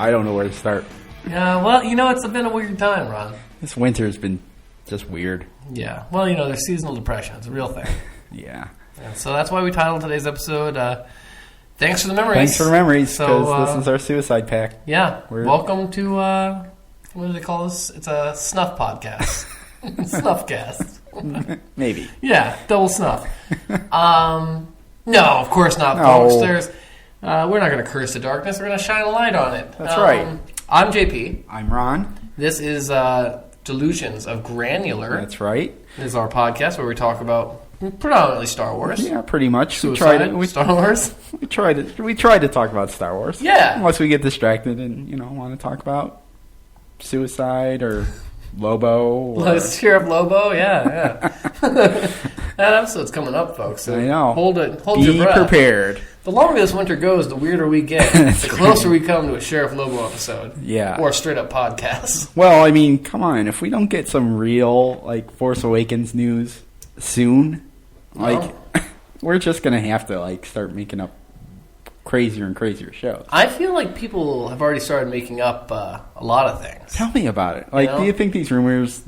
I don't know where to start. Yeah, well, it's been a weird time, Ron. This winter's been just weird. Yeah, well, there's seasonal depression. It's a real thing. Yeah. And so that's why we titled today's episode, Thanks for the Memories. Thanks for the memories, because this is our suicide pact. Yeah. Welcome to, what do they call this? It's a snuff podcast. Snuffcast. Maybe. Yeah, double snuff. No, of course not, folks. We're not going to curse the darkness. We're going to shine a light on it. That's right. I'm JP. I'm Ron. This is Delusions of Granular. That's right. This is our podcast where we talk about predominantly Star Wars. Yeah, pretty much. Suicide, Star Wars. We tried to talk about Star Wars. Yeah. Unless we get distracted and, want to talk about suicide or Lobo. Sheriff Lobo, yeah. That episode's coming up, folks. So I know. Hold your breath. Be prepared. The longer this winter goes, the weirder we get. The closer we come to a Sheriff Lobo episode. Yeah. Or a straight-up podcast. Well, I mean, come on. If we don't get some real, Force Awakens news soon, we're just going to have to, start making up crazier and crazier shows. I feel like people have already started making up a lot of things. Tell me about it. Do you think these rumors...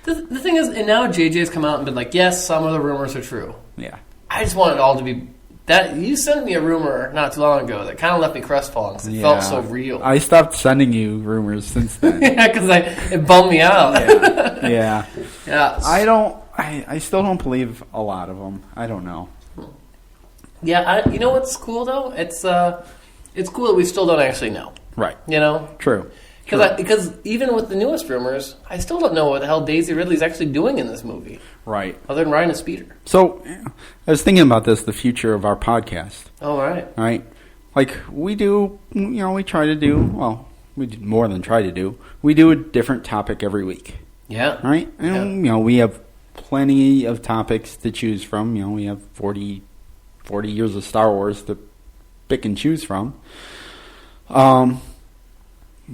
The thing is, and now JJ's come out and been like, yes, some of the rumors are true. Yeah. I just want it all to be... You sent me a rumor not too long ago that kind of left me crestfallen because it felt so real. I stopped sending you rumors since then. Yeah, because it bummed me out. Yeah. Yeah. I still don't believe a lot of them. I don't know. Yeah, you know what's cool, though? It's cool that we still don't actually know. Right. True. Because even with the newest rumors, I still don't know what the hell Daisy Ridley's actually doing in this movie. Right. Other than riding a speeder. So, I was thinking about the future of our podcast. Oh, right. Right? We do, we try to do, we do more than try to do. We do a different topic every week. Yeah. Right? And, we have plenty of topics to choose from. We have 40 years of Star Wars to pick and choose from.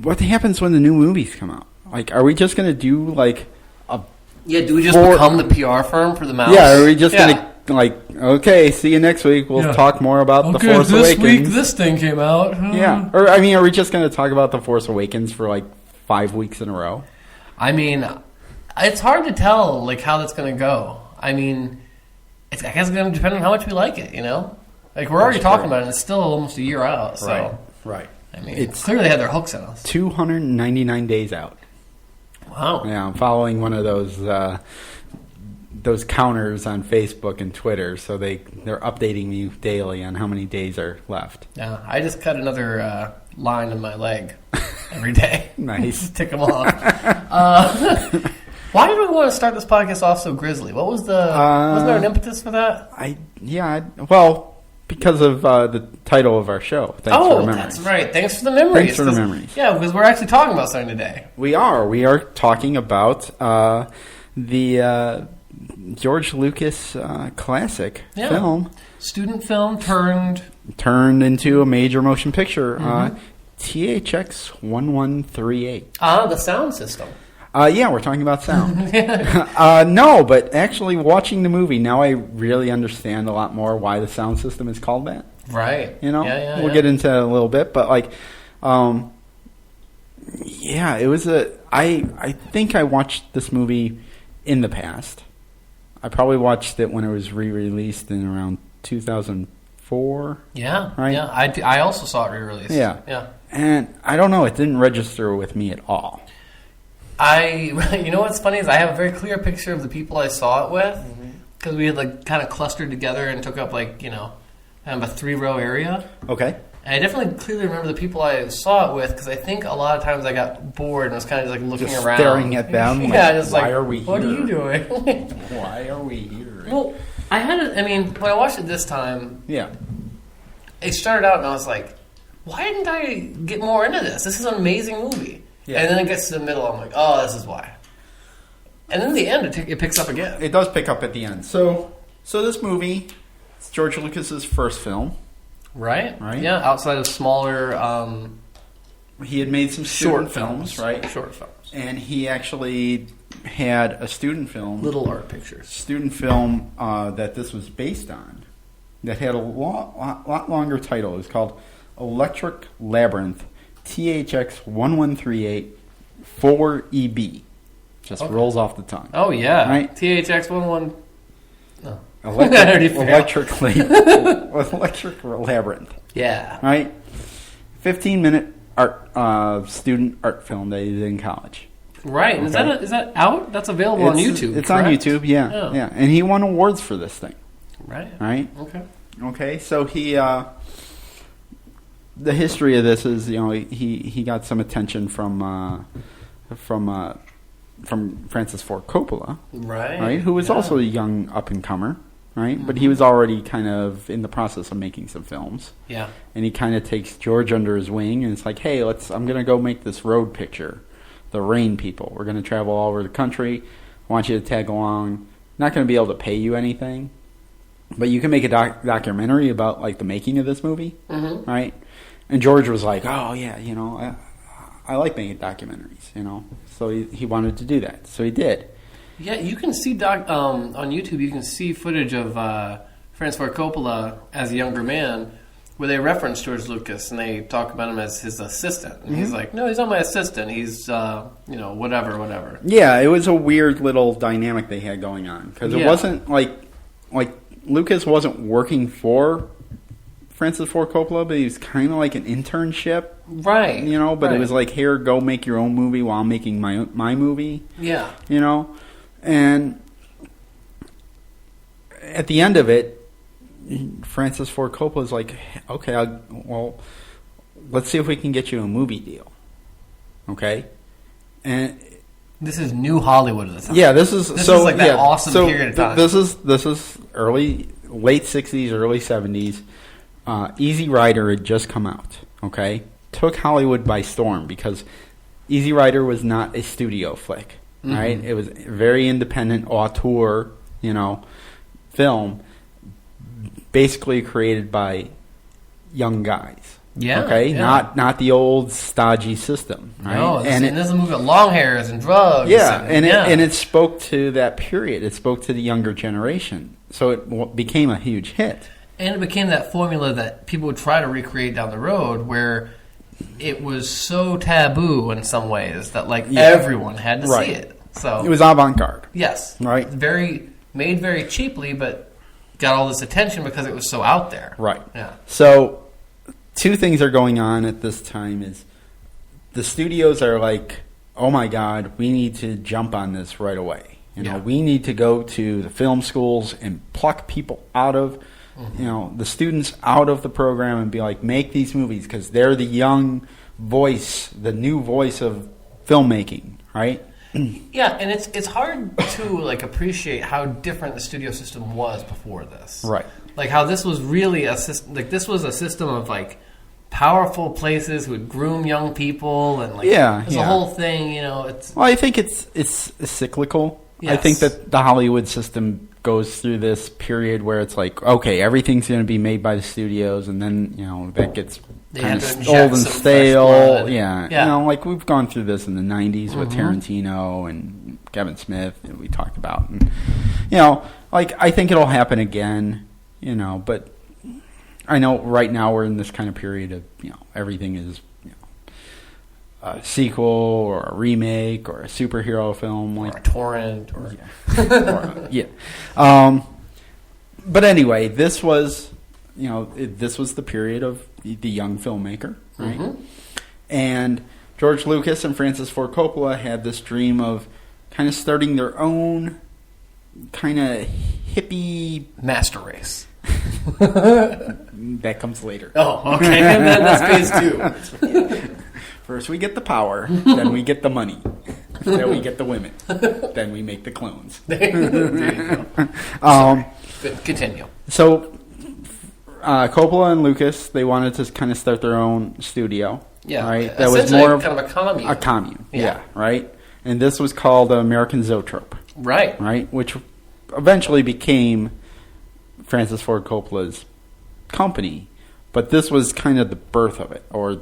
What happens when the new movies come out? Are we just going to do, do we just become the PR firm for the mouse? Yeah, are we just going to, okay, see you next week. We'll talk more about The Force Awakens. This week this thing came out. Yeah. Or, are we just going to talk about The Force Awakens for, 5 weeks in a row? I mean, it's hard to tell, how that's going to go. I mean, I guess it's going to depend on how much we like it, we're already talking about it, and it's still almost a year out, so... Right. I mean, it's clearly had their hooks in us. 299 days out. Wow. Yeah, I'm following one of those counters on Facebook and Twitter, so they're updating me daily on how many days are left. Yeah, I just cut another line in my leg every day. Nice. Tick them off. Why did we want to start this podcast off so grisly? What was wasn't there an impetus for that? Because of the title of our show. Thanks for the memories. That's right. Thanks for the memories. Thanks for the memories. Yeah, because we're actually talking about something today. We are. We are talking about the George Lucas classic film. Student film turned into a major motion picture. THX 1138. The sound system. We're talking about sound. No, but actually watching the movie, now I really understand a lot more why the sound system is called that. Right. We'll get into that in a little bit, but it was I think I watched this movie in the past. I probably watched it when it was re-released in around 2004. Yeah. Right? Yeah. I also saw it re-released. Yeah. Yeah. And I don't know, it didn't register with me at all. You know what's funny is I have a very clear picture of the people I saw it with because we had kind of clustered together and took up kind of a 3-row area. Okay. And I definitely clearly remember the people I saw it with because I think a lot of times I got bored and was kind of just looking around, staring at them. Why are we here? What are you doing? Why are we here? Well, when I watched it this time, it started out and I was like, why didn't I get more into this? This is an amazing movie. Yeah. And then it gets to the middle, I'm like, oh, this is why. And then the end, it picks up again. It does pick up at the end. So this movie, it's George Lucas's first film. Right? Yeah, outside of smaller... he had made some short films, right? Short films. And he actually had a student film... Little art pictures. Student film that this was based on that had a lot longer title. It was called Electric Labyrinth THX 1138 4EB. Just rolls off the tongue. Oh, yeah. Right? THX 11... No. Electric Labyrinth. Yeah. Right? 15-minute student art film that he did in college. Right. Okay. Is that out? That's available on YouTube, It's correct? on YouTube, yeah. And he won awards for this thing. Right. Okay, so he... the history of this is, he got some attention from Francis Ford Coppola, right? Who was also a young up-and-comer, right? Mm-hmm. But he was already kind of in the process of making some films. Yeah. And he kind of takes George under his wing, and it's like, hey, I'm going to go make this road picture, The Rain People. We're going to travel all over the country. I want you to tag along. Not going to be able to pay you anything, but you can make a documentary about, like, the making of this movie, right? And George was like, oh, yeah, I like making documentaries, So he wanted to do that. So he did. Yeah, you can see on YouTube, you can see footage of Francis Ford Coppola as a younger man where they reference George Lucas and they talk about him as his assistant. And he's like, no, he's not my assistant. He's, whatever. Yeah, it was a weird little dynamic they had going on. Because it wasn't like Lucas wasn't working for Francis Ford Coppola, but he was kind of like an internship. Right. But it was like, here, go make your own movie while I'm making my movie. Yeah. And at the end of it, Francis Ford Coppola's like, okay, let's see if we can get you a movie deal. Okay? And this is new Hollywood at the time. Yeah, this is like that awesome period of time. This is late 60s, early 70s. Easy Rider had just come out, okay? Took Hollywood by storm because Easy Rider was not a studio flick, right? It was a very independent auteur, film, basically created by young guys. Yeah. Okay? Yeah. Not the old stodgy system, right? No, and this is a movie with long hairs and drugs. Yeah, and it spoke to that period. It spoke to the younger generation. So it became a huge hit. And it became that formula that people would try to recreate down the road where it was so taboo in some ways that everyone had to see it. So it was avant-garde. Yes. Right. Made very cheaply, but got all this attention because it was so out there. Right. Yeah. So two things are going on at this time is the studios are like, oh my God, we need to jump on this right away. We need to go to the film schools and pluck people out of the students out of the program and be like, make these movies because they're the young voice, the new voice of filmmaking, right? Yeah, and it's hard to appreciate how different the studio system was before this, right? Like how this was really a system. This was a system of powerful places who would groom young people and it's a whole thing. It's I think it's cyclical. Yes. I think that the Hollywood system goes through this period where it's like, okay, everything's going to be made by the studios, and then that gets kind of old and stale. Yeah. We've gone through this in the '90s with Tarantino and Kevin Smith, that we talked about, and I think it'll happen again. But I know right now we're in this kind of period of everything is a sequel or a remake or a superhero film, or a torrent, or but anyway, this was the period of the young filmmaker, right? And George Lucas and Francis Ford Coppola had this dream of kind of starting their own kind of hippie master race. That comes later. Oh, okay. And then that's phase 2. First we get the power, then we get the money, then we get the women, then we make the clones. There you go. Continue. So Coppola and Lucas, they wanted to kind of start their own studio. Yeah, right. That was more of kind of a commune. A commune. Yeah, right. And this was called American Zoetrope. Right. Right, which eventually became Francis Ford Coppola's company, but this was kind of the birth of it, or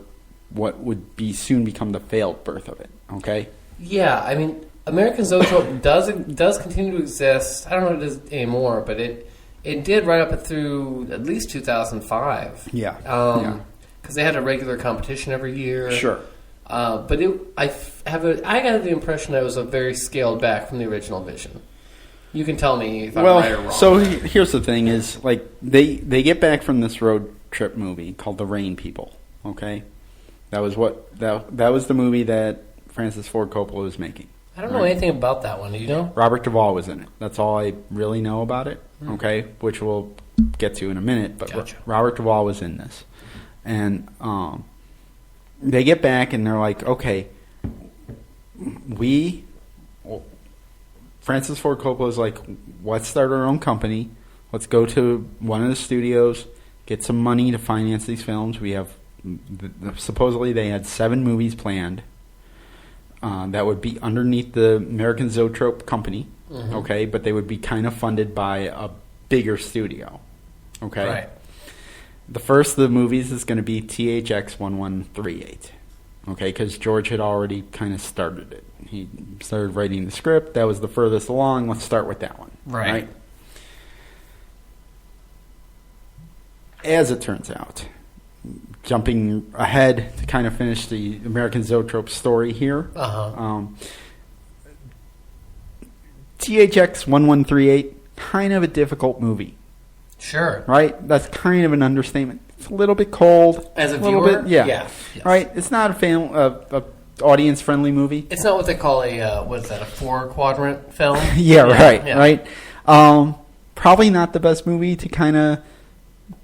what would soon become the failed birth of it. Okay. Yeah, I mean, American Zoetrope does continue to exist. I don't know if it is anymore, but it did right up through at least 2005. Yeah. because they had a regular competition every year. Sure. But I got the impression that it was a very scaled back from the original vision. You can tell me if I'm right or wrong. So here's the thing: is like they get back from this road trip movie called The Rain People. Okay, that was the movie that Francis Ford Coppola was making. I don't know anything about that one. Do you know? Robert Duvall was in it. That's all I really know about it. Okay, which we'll get to in a minute. But gotcha. Robert Duvall was in this, and they get back and they're like, okay, Francis Ford Coppola's like, let's start our own company. Let's go to one of the studios, get some money to finance these films. We have, supposedly they had 7 movies planned that would be underneath the American Zoetrope company, okay? But they would be kind of funded by a bigger studio, okay? Right. The first of the movies is going to be THX 1138, okay? Because George had already kind of started it. He started writing the script. That was the furthest along. Let's start with that one. Right. As it turns out, jumping ahead to kind of finish the American Zoetrope story here, THX 1138, kind of a difficult movie. Sure. Right? That's kind of an understatement. It's a little bit cold. As a viewer? Yeah. Yes. Right? It's not a audience-friendly movie. It's not what they call a 4-quadrant film? Right. Probably not the best movie to kind of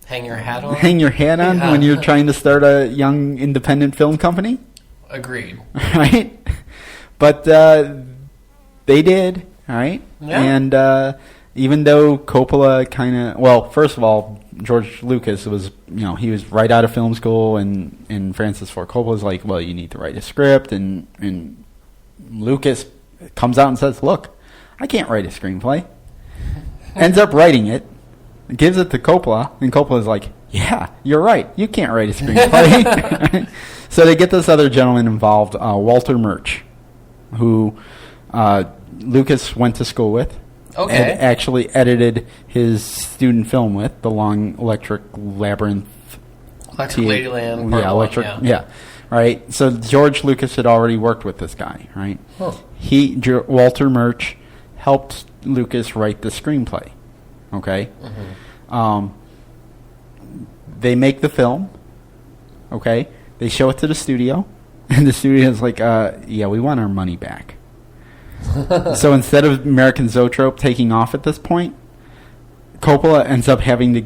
hang your hat on when you're trying to start a young independent film company. Agreed. Right? But they did, all right? Yeah. And even though Coppola kind of... Well, first of all, George Lucas was, he was right out of film school, and Francis Ford Coppola's like, well, you need to write a script, and Lucas comes out and says, look, I can't write a screenplay. Ends up writing it, gives it to Coppola, and Coppola's like, yeah, you're right, you can't write a screenplay. So they get this other gentleman involved, Walter Murch, who Lucas went to school with. Okay. And actually edited his student film with, The Long Electric Labyrinth. Electric Ladyland. Yeah. Right? So George Lucas had already worked with this guy, right? Huh. Walter Murch helped Lucas write the screenplay. Okay? Mm-hmm. They make the film. Okay? They show it to the studio. And the studio's like, yeah, we want our money back. So instead of American Zoetrope taking off at this point, Coppola ends up having to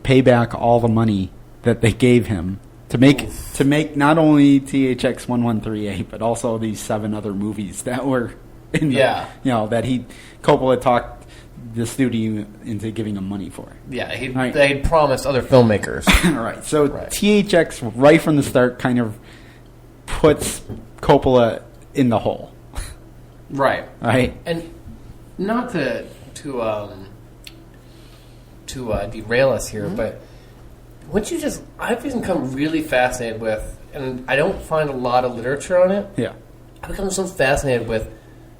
pay back all the money that they gave him to make not only THX 1138 but also these 7 other movies that were in that Coppola talked the studio into giving him money for. Yeah, they had promised other filmmakers. Right. So THX right from the start kind of puts Coppola in the hole. Right. And not to derail us here, but I've become really fascinated with, and I don't find a lot of literature on it. Yeah. I've become so fascinated with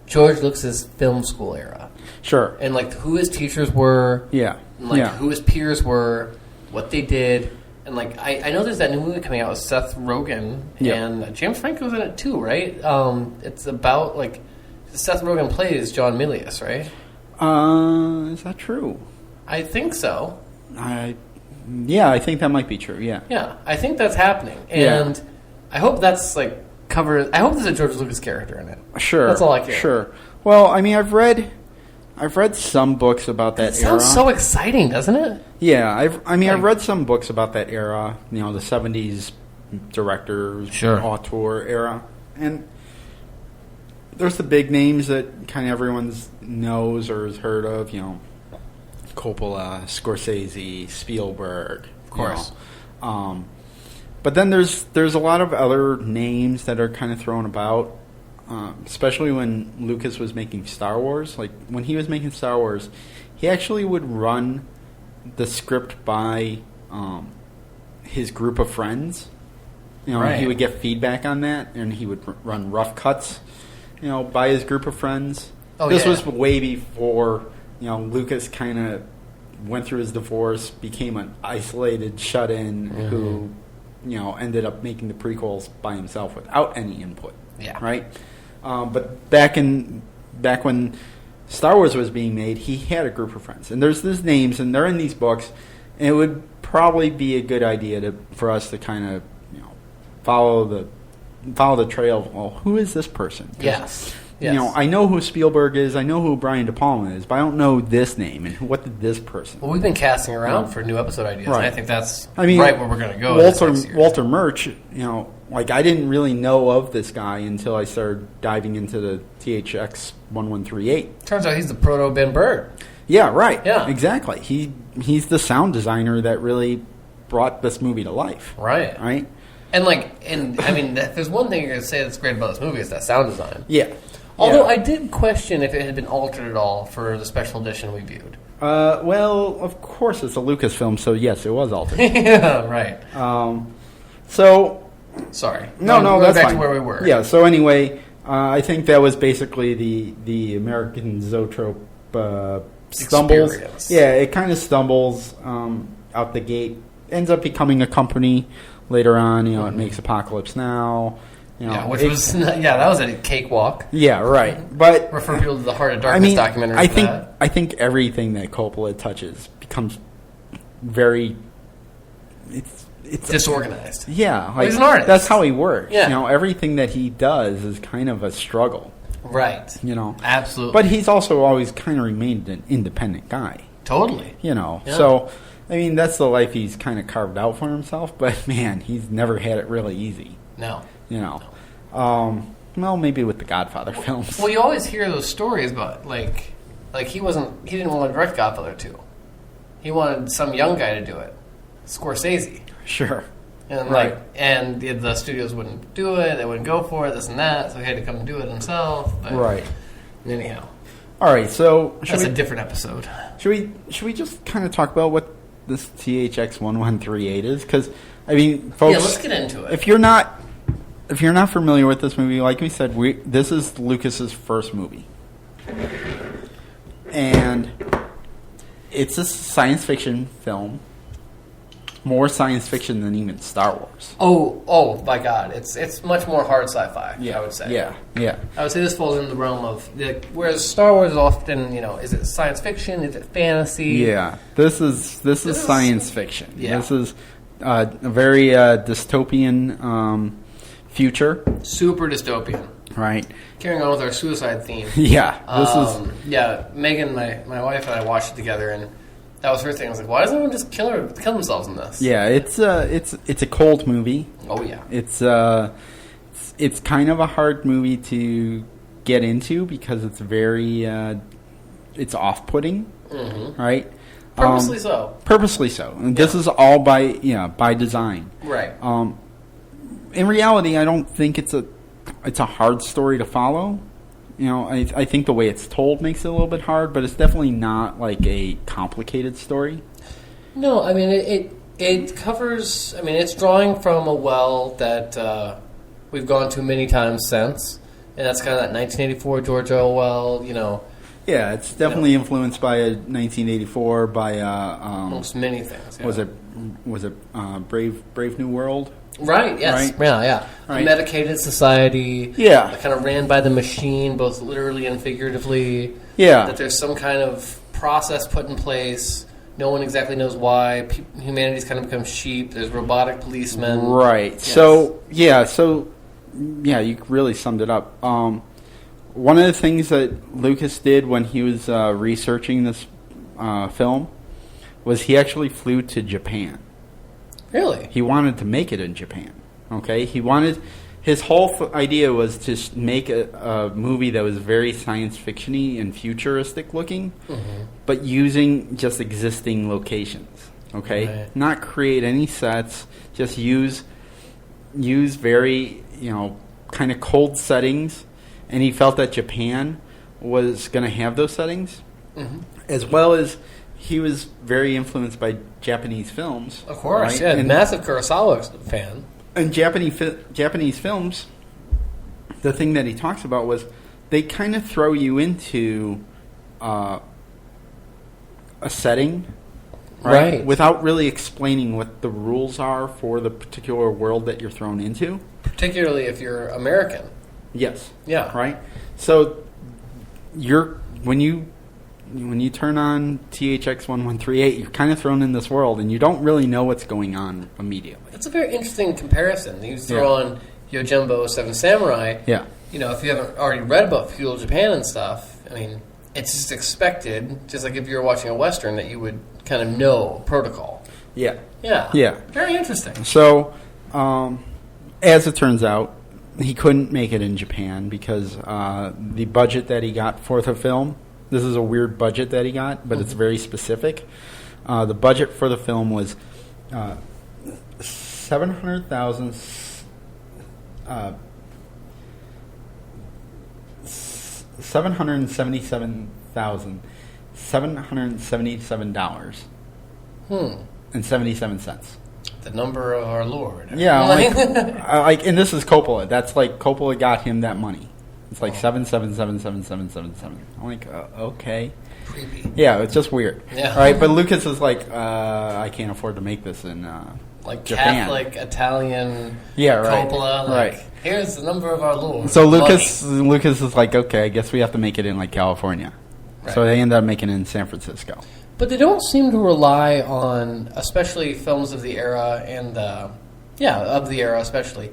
George Lucas's film school era. Sure. And who his teachers were. Yeah. And who his peers were, what they did. And I know there's that new movie coming out with Seth Rogen and James Franco's in it too, right? It's about Seth Rogen plays John Milius, right? Is that true? I think so. I think that might be true. Yeah. Yeah, I think that's happening, and I hope that's covered. I hope there's a George Lucas character in it. Sure, that's all I care. Sure. Well, I mean, I've read some books about that era. Sounds so exciting, doesn't it? Yeah, I've read some books about that era. The 70s directors, auteur era, and there's the big names that kind of everyone knows or has heard of, Coppola, Scorsese, Spielberg, of course. But then there's a lot of other names that are kind of thrown about, especially when Lucas was making Star Wars. When he was making Star Wars, he actually would run the script by his group of friends. He would get feedback on that, and he would run rough cuts. By his group of friends. This was way before, Lucas kind of went through his divorce, became an isolated shut-in who, ended up making the prequels by himself without any input. Yeah. Right? But back when Star Wars was being made, he had a group of friends. And there's these names, and they're in these books, and it would probably be a good idea for us to kind of, follow the trail of, well, who is this person? Yes. I know who Spielberg is, I know who Brian De Palma is, but I don't know this name, and what did this person? Well, we've been casting around for new episode ideas, right. and I think that's right where we're going to go. Walter Murch, I didn't really know of this guy until I started diving into the THX 1138. Turns out he's the proto Ben Bird. Yeah, right. Yeah. Exactly. He's the sound designer that really brought this movie to life. Right. Right? And if there's one thing you're going to say that's great about this movie, it's that sound design. Yeah. Although I did question if it had been altered at all for the special edition we viewed. Well, of course it's a Lucasfilm, so yes, it was altered. Yeah, right. Sorry. No, that's back fine. To where we were. Yeah, so anyway, I think that was basically the American Zoetrope stumbles. Experience. Yeah, it kind of stumbles out the gate. Ends up becoming a company later on. It makes Apocalypse Now. That was a cakewalk. Yeah, right. But refer people to the Heart of Darkness documentary. I think everything that Coppola touches becomes very. It's disorganized. Yeah, he's an artist. That's how he works. Yeah. Everything that he does is kind of a struggle. Right. Absolutely. But he's also always kind of remained an independent guy. Totally. Yeah. So, that's the life he's kind of carved out for himself. But man, he's never had it really easy. No. Well, maybe with the Godfather films. Well, you always hear those stories about he didn't want to direct Godfather 2. He wanted some young guy to do it, Scorsese. Sure. And and the studios wouldn't do it. They wouldn't go for it. This and that. So he had to come and do it himself. But right. Anyhow. All right. So that's a different episode. Should we just kind of talk about what this THX 1138 is? Because folks. Yeah, let's get into it. If you're not familiar with this movie, like we said, this is Lucas's first movie, and it's a science fiction film. More science fiction than even Star Wars. Oh my God! It's much more hard sci-fi. Yeah, I would say. Yeah. I would say this falls in the realm of whereas Star Wars is often is it science fiction? Is it fantasy? Yeah, this is science fiction. Yeah. This is a very dystopian future. Super dystopian. Right. Carrying on with our suicide theme. Yeah. Megan, my wife and I watched it together, and that was her thing. I was like, why doesn't everyone just kill themselves in this? Yeah, it's a cold movie. Oh yeah. It's kind of a hard movie to get into because it's very it's off-putting, right? Purposely so. Purposely so. And this is all by design. Right. In reality, I don't think it's a hard story to follow. I think the way it's told makes it a little bit hard, but it's definitely not like a complicated story. No, it covers. It's drawing from a well that we've gone to many times since, and that's kind of that 1984 George Orwell. Yeah, it's definitely influenced by 1984 by most many things. Yeah. Was it Brave New World? Right, yes. Right? Yeah. Right. A medicated society. Yeah. Kind of ran by the machine, both literally and figuratively. Yeah. That there's some kind of process put in place. No one exactly knows why. Humanity's kind of become sheep. There's robotic policemen. Right. Yes. So, you really summed it up. One of the things that Lucas did when he was researching this film was he actually flew to Japan. Really? He wanted to make it in Japan. Okay? His whole idea was to make a movie that was very science fiction-y and futuristic looking, but using just existing locations. Okay? Right. Not create any sets, just use very, kind of cold settings, and he felt that Japan was going to have those settings, as well as he was very influenced by Japanese films. Of course, right? Yeah, and massive Kurosawa fan. And Japanese films, the thing that he talks about was they kind of throw you into a setting right? Without really explaining what the rules are for the particular world that you're thrown into. Particularly if you're American. Yes. Yeah. Right? So when you turn on THX 1138, you're kind of thrown in this world, and you don't really know what's going on immediately. That's a very interesting comparison. You throw on Yojimbo 7 Samurai. Yeah. You know, if you haven't already read about feudal Japan and stuff, I mean, it's just expected, just like if you were watching a Western, that you would kind of know protocol. Yeah. Yeah. Yeah. Very interesting. So, as it turns out, he couldn't make it in Japan because the budget that he got for the film, this is a weird budget that he got, but it's very specific. The budget for the film was $700,000. $777,777 and 77 cents. The number of our Lord. Yeah, and this is Coppola. That's like Coppola got him that money. It's like 7777777. I'm like, okay. Creepy. Yeah, it's just weird. Yeah. Right, but Lucas is like, I can't afford to make this in like Japan. Catholic Right. Italian Coppola. Right. Here's the number of our Lord. So Lucas is like, okay, I guess we have to make it in like California. Right. So they end up making it in San Francisco. But they don't seem to rely on, especially films of the era and of the era especially.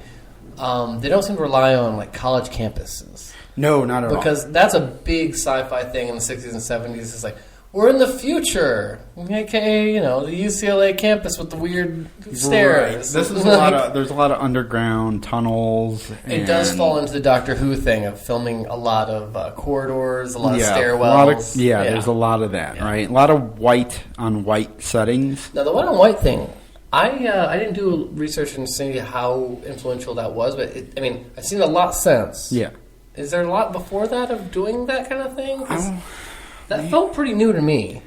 They don't seem to rely on like college campuses. No, not at all. Because that's a big sci-fi thing in the 60s and 70s. It's like, we're in the future, aka, the UCLA campus with the weird stairs. Right. This is there's a lot of underground tunnels. It does fall into the Doctor Who thing of filming a lot of corridors, a lot of stairwells. There's a lot of that, right? A lot of white on white settings. Now, the white on white thing, I didn't do research and see how influential that was, but I've seen a lot since. Yeah. Is there a lot before that of doing that kind of thing? That felt pretty new to me.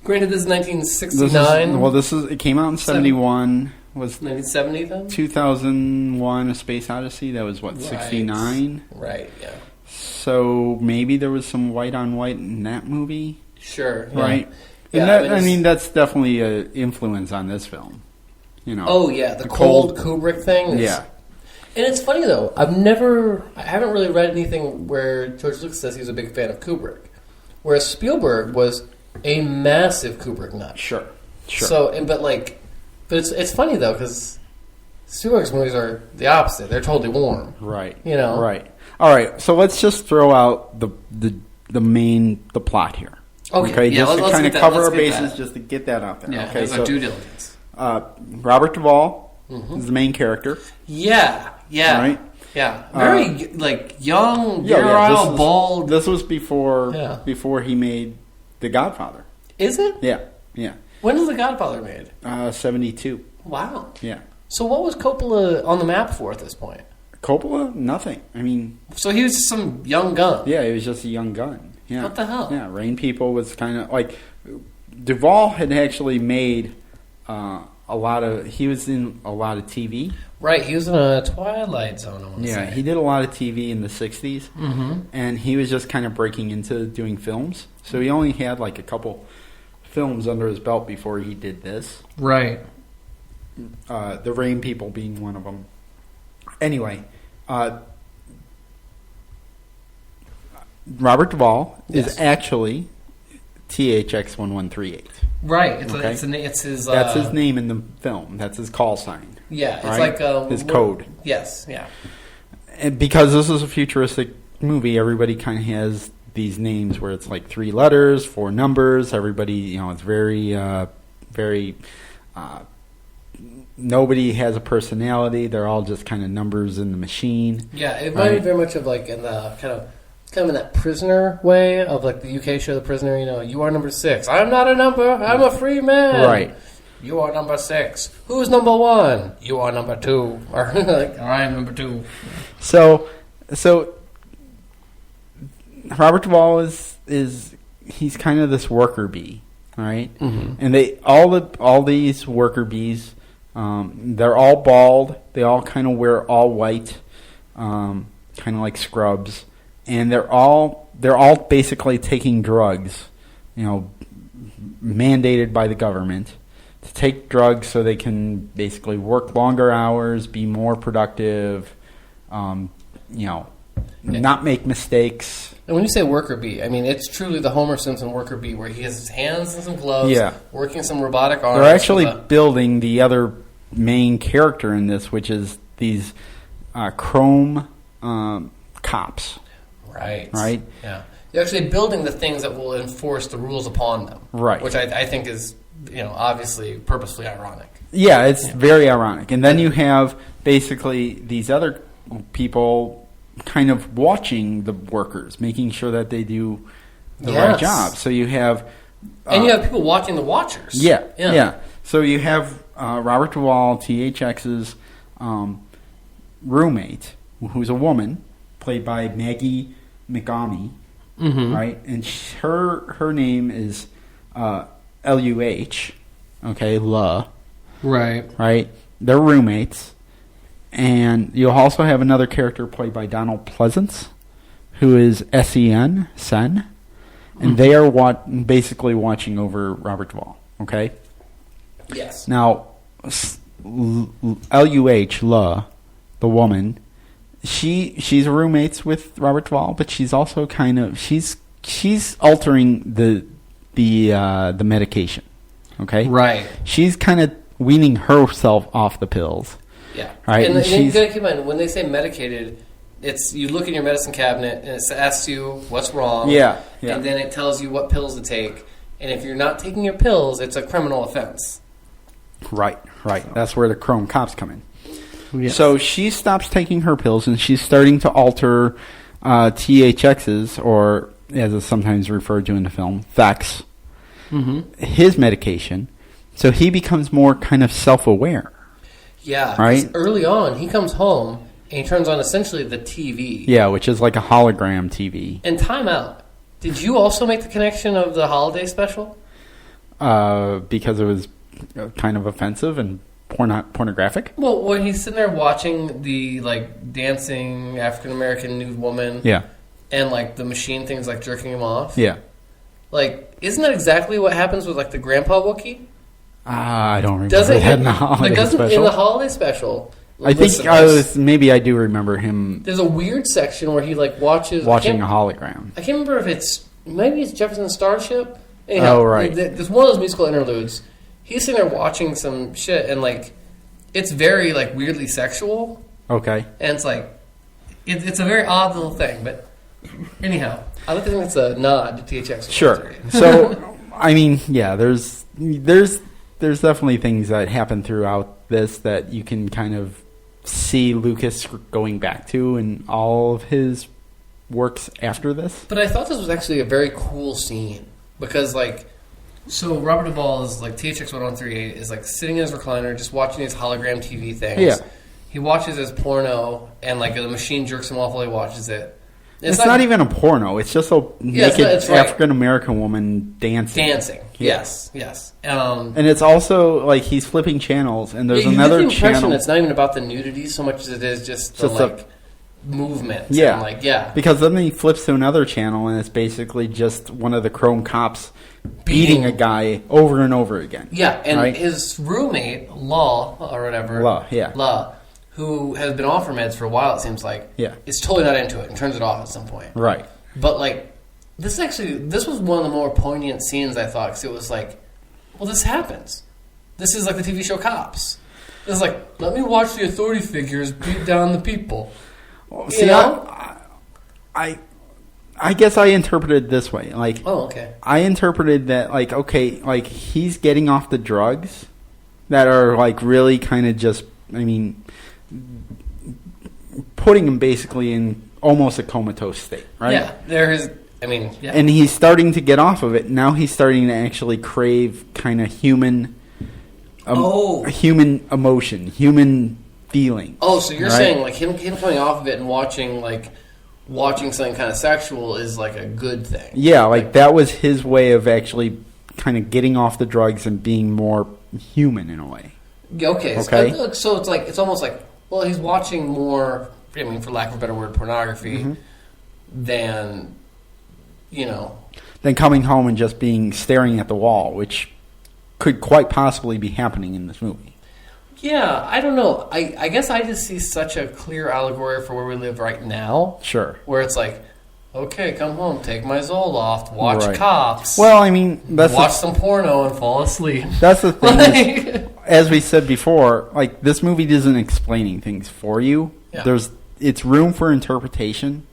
Granted, this is 1969. It came out in 71. Was 1970 then? 2001: A Space Odyssey. That was 69. Right. Yeah. So maybe there was some white on white in that movie. Sure. Yeah. Right. And that's definitely an influence on this film. Oh yeah, the cold Kubrick thing. Yeah. And it's funny though. I haven't really read anything where George Lucas says he was a big fan of Kubrick. Whereas Spielberg was a massive Kubrick nut. Sure. So, but it's funny though because Spielberg's movies are the opposite. They're totally warm. Right. Right. All right. So let's just throw out the plot here. Okay. Yeah, just to kind of cover our bases, just to get that out there. Yeah. Okay. So due diligence. Robert Duvall is the main character. Yeah. Right. Yeah, very young, virile, bald. This was before he made The Godfather. Is it? Yeah. When was The Godfather made? 72. Wow. Yeah. So what was Coppola on the map for at this point? Coppola, nothing. So he was just some young gun. Yeah, he was just a young gun. Yeah. What the hell? Yeah, Rain People was kind of like Duvall had actually made he was in a lot of TV. Right, he was in a Twilight Zone, I want to say. He did a lot of TV in the 60s, and he was just kind of breaking into doing films. So he only had like a couple films under his belt before he did this. Right. The Rain People being one of them. Anyway, Robert Duvall is actually THX 1138. Right. It's his... That's his name in the film. That's his call sign. Yeah. It's right? like... his code. Yes. Yeah. And because this is a futuristic movie, everybody kind of has these names where it's like 3 letters, 4 numbers. Everybody, it's very, very... nobody has a personality. They're all just kind of numbers in the machine. Yeah, it might be very much of like in the kind of in that Prisoner way of like the UK show The Prisoner. You are number 6. I'm not a number. I'm a free man. Right. You are number 6. Who's number 1? You are number 2. Or I am number 2. So Robert Duvall is he's kind of this worker bee, right? Mm-hmm. And all these worker bees. They're all bald. They all kind of wear all white, kind of like scrubs, and they're all basically taking drugs, mandated by the government to take drugs so they can basically work longer hours, be more productive, not make mistakes. And when you say worker bee, I mean, it's truly the Homer Simpson worker bee, where he has his hands in some gloves, working some robotic arms. They're actually building the other main character in this, which is these chrome cops. Right. Right? Yeah. They're actually building the things that will enforce the rules upon them. Right. Which I think is, obviously purposefully ironic. Yeah, it's very ironic. And then you have basically these other people kind of watching the workers, making sure that they do the right job. So you have... and you have people watching the watchers. Yeah. So you have Robert Duvall, THX's roommate, who's a woman, played by Maggie McGowney, right? And her name is Luh, okay, Luh. Right? They're roommates. And you'll also have another character played by Donald Pleasance, who is Sen, and they are basically watching over Robert Duvall, okay? Yes. Now, Luh, the woman, she's roommates with Robert Duvall, but she's also kind of she's altering the medication, okay? Right. She's kind of weaning herself off the pills. Yeah. Right. And you gotta keep in mind, when they say medicated, it's you look in your medicine cabinet and it asks you what's wrong. Yeah. And then it tells you what pills to take. And if you're not taking your pills, it's a criminal offense. Right. That's where the chrome cops come in. Yes. So she stops taking her pills and she's starting to alter THX's, or as it's sometimes referred to in the film, THX, his medication. So he becomes more kind of self-aware. Yeah, right. Early on, he comes home and he turns on essentially the TV. Yeah, which is like a hologram TV. And time out. Did you also make the connection of the holiday special? Because it was kind of offensive and pornographic. Well, when he's sitting there watching the dancing African American nude woman, and the machine things jerking him off, isn't that exactly what happens with the Grandpa Wookiee? I don't remember that in the holiday special. In the holiday special, I think maybe I do remember him. There's a weird section where he watching a hologram. I can't remember if it's Jefferson Starship. Anyhow, right. There's one of those musical interludes. He's sitting there watching some shit, and it's very weirdly sexual. Okay. And it's it's a very odd little thing, but anyhow, I like to think it's a nod to THX. Sure. So I mean, yeah, there's definitely things that happen throughout this that you can kind of see Lucas going back to in all of his works after this. But I thought this was actually a very cool scene because, so Robert Duvall is THX 1038 is sitting in his recliner just watching these hologram TV things. Yeah. He watches his porno and the machine jerks him off while he watches it. It's not even a porno. It's just a naked African American woman dancing. Yes. And it's also he's flipping channels, and there's another you get the impression channel. It's not even about the nudity so much as it is just the movement. Yeah, and because then he flips to another channel, and it's basically just one of the chrome cops beating a guy over and over again. Yeah, and his roommate Law or whatever. Law. Who has been off her meds for a while, it seems is totally not into it and turns it off at some point. Right. But, this was one of the more poignant scenes, I thought, because it was well, this happens. This is the TV show Cops. It's let me watch the authority figures beat down the people. Well, see, I guess I interpreted it this way. Oh, okay. I interpreted that, he's getting off the drugs that are, really kind of just, putting him basically in almost a comatose state, right? Yeah, there is. Yeah. And he's starting to get off of it. Now he's starting to actually crave kind of human emotion, human feeling. Oh, so you're saying him coming off of it and watching something kind of sexual is a good thing? Yeah, that was his way of actually kind of getting off the drugs and being more human in a way. Okay. So it's almost well, he's watching more, for lack of a better word, pornography than, than coming home and just staring at the wall, which could quite possibly be happening in this movie. Yeah, I don't know. I guess I just see such a clear allegory for where we live right now. Sure. Where it's like, okay, come home, take my Zoloft, watch Cops. Well, I mean, watch some porno and fall asleep. That's the thing. As we said before, like, this movie isn't explaining things for you. Yeah. It's room for interpretation,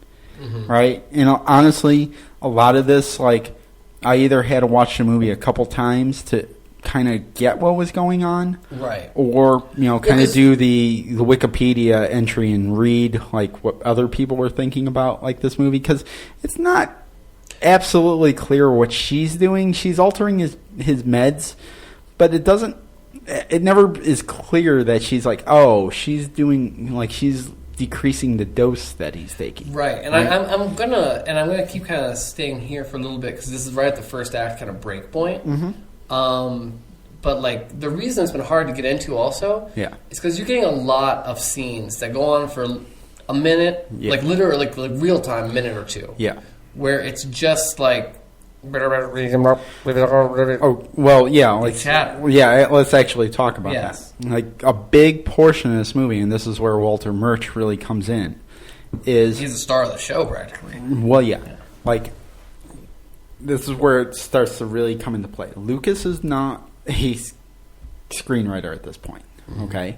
right? And honestly, a lot of this, like, I either had to watch the movie a couple times to kind of get what was going on, right? Or kind of do the Wikipedia entry and read like what other people were thinking about like this movie, because it's not absolutely clear what she's doing. She's altering his meds, but it never is clear that she's like, oh, she's doing like she's decreasing the dose that he's taking. Right, and right? I'm gonna keep kind of staying here for a little bit because this is right at the first act kind of break point. But like the reason it's been hard to get into also is because you're getting a lot of scenes that go on for a minute, like literally like real time, minute or two. Yeah, where it's just like. Oh well, yeah. Let's actually talk about that. Like a big portion of this movie, and this is where Walter Murch really comes in. He's the star of the show practically. Well, yeah. Like this is where it starts to really come into play. Lucas is not a screenwriter at this point. Okay,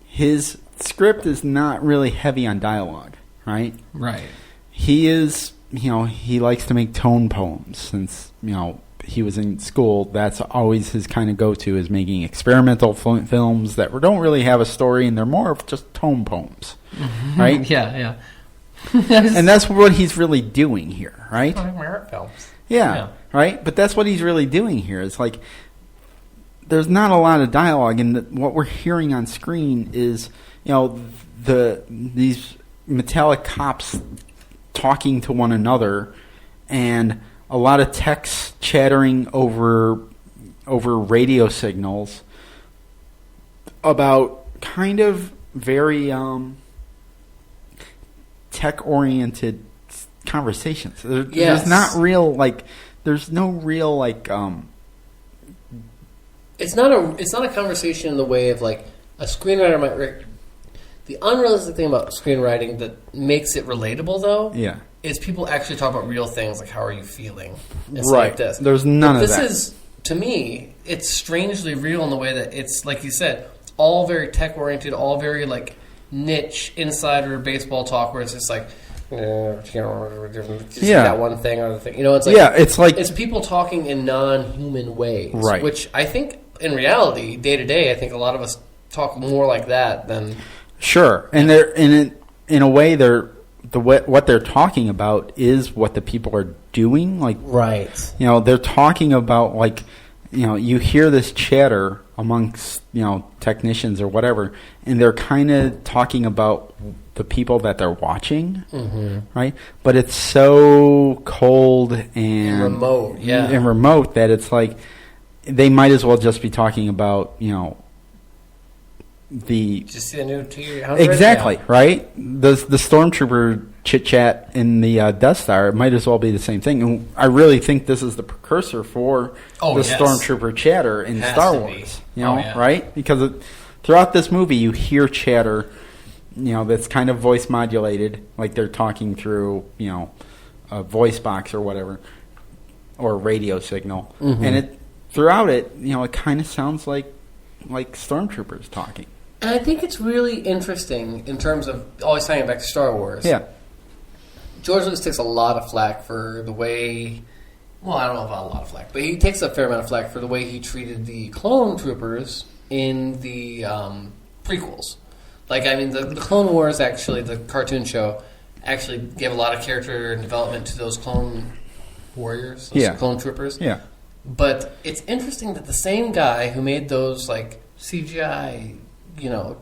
his script is not really heavy on dialogue. Right. Right. He is. He likes to make tone poems since, he was in school. That's always his kind of go-to, is making experimental films that don't really have a story, and they're more of just tone poems, right? Yeah. And that's what he's really doing here, right? Merit films. Yeah, right? But that's what he's really doing here. It's like there's not a lot of dialogue, and what we're hearing on screen is, these metallic cops talking to one another, and a lot of text chattering over radio signals about kind of very tech-oriented conversations. There's not real there's no real It's not a conversation in the way of like a screenwriter might. The unrealistic thing about screenwriting that makes it relatable, though, is people actually talk about real things like how are you feeling, and stuff like this. There's none of that. This is, to me, it's strangely real in the way that it's like you said, all very tech oriented, all very like niche insider baseball talk, where it's just like. That one thing or the thing, it's like it's people talking in non-human ways, right? Which I think in reality, day to day, I think a lot of us talk more like that than. Sure, and they're in a way what they're talking about is what the people are doing. Like, right? They're talking about like, you hear this chatter amongst technicians or whatever, and they're kind of talking about the people that they're watching, right? But it's so cold and remote, and remote that it's like they might as well just be talking about just see the new T-100 exactly right. The stormtrooper chit chat in the Death Star might as well be the same thing, and I really think this is the precursor for stormtrooper chatter in Star Wars. Right? Because throughout this movie, you hear chatter, that's kind of voice modulated, like they're talking through a voice box or whatever, or a radio signal, and throughout it, it kind of sounds like stormtroopers talking. And I think it's really interesting in terms of always tying it back to Star Wars. Yeah. George Lucas takes a lot of flack for the way... Well, I don't know about a lot of flack, but he takes a fair amount of flack for the way he treated the clone troopers in the prequels. Like, I mean, the Clone Wars, actually, the cartoon show, actually gave a lot of character and development to those clone warriors, those clone troopers. Yeah. But it's interesting that the same guy who made those, like, CGI...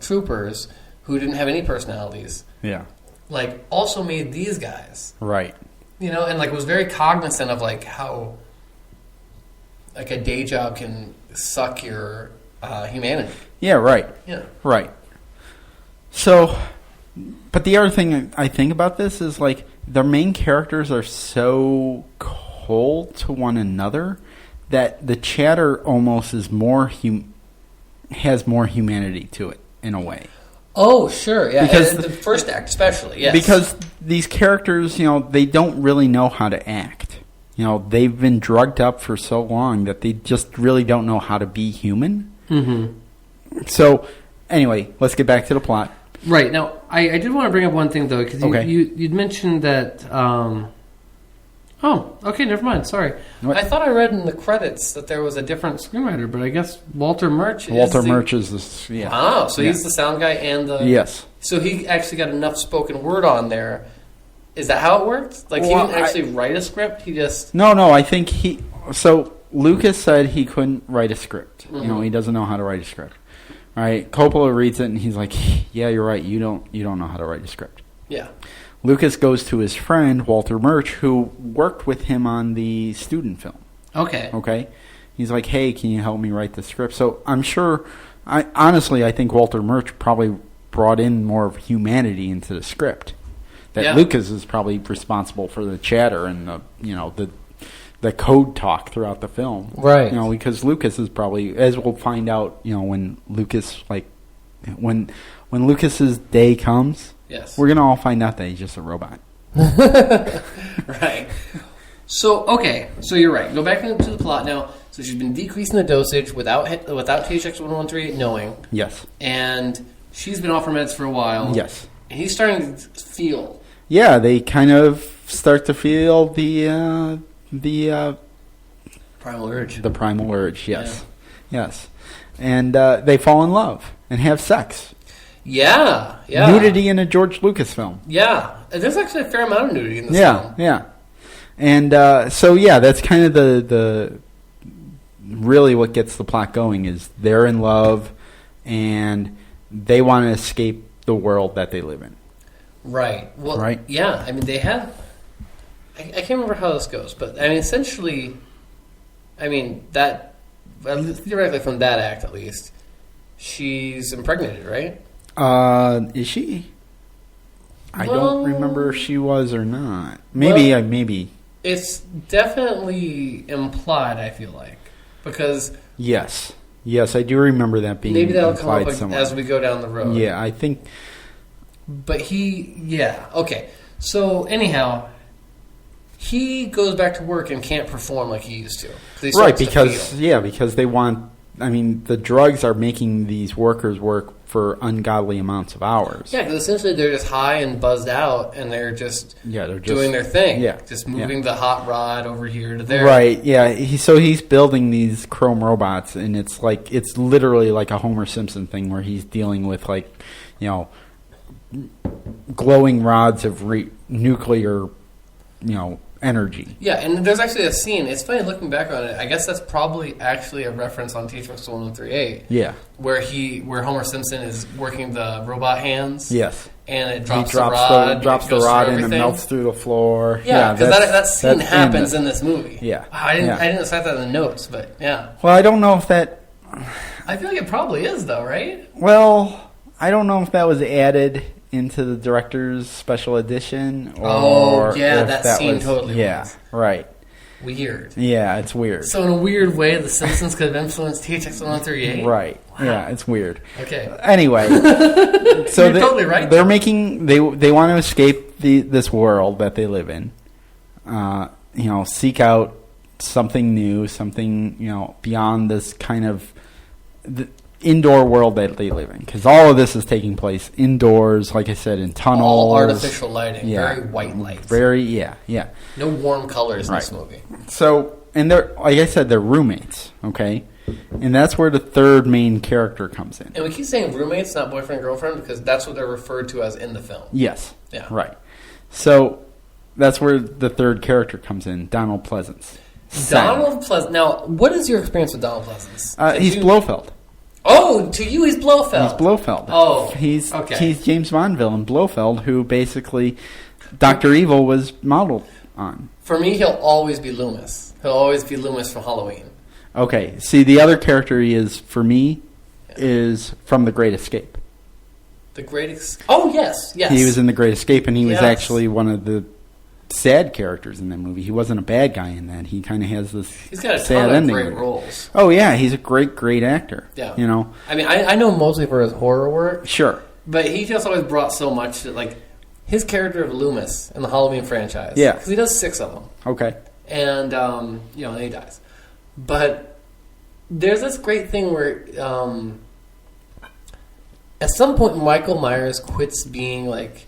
troopers who didn't have any personalities. Yeah. Like, also made these guys. Right. And, like, was very cognizant of, like, how, like, a day job can suck your humanity. Yeah, right. Yeah. Right. So, but the other thing I think about this is, like, the main characters are so told to one another that the chatter almost is has more humanity to it in a way. Oh, sure, yeah. Because the first act, especially, yes. Because these characters, they don't really know how to act. They've been drugged up for so long that they just really don't know how to be human. Mm-hmm. So, anyway, let's get back to the plot. Right. Now, I did want to bring up one thing, though, because you'd mentioned that... Oh, okay, never mind. Sorry. What? I thought I read in the credits that there was a different screenwriter, but I guess Walter Murch is this, yeah. Oh, so he's the sound guy and the... Yes. So he actually got enough spoken word on there. Is that how it worked? Like, he didn't actually write a script? He just... No, I think he... So, Lucas said he couldn't write a script. Mm-hmm. He doesn't know how to write a script. All right, Coppola reads it, and he's like, yeah, you're right, you don't know how to write a script. Yeah. Lucas goes to his friend, Walter Murch, who worked with him on the student film. Okay? He's like, hey, can you help me write the script? So I'm sure, I think Walter Murch probably brought in more of humanity into the script. That Lucas is probably responsible for the chatter and the code talk throughout the film. Right. Because Lucas is probably, as we'll find out, when Lucas, when Lucas's day comes... Yes. We're going to all find out that he's just a robot. Right. So, okay. So you're right. Go back into the plot now. So she's been decreasing the dosage without THX 1138 knowing. Yes. And she's been off her meds for a while. Yes. And he's starting to feel. Yeah, they kind of start to feel the primal urge. The primal urge, yes. Yeah. Yes. And they fall in love and have sex. Yeah. Nudity in a George Lucas film. Yeah. There's actually a fair amount of nudity in this film. Yeah. And that's kind of the really what gets the plot going is they're in love and they want to escape the world that they live in. Right. Well, right? Yeah. I mean, they have... I can't remember how this goes, but essentially, that, theoretically from that act at least, she's impregnated, right? Is she? I don't remember if she was or not. Maybe. It's definitely implied, I feel like. Because... Yes, I do remember that being maybe that'll come up somewhere. as we go down the road. Yeah, I think... But okay. So, anyhow, he goes back to work and can't perform like he used to. Right, because they want... the drugs are making these workers work for ungodly amounts of hours. Yeah, because essentially they're just high and buzzed out, and they're just doing their thing. Yeah, just moving the hot rod over here to there. Right. Yeah. He's building these chrome robots, and it's literally like a Homer Simpson thing where he's dealing with glowing rods of nuclear, energy. Yeah, and there's actually a scene. It's funny looking back on it. I guess that's probably actually a reference on THX 1138. Yeah, where Homer Simpson is working the robot hands. Yes, and it drops the rod and it melts through the floor. Yeah, because that scene happens in this movie. Yeah, wow, I didn't cite that in the notes, but yeah. Well, I don't know if that. I feel like it probably is, though, right? Well, I don't know if that was added into the director's special edition, or that scene totally was. Right. Weird. Yeah, it's weird. So in a weird way, The Simpsons could have influenced THX 1138? Right. Wow. Yeah, it's weird. Okay. Anyway. So you're totally right. They're they want to escape this world that they live in. Seek out something new, something, beyond this kind of... indoor world that they live in, because all of this is taking place indoors, like I said, in tunnels. All artificial lighting, very white lights. No warm colors in this movie. So, and they're, like I said, they're roommates, okay? And that's where the third main character comes in. And we keep saying roommates, not boyfriend and girlfriend, because that's what they're referred to as in the film. Yes. Yeah. Right. So, that's where the third character comes in, Donald Pleasance. Donald Pleasance. Now, what is your experience with Donald Pleasance? He's Blofeld. Oh, to you he's Blofeld. He's Blofeld. Oh, he's James Bond villain Blofeld, who basically Dr. Evil was modeled on. For me, he'll always be Loomis. He'll always be Loomis from Halloween. Okay, see, the other character he is, for me, is from The Great Escape. The Great Escape? Oh, yes. He was in The Great Escape, and he was actually one of the sad characters in that movie. He wasn't a bad guy in that. He kind of has this. He's got a sad ton of ending great roles. Oh yeah, he's a great actor. Yeah, you know. I mean, I know him mostly for his horror work. Sure, but he just always brought so much to, like, his character of Loomis in the Halloween franchise. Yeah, because he does 6 of them. Okay, and you know, and he dies. But there's this great thing where at some point Michael Myers quits being like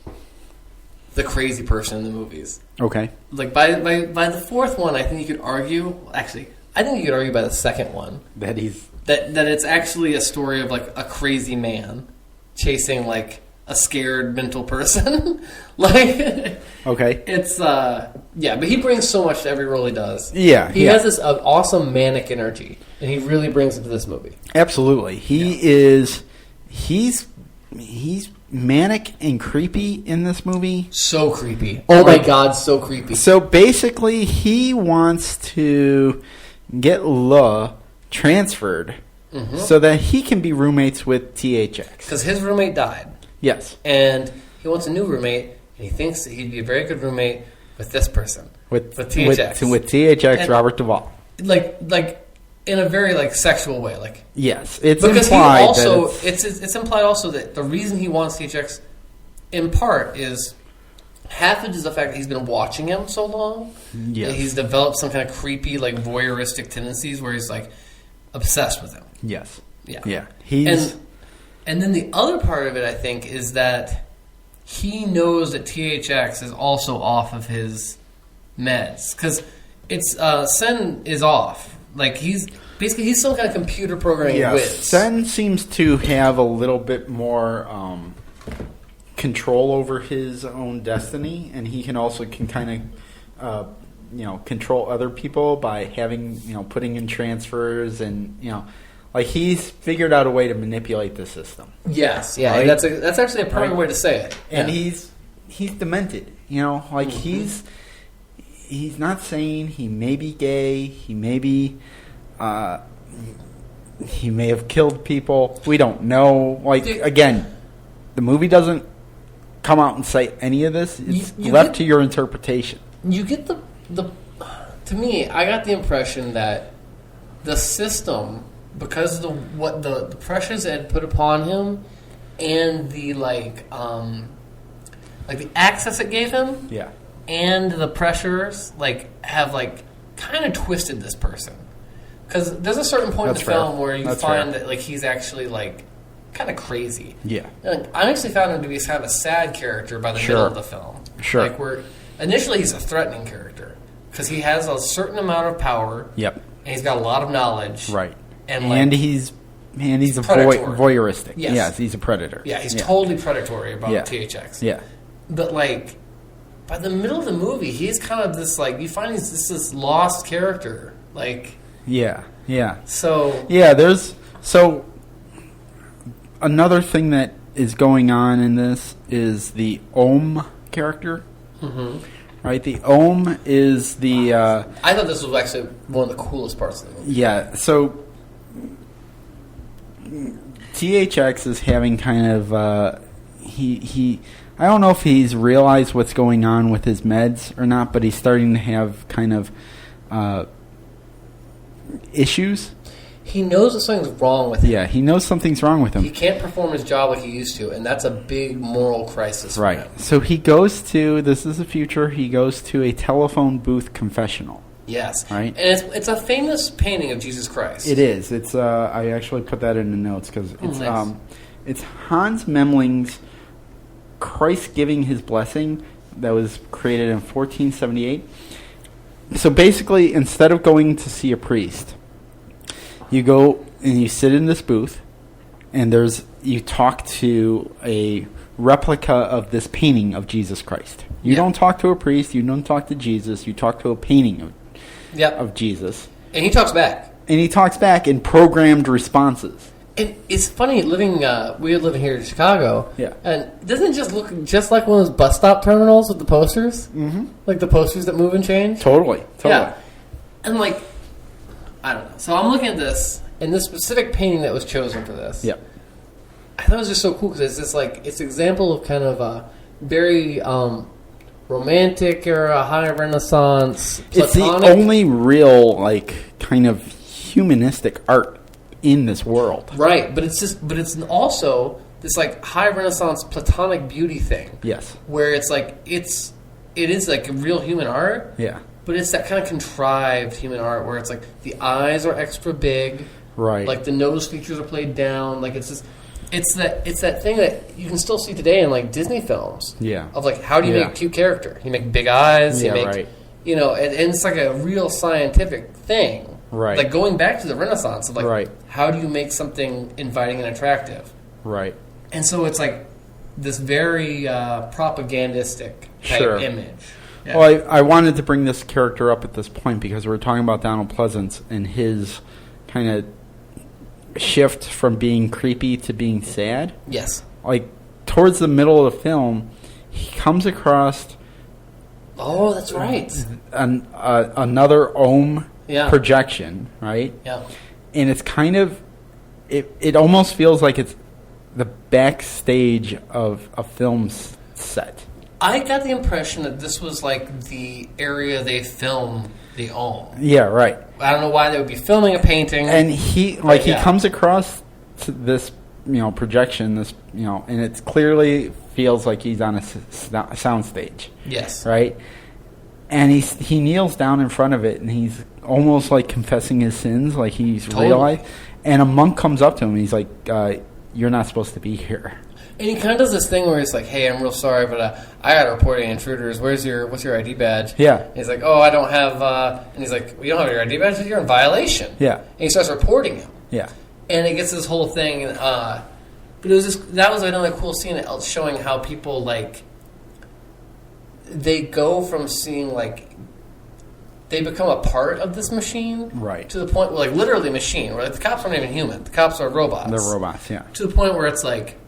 the crazy person in the movies. Okay. Like by the 4th one, I think you could argue. Actually, I think you could argue by the 2nd one that it's actually a story of like a crazy man chasing like a scared mental person. Like, okay, it's yeah, but he brings so much to every role he does. Yeah, he has this awesome manic energy, and he really brings it to this movie. Absolutely, he's manic and creepy in this movie. So creepy. Oh my God, so creepy. So basically, he wants to get La transferred so that he can be roommates with THX. Because his roommate died. Yes. And he wants a new roommate, and he thinks that he'd be a very good roommate with this person. With THX. With THX, and Robert Duvall. Like in a very like sexual way, like yes, it's because implied he also that it's implied also that the reason he wants THX in part is half of it is the fact that he's been watching him so long. Yes. That he's developed some kind of creepy like voyeuristic tendencies where he's like obsessed with him. Yes. Yeah. He's and then the other part of it, I think, is that he knows that THX is also off of his meds because it's Sen is off. Like he's some kind of computer programming whiz. Sen seems to have a little bit more control over his own destiny, and he can kind of control other people by having putting in transfers and like he's figured out a way to manipulate the system. Yes, yeah, right? That's actually a perfect way to say it. And he's demented. Like he's not sane. He may be gay. He may be. He may have killed people. We don't know. Like again, the movie doesn't come out and say any of this. It's left to your interpretation. You get the. To me, I got the impression that the system, because of the pressures it had put upon him, and the like the access it gave him, and the pressures have kind of twisted this person. Because there's a certain point in the film where you find that he's actually kind of crazy. Yeah, and I actually found him to be kind of a sad character by the middle of the film. Sure, where initially he's a threatening character because he has a certain amount of power. Yep, and he's got a lot of knowledge. Right, and he's a voyeuristic. Yes, he's a predator. Yeah, he's totally predatory about THX. Yeah, but by the middle of the movie, he's kind of this you find he's this lost character. Yeah. So there's another thing that is going on in this is the Ohm character. Mm-hmm. Right, the Ohm is the. I thought this was actually one of the coolest parts of the movie. Yeah, so THX is having kind of he. I don't know if he's realized what's going on with his meds or not, but he's starting to have kind of issues. He knows that something's wrong with him. Yeah, he knows something's wrong with him. He can't perform his job like he used to, and that's a big moral crisis for him. So he goes to, this is the future, he goes to a telephone booth confessional. Yes. Right? And it's a famous painting of Jesus Christ. It is. It's I actually put that in the notes because it's nice. It's Hans Memling's Christ Giving His Blessing that was created in 1478. So basically, instead of going to see a priest, you go and you sit in this booth, and you talk to a replica of this painting of Jesus Christ. You don't talk to a priest. You don't talk to Jesus. You talk to a painting of Jesus. And he talks back. And he talks back in programmed responses. And it's funny we live here in Chicago. Yeah. And doesn't it just look just like one of those bus stop terminals with the posters? Mm-hmm. Like the posters that move and change? Totally. Yeah. And I don't know. So I'm looking at this, and this specific painting that was chosen for this. Yeah. I thought it was just so cool because it's just it's an example of kind of very Romantic era, high Renaissance, platonic. It's the only real, like, kind of humanistic art in this world. Right, but it's also this, like, high Renaissance platonic beauty thing. Yes. Where it's like, it is like real human art. Yeah. But it's that kind of contrived human art where it's like the eyes are extra big. Right. Like the nose features are played down. Like it's that thing that you can still see today in like Disney films. Yeah. Of like, how do you make a cute character? You make big eyes. Yeah, you make, right. You know, and it's like a real scientific thing. Right. Like going back to the Renaissance of like, right. How do you make something inviting and attractive? Right. And so it's like this very propagandistic type image. Yeah. Well, I wanted to bring this character up at this point because we're talking about Donald Pleasance and his kind of shift from being creepy to being sad. Yes. Like, towards the middle of the film, he comes across... Oh, that's right. Another ohm projection, right? Yeah. And it's kind of... It almost feels like it's the backstage of a film set. I got the impression that this was like the area they film the Ohm. Yeah, right. I don't know why they would be filming a painting. And he comes across to this, projection, and it clearly feels like he's on a soundstage. Yes. Right? And he kneels down in front of it, and he's almost like confessing his sins, like he's realized. And a monk comes up to him, and he's like, you're not supposed to be here. And he kind of does this thing where he's like, "Hey, I'm real sorry, but I got to report any intruders. What's your ID badge?" Yeah. And he's like, "Oh, I don't have." And he's like, "You don't have your ID badge? You're in violation." Yeah. And he starts reporting him. Yeah. And it gets this whole thing. But that was another cool scene showing how people like they go from seeing like they become a part of this machine, right? To the point where like literally machine, where like, the cops aren't even human. The cops are robots. They're robots, yeah. To the point where it's like,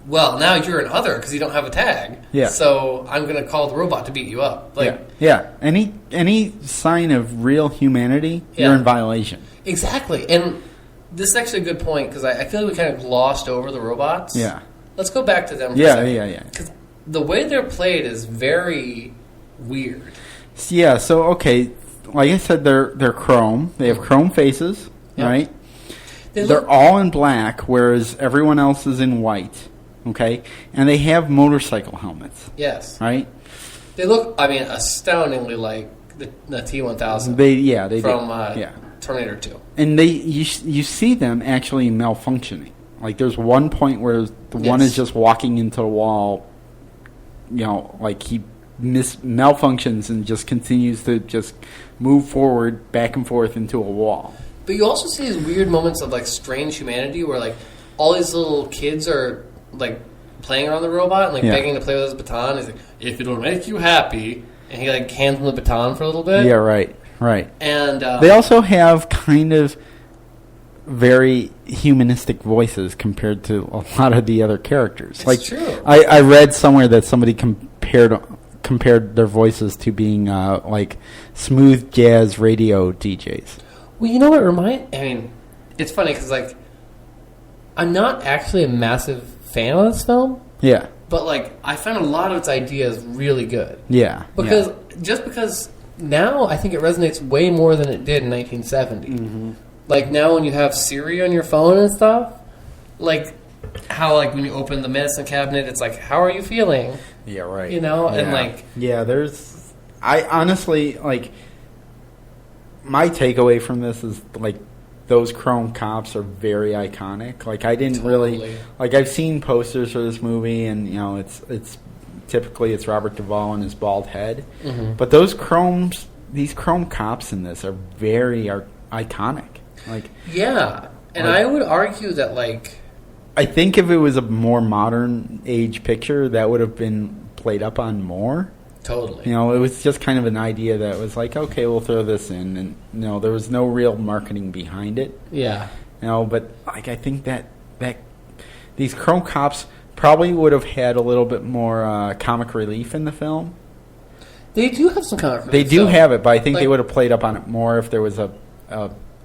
well, now you're an other because you don't have a tag. Yeah. So I'm going to call the robot to beat you up. Like, yeah. Any sign of real humanity, you're in violation. Exactly. And this is actually a good point because I feel like we kind of glossed over the robots. Yeah. Let's go back to them for a second. Yeah. Because the way they're played is very weird. Yeah, so, okay, like I said, they're chrome. They have chrome faces, right? They're all in black, whereas everyone else is in white. Okay, and they have motorcycle helmets. Yes. Right. They look, astoundingly like the T-1000. They from do. Terminator 2. And you see them actually malfunctioning. Like there's one point where the one is just walking into a wall. Like he malfunctions and just continues to just move forward, back and forth into a wall. But you also see these weird moments of like strange humanity, where like all these little kids are like playing around the robot and like begging to play with his baton. He's like, "If it'll make you happy," and he like hands him the baton for a little bit. Yeah, right. And they also have kind of very humanistic voices compared to a lot of the other characters. It's true. I read somewhere that somebody compared their voices to being like smooth jazz radio DJs. Well, you know what it's funny because like I'm not actually a massive fan of this film. Yeah. But like I found a lot of its ideas really good. Yeah. Because now I think it resonates way more than it did in 1970. Mm-hmm. Like now when you have Siri on your phone and stuff, like how like when you open the medicine cabinet, it's like, "How are you feeling?" Yeah, right. And like I honestly like my takeaway from this is like those chrome cops are very iconic. Like I didn't really like I've seen posters for this movie, and it's typically it's Robert Duvall and his bald head, but these chrome cops in this are very iconic. Like and I would argue that like I think if it was a more modern age picture, that would have been played up on more. Totally. It was just kind of an idea that was like, okay, we'll throw this in, and there was no real marketing behind it. Yeah. But like I think that these chrome cops probably would have had a little bit more comic relief in the film. They do have some comic relief. They do have it, but I think they would have played up on it more if there was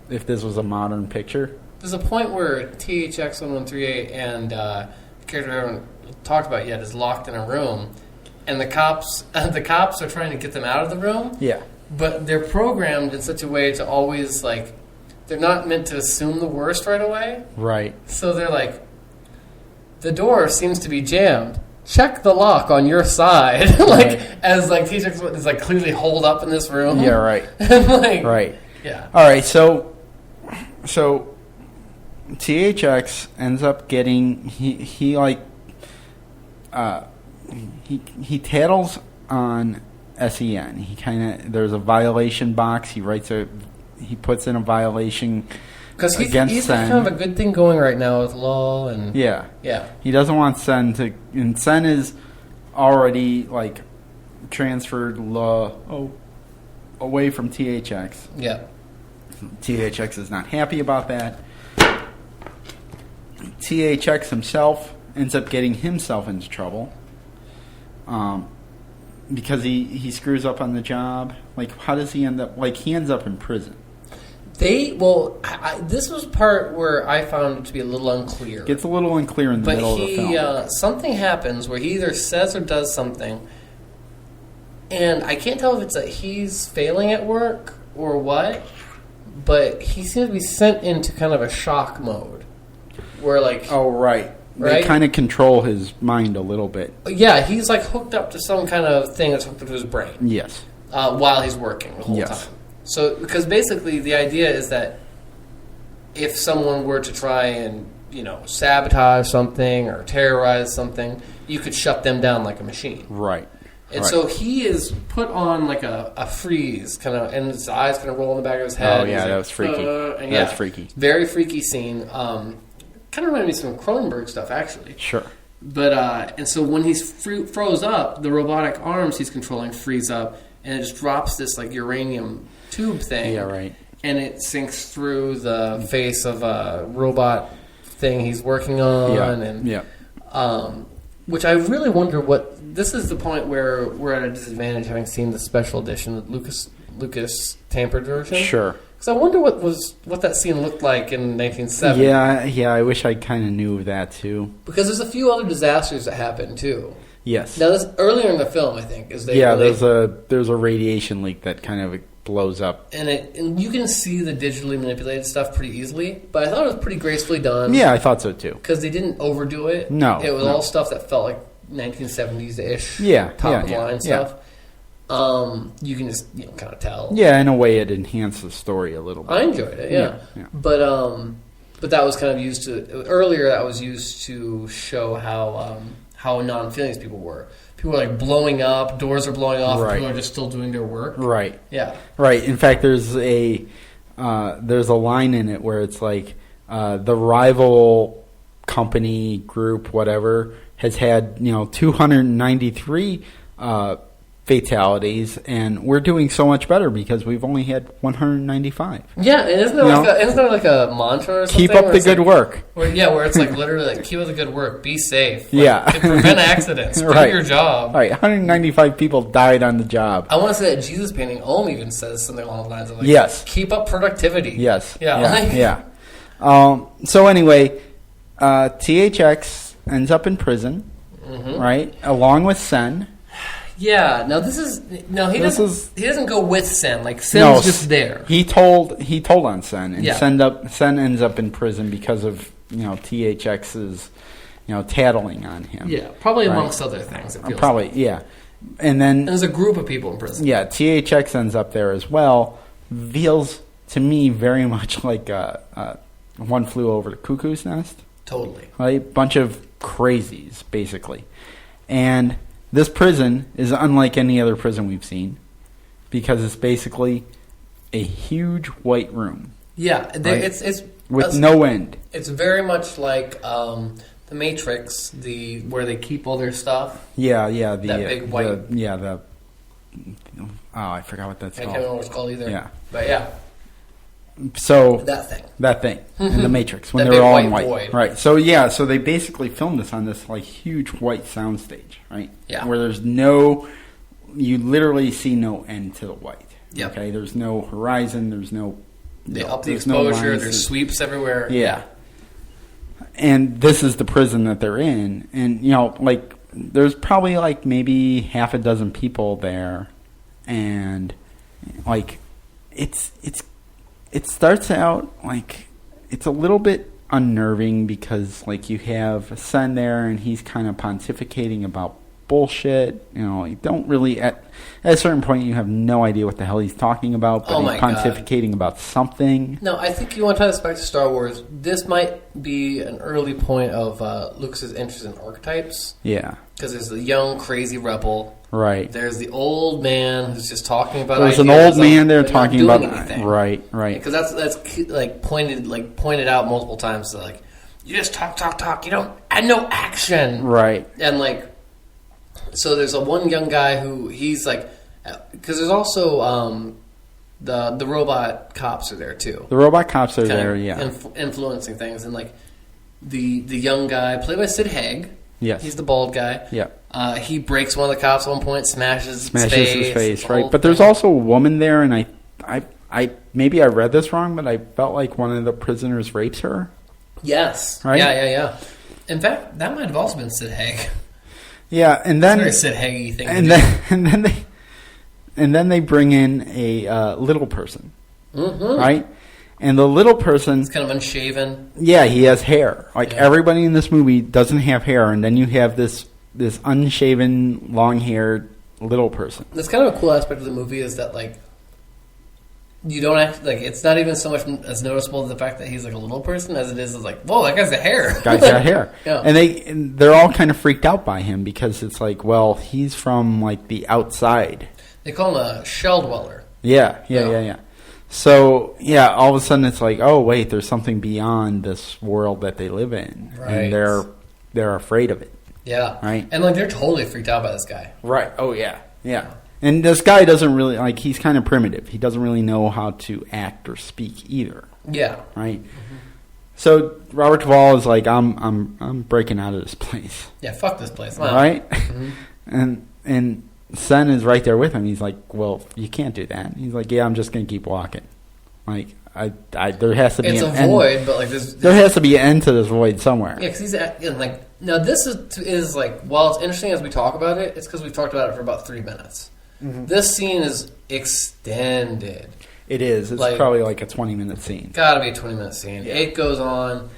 if this was a modern picture. There's a point where THX 1138 and the character we haven't talked about yet is locked in a room. and the cops are trying to get them out of the room. Yeah. But they're programmed in such a way to always, like, they're not meant to assume the worst right away. Right. So they're like, the door seems to be jammed. Check the lock on your side. Like, right. As, like, THX is, like, clearly holed up in this room. Yeah, right. And, like, right. Yeah. All right, so THX ends up getting, he tattles on SEN. He kind of, there's a violation box. He puts in a violation because he's kind of a good thing going right now with law and yeah. He doesn't want Sen to, and Sen is already like transferred law away from THX. Yeah. THX is not happy about that. THX himself ends up getting himself into trouble. Because he screws up on the job. Like, how does he end up? Like, he ends up in prison. This was part where I found it to be a little unclear. Gets a little unclear in the middle of the film. Something happens where he either says or does something, and I can't tell if it's that he's failing at work or what, but he seems to be sent into kind of a shock mode. Where, like... Oh, right. They kind of control his mind a little bit. Yeah, he's like hooked up to some kind of thing that's hooked up to his brain. Yes. While he's working the whole time. So, because basically the idea is that if someone were to try and, sabotage something or terrorize something, you could shut them down like a machine. Right. And so he is put on like a freeze, kind of, and his eyes kind of roll in the back of his head. Oh, yeah, that was freaky. That was freaky. Very freaky scene. Kind of reminded me of some Cronenberg stuff, actually. Sure. But, and so when he's froze up, the robotic arms he's controlling freeze up, and it just drops this, like, uranium tube thing. Yeah, right. And it sinks through the face of a robot thing he's working on. Which I really wonder this is the point where we're at a disadvantage having seen the special edition, the Lucas tampered version. Sure. Because I wonder what that scene looked like in 1970. Yeah, I wish I kind of knew that too. Because there's a few other disasters that happened too. Yes. Now, this earlier in the film, I think, there's a radiation leak that kind of blows up, and you can see the digitally manipulated stuff pretty easily. But I thought it was pretty gracefully done. Yeah, I thought so too. Because they didn't overdo it. No, it was all stuff that felt like 1970s-ish. Top of line stuff. You can just kind of tell. Yeah, in a way, it enhanced the story a little bit. I enjoyed it. Yeah. But that was kind of used to earlier. That was used to show how non-feelings people were. People were like blowing up, doors are blowing off, and people are just still doing their work. Right. Yeah. Right. In fact, there's a line in it where it's like the rival company group, whatever, has had 293 fatalities, and we're doing so much better because we've only had 195. Yeah, and isn't there like a mantra or something? Keep up the good work. Where it's like literally like, keep up the good work, be safe. Like, to prevent accidents, do your job. Right, 195 people died on the job. I want to say that Jesus painting Om even says something along the lines of like, yes, keep up productivity. Yes. Yeah. So anyway, THX ends up in prison, right, along with Sen. Yeah. Now he doesn't go with Sen. Like Sen's just there. He told on Sen, and Sen ends up in prison because of THX's tattling on him. Yeah, probably amongst other things. It feels probably like. And then there's a group of people in prison. Yeah, THX ends up there as well. Feels to me very much like One Flew Over the Cuckoo's Nest. Totally. Right, bunch of crazies basically, and this prison is unlike any other prison we've seen because it's basically a huge white room. Yeah, right? It's with no end. It's very much like the Matrix, where they keep all their stuff. Yeah, that big white. I forgot what that's called. I can't remember what it's called either. Yeah, but yeah. So that thing in the Matrix when they were all in white, void. Right? So they basically filmed this on this like huge white soundstage, right? Yeah, where you literally see no end to the white. Yeah. Okay, there's no horizon. There's no. They up the exposure. There's sweeps everywhere. Yeah. And this is the prison that they're in, and like there's probably like maybe half a dozen people there, and like it starts out like it's a little bit unnerving because like you have Sen there and he's kind of pontificating about bullshit. You know, you don't really at a certain point you have no idea what the hell he's talking about, but he's pontificating about something. No, I think you want to tie this back to Star Wars. This might be an early point of Lucas's interest in archetypes. Yeah, because there's the young crazy rebel. Right. There's the old man who's just talking about. There's an old man there talking about anything. Right. Because that's like pointed out multiple times. So like, you just talk. You don't add no action. Right. And like, so there's a one young guy who he's like, because there's also the robot cops are there too. The robot cops are there, yeah, influencing things, and like the young guy played by Sid Haig. Yes. He's the bald guy. Yeah. He breaks one of the cops at one point, smashes his face, right? But there's also a woman there, and I maybe I read this wrong, but I felt like one of the prisoners rapes her. Yes. Right? Yeah. In fact, that might have also been Sid Haig. Yeah, and then it's a very Sid Haig-y thing. And then they bring in a little person, mm-hmm. right? And the little person... It's kind of unshaven. Yeah, he has hair. Like, everybody in this movie doesn't have hair, and then you have this unshaven, long-haired little person. That's kind of a cool aspect of the movie is that, like, you don't act... Like, it's not even so much as noticeable as the fact that he's, like, a little person as it is like, whoa, that guy's got hair. Guy's got hair. Yeah. And they're all kind of freaked out by him because it's like, well, he's from, like, the outside. They call him a shell dweller. Yeah. So, yeah, all of a sudden it's like, oh, wait, there's something beyond this world that they live in. Right. And they're afraid of it. Yeah. Right? And, like, they're totally freaked out by this guy. Right. Oh, yeah. And this guy doesn't really, like, he's kind of primitive. He doesn't really know how to act or speak either. Yeah. Right? Mm-hmm. So, Robert Duvall is like, I'm breaking out of this place. Yeah, fuck this place. Wow. Right? Mm-hmm. And Sen is right there with him. He's like, well, you can't do that. He's like, yeah, I'm just going to keep walking. Like, there has to be an end. It's a void, but like there has to be an end to this void somewhere. Yeah, because he's like, now this is like, while it's interesting as we talk about it, it's because we've talked about it for about 3 minutes. Mm-hmm. This scene is extended. It is. It's like, probably like a 20-minute scene. Gotta be a 20-minute scene. Yeah. It goes on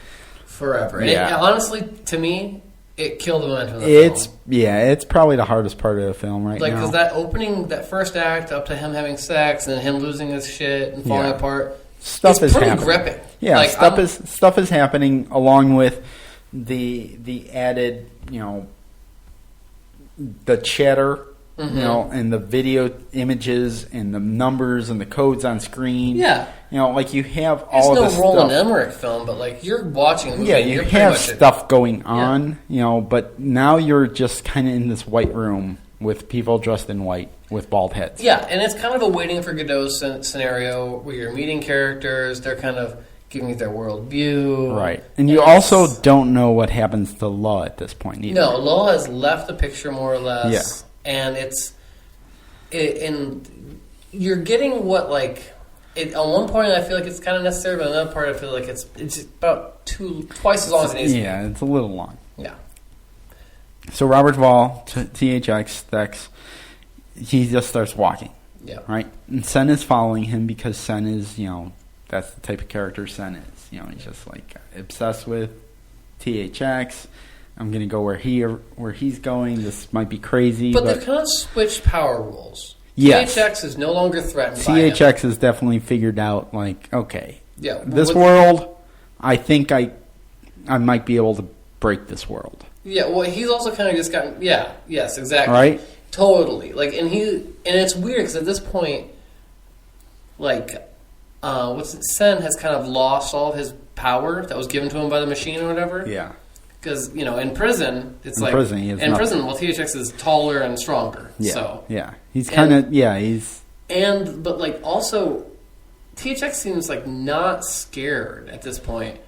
forever. And yeah. honestly, to me, it killed the momentum of the film. It's probably the hardest part of the film right now. Like, because that opening, that first act, up to him having sex and him losing his shit and falling apart, stuff is pretty happening. gripping. Yeah, like, stuff is happening along with the added, the chatter, mm-hmm. And the video images and the numbers and the codes on screen. Yeah. Like you have all of this stuff. It's no Roland Emmerich film, but like you're watching a movie. Yeah, you have stuff going on, but now you're just kind of in this white room with people dressed in white with bald heads. Yeah, and it's kind of a waiting for Godot scenario where you're meeting characters, they're kind of giving you their worldview. Right. And you also don't know what happens to Law at this point either. No, Law has left the picture more or less. Yeah. And and you're getting what, like, on one point I feel like it's kind of necessary, but on another part I feel like it's about twice as long as it needs to be. Yeah, it's a little long. Yeah. So Robert Duvall, THX, he just starts walking. Yeah. Right? And Sen is following him because Sen is, that's the type of character Sen is. He's just like obsessed with THX. I'm going to go where he's going. This might be crazy. But they've kind of switched power rules. Yes. THX is no longer threatened by him. THX has definitely figured out, like, okay, yeah, this world, I think I might be able to break this world. Yeah, well, he's also kind of just gotten, yes, exactly. Right? Totally. Like, and it's weird because at this point, like, Sen has kind of lost all of his power that was given to him by the machine or whatever. Yeah. Because, in prison, it's like... Prison, well, THX is taller and stronger. Yeah, so. Yeah. He's kind of... Yeah, he's... But, like, also, THX seems, like, not scared at this point.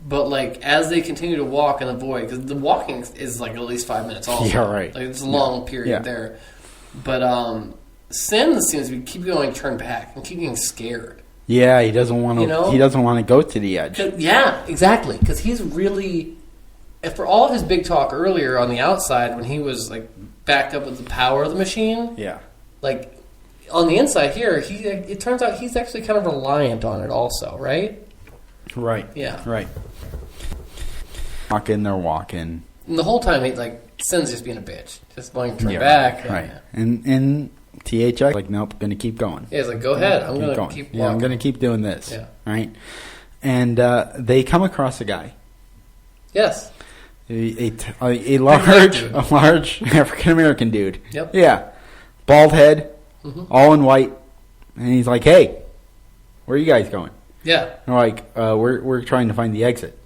But, like, as they continue to walk in the void... Because the walking is, like, at least 5 minutes also. Yeah, right. Like, it's a long period there. But, Sen seems to keep going turn back and keep getting scared. Yeah, he doesn't want to... He doesn't want to go to the edge. Yeah, exactly. Because he's really... for all his big talk earlier on the outside when he was like backed up with the power of the machine, like on the inside here, it turns out he's actually kind of reliant on it also, right? Right. Yeah. Right. They're walking. And the whole time, Sin's just being a bitch. Just wanting to turn back. Right. And THX, like, nope, going to keep going. Yeah, he's like, go ahead. I'm going to keep walking. Yeah, I'm going to keep doing this. Yeah. Right? And they come across a guy. Yes. A large African-American dude. Yep. Yeah. Bald head, all in white. And he's like, hey, where are you guys going? Yeah. And we're like, we're trying to find the exit.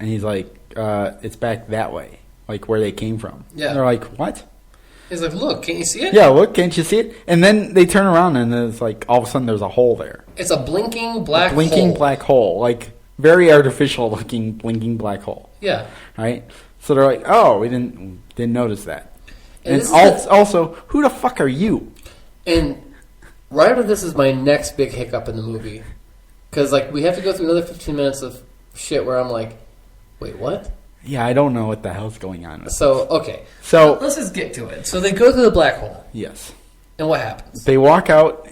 And he's like, it's back that way, like where they came from. Yeah. And they're like, what? He's like, look, can't you see it? Yeah, look, can't you see it? And then they turn around and it's like all of a sudden there's a hole there. It's a blinking black hole. Like very artificial looking blinking black hole. Yeah. Right? So they're like, oh, we didn't notice that. And also, who the fuck are you? And right after this is my next big hiccup in the movie. Because we have to go through another 15 minutes of shit where I'm like, wait, what? Yeah, I don't know what the hell's going on. So, okay. So let's just get to it. So they go through the black hole. Yes. And what happens? They walk out,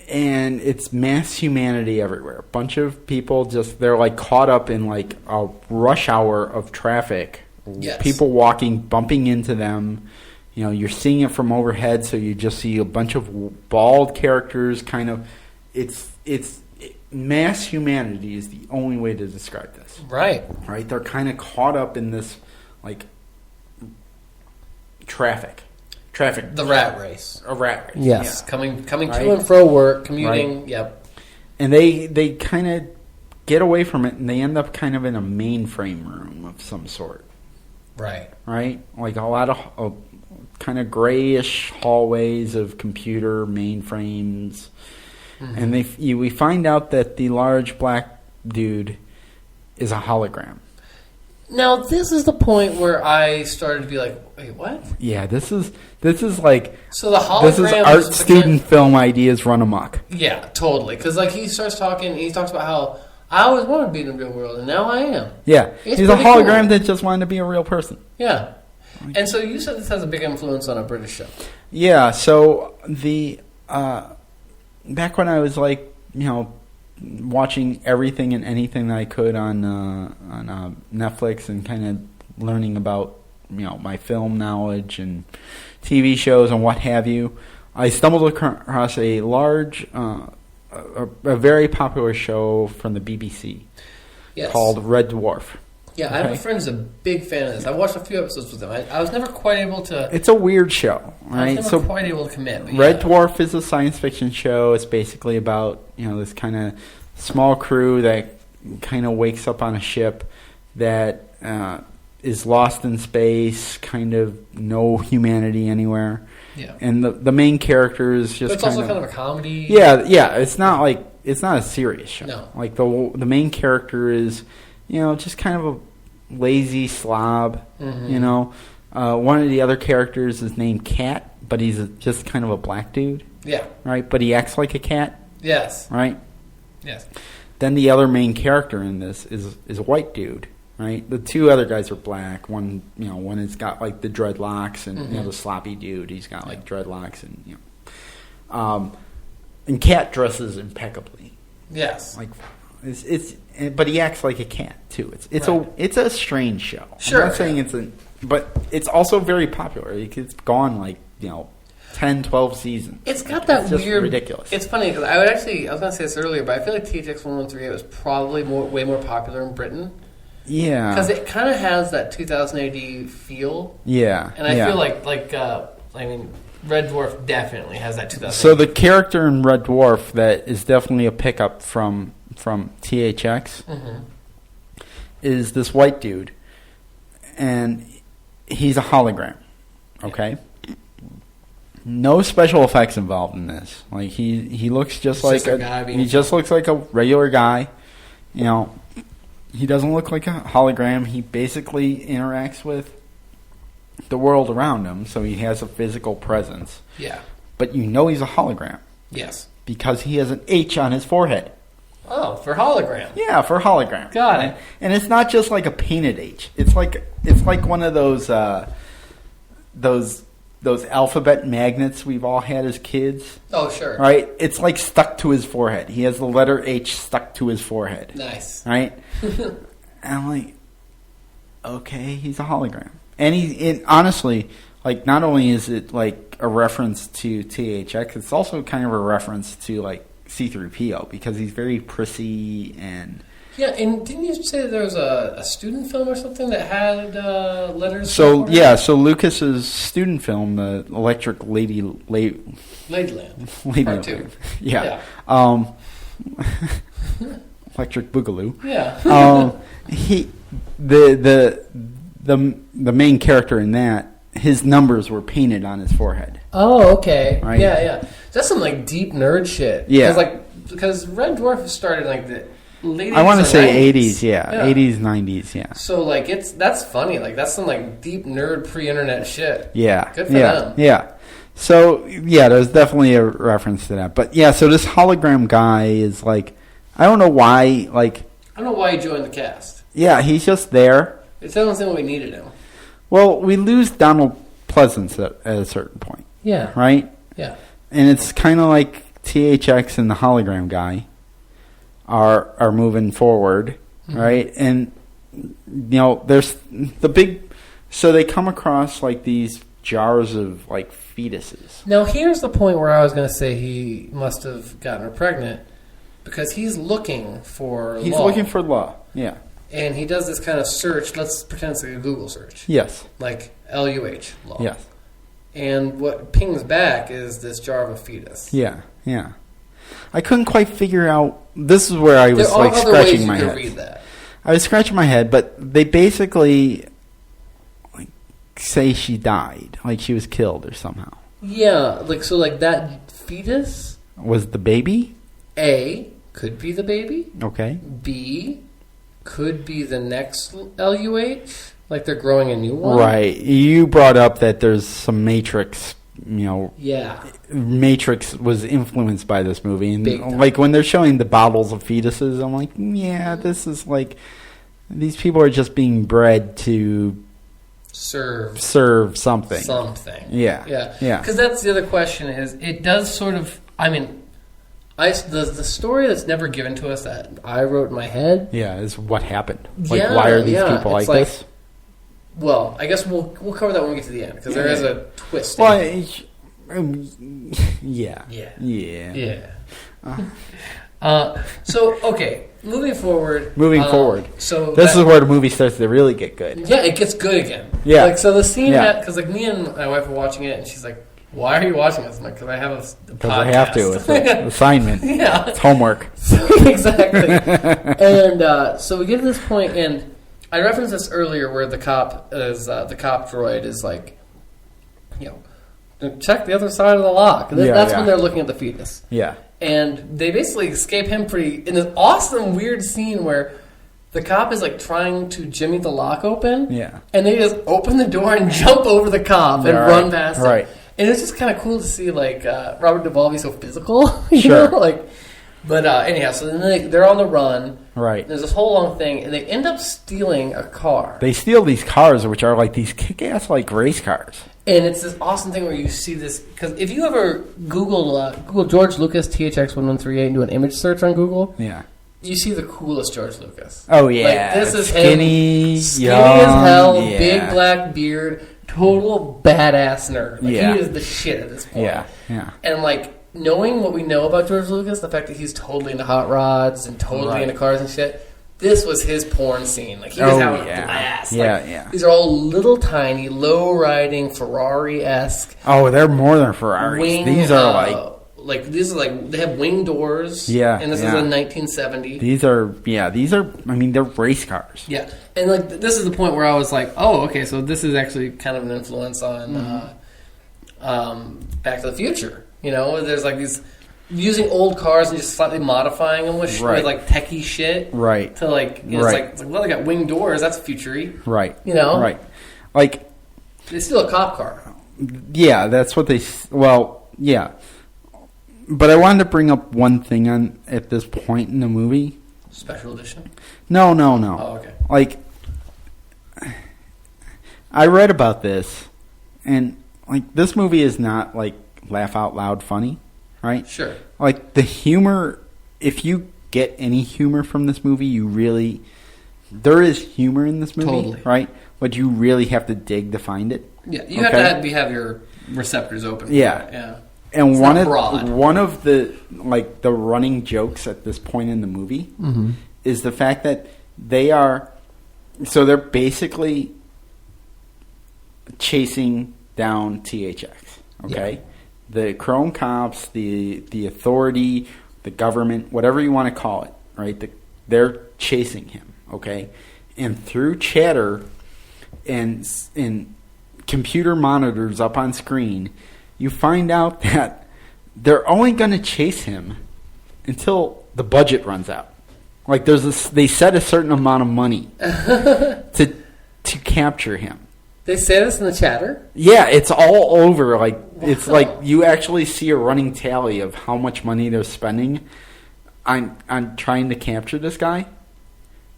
and it's mass humanity everywhere. A bunch of people they're like caught up in like a rush hour of traffic. Yes. People walking, bumping into them. You know, you're seeing it from overhead, so you just see a bunch of bald characters kind of... It's mass humanity is the only way to describe this. Right. Right? They're kind of caught up in this, like, traffic. The rat race. A rat race. Yes. Yeah. Coming to and fro work, commuting, right. Yep. And they kind of get away from it, and they end up kind of in a mainframe room of some sort. Right. Right? Like a lot of kind of grayish hallways of computer mainframes. Mm-hmm. And we find out that the large black dude is a hologram. Now, this is the point where I started to be like, wait, what? Yeah, this is like... So the hologram... This is art student film ideas run amok. Yeah, totally. Because he starts talking, he talks about how I always wanted to be in the real world, and now I am. Yeah, he's a hologram that just wanted to be a real person. Yeah. And so you said this has a big influence on a British show. Yeah, so the... back when I was like, watching everything and anything that I could on Netflix and kind of learning about, my film knowledge and TV shows and what have you, I stumbled across a large, a very popular show from the BBC called Red Dwarf. Yeah, I have a friend who's a big fan of this. I watched a few episodes with him. I was never quite able to... It's a weird show, right? I was never quite able to commit. Red Dwarf is a science fiction show. It's basically about, this kind of small crew that kind of wakes up on a ship that is lost in space, kind of no humanity anywhere. Yeah. And the main character is just but it's also kind of a comedy. Yeah. It's not a serious show. No. Like the main character is, just kind of a lazy slob. Mm-hmm. One of the other characters is named Cat, but he's just kind of a black dude. Yeah. Right? But he acts like a cat. Yes. Right? Yes. Then the other main character in this is a white dude. Right? The two other guys are black. One has got like the dreadlocks and mm-hmm. The sloppy dude. He's got like dreadlocks and Cat dresses impeccably. Yes. Like but he acts like a cat too. It's a strange show. Sure. I'm not saying but it's also very popular. It's gone like 10, 12 seasons. It's got that it's weird... ridiculous. It's funny because I was going to say this earlier, but I feel like THX 1138 was probably way more popular in Britain. Yeah. Because it kind of has that 2000 AD feel. Yeah. And I feel like Red Dwarf definitely has that 2000 So the character in Red Dwarf that is definitely a pickup from THX mm-hmm. is this white dude. And he's a hologram. Okay? Yeah. No special effects involved in this. Like he looks just like he just looks like a regular guy. He doesn't look like a hologram. He basically interacts with the world around him, so he has a physical presence. Yeah. But he's a hologram. Yes. Because he has an H on his forehead. Oh, for hologram. Yeah, for hologram. Got it. And it's not just like a painted H. It's like one of those alphabet magnets we've all had as kids. Oh, sure. Right? It's like stuck to his forehead. He has the letter H stuck to his forehead. Nice. Right? And I'm like, okay, he's a hologram. And honestly, like, not only is it like a reference to THX, it's also kind of a reference to like C-3PO because he's very prissy and... Yeah, and didn't you say that there was a student film or something that had letters? So Lucas's student film, the Electric Ladyland. Part 2. Yeah. Electric Boogaloo. Yeah. The main character in that, his numbers were painted on his forehead. Oh, okay. Right? Yeah. That's some like deep nerd shit. Yeah. Because Red Dwarf started like the late 80s. I want to say 90s. 80s, yeah. 80s, 90s, yeah. So like that's funny. Like that's some like deep nerd pre-internet shit. Yeah. Good for them. Yeah. So yeah, there's definitely a reference to that. But yeah, so this hologram guy is like, I don't know why. Like, I don't know why he joined the cast. Yeah, he's just there. It doesn't seem we needed him. Well, we lose Donald Pleasance at a certain point. Yeah. Right? Yeah. And it's kind of like THX and the hologram guy are moving forward, right? And, you know, there's the big... So they come across, like, these jars of, like, fetuses. Now, here's the point where I was going to say he must have gotten her pregnant because he's looking for He's law. looking for law, yeah. And he does this kind of search. Let's pretend it's like a Google search. Yes. Like LUH, law. Yes. And what pings back is this jar of a fetus. Yeah, yeah. I couldn't quite figure out... This is where I was, like, scratching my head. Read that. I was scratching my head, but they basically like say she died, like she was killed or somehow. Yeah, like so, like that fetus was the baby. A could be the baby. Okay. B could be the next LUH, like they're growing a new one. Right. You brought up that there's some Matrix. You know, yeah. Matrix was influenced by this movie, and like when they're showing the bottles of fetuses, I'm like, yeah, this is like these people are just being bred to serve something. Yeah, yeah. Because that's the other question. Is it does sort of? I mean, the story that's never given to us that I wrote in my head. Yeah, is what happened. Like, why are these people like this? Well, I guess we'll cover that when we get to the end because there is a twist. Well, yeah. So okay, moving forward. So this is where the movie starts to really get good. Yeah, it gets good again. Yeah. Like so, the scene because like me and my wife were watching it, and she's like, "Why are you watching this?" I'm like, "Because I have a podcast. Because I have to. It's an assignment. Yeah, it's homework." Exactly. And so we get to this point, and I referenced this earlier, where the cop droid is like, you know, check the other side of the lock. That's when they're looking at the fetus. Yeah. And they basically escape him in this awesome, weird scene where the cop is like trying to jimmy the lock open. Yeah. And they just open the door and jump over the cop and run past him. Right. And it's just kind of cool to see like Robert Duvall be so physical. You know? Like, but anyhow, so then they're on the run. Right. There's this whole long thing, and they end up stealing a car. They steal these cars, which are like these kick-ass like race cars. And it's this awesome thing where you see this, because if you ever Google George Lucas THX 1138 and do an image search on Google, you see the coolest George Lucas. Oh yeah, like, this is skinny as hell, big black beard, total badass nerd. Like, he is the shit at this point. Yeah. And like, knowing what we know about George Lucas, the fact that he's totally into hot rods and totally into cars and shit, this was his porn scene. Like, he was having a blast. Yeah. These are all little tiny, low-riding, Ferrari-esque. Oh, they're more than Ferraris. These are they have wing doors. Yeah. And this is in 1970. These are, I mean, they're race cars. Yeah. And like, this is the point where I was like, oh, okay, so this is actually kind of an influence on Back to the Future. You know, there's like these using old cars and just slightly modifying them with like techie shit. Right. To like, you know, it's like, well, they got wing doors. That's futury. Right. You know? Right. Like, they steal a cop car. Yeah, that's what they... Well, yeah. But I wanted to bring up one thing at this point in the movie. Special edition? No. Oh, okay. Like, I read about this, and like this movie is not like laugh out loud funny, right? Sure. Like the humor, if you get any humor from this movie, there is humor in this movie, totally. Right? But you really have to dig to find it. Yeah, you have to have your receptors open. Yeah. And it's one of the like the running jokes at this point in the movie is the fact that they're basically chasing down THX. Okay, yeah. The Chrome cops, the authority, the government, whatever you want to call it, right? They're chasing him. Okay, and through chatter and computer monitors up on screen, you find out that they're only going to chase him until the budget runs out. Like they set a certain amount of money to capture him. They say this in the chatter? Yeah, it's all over. Like it's like you actually see a running tally of how much money they're spending on trying to capture this guy.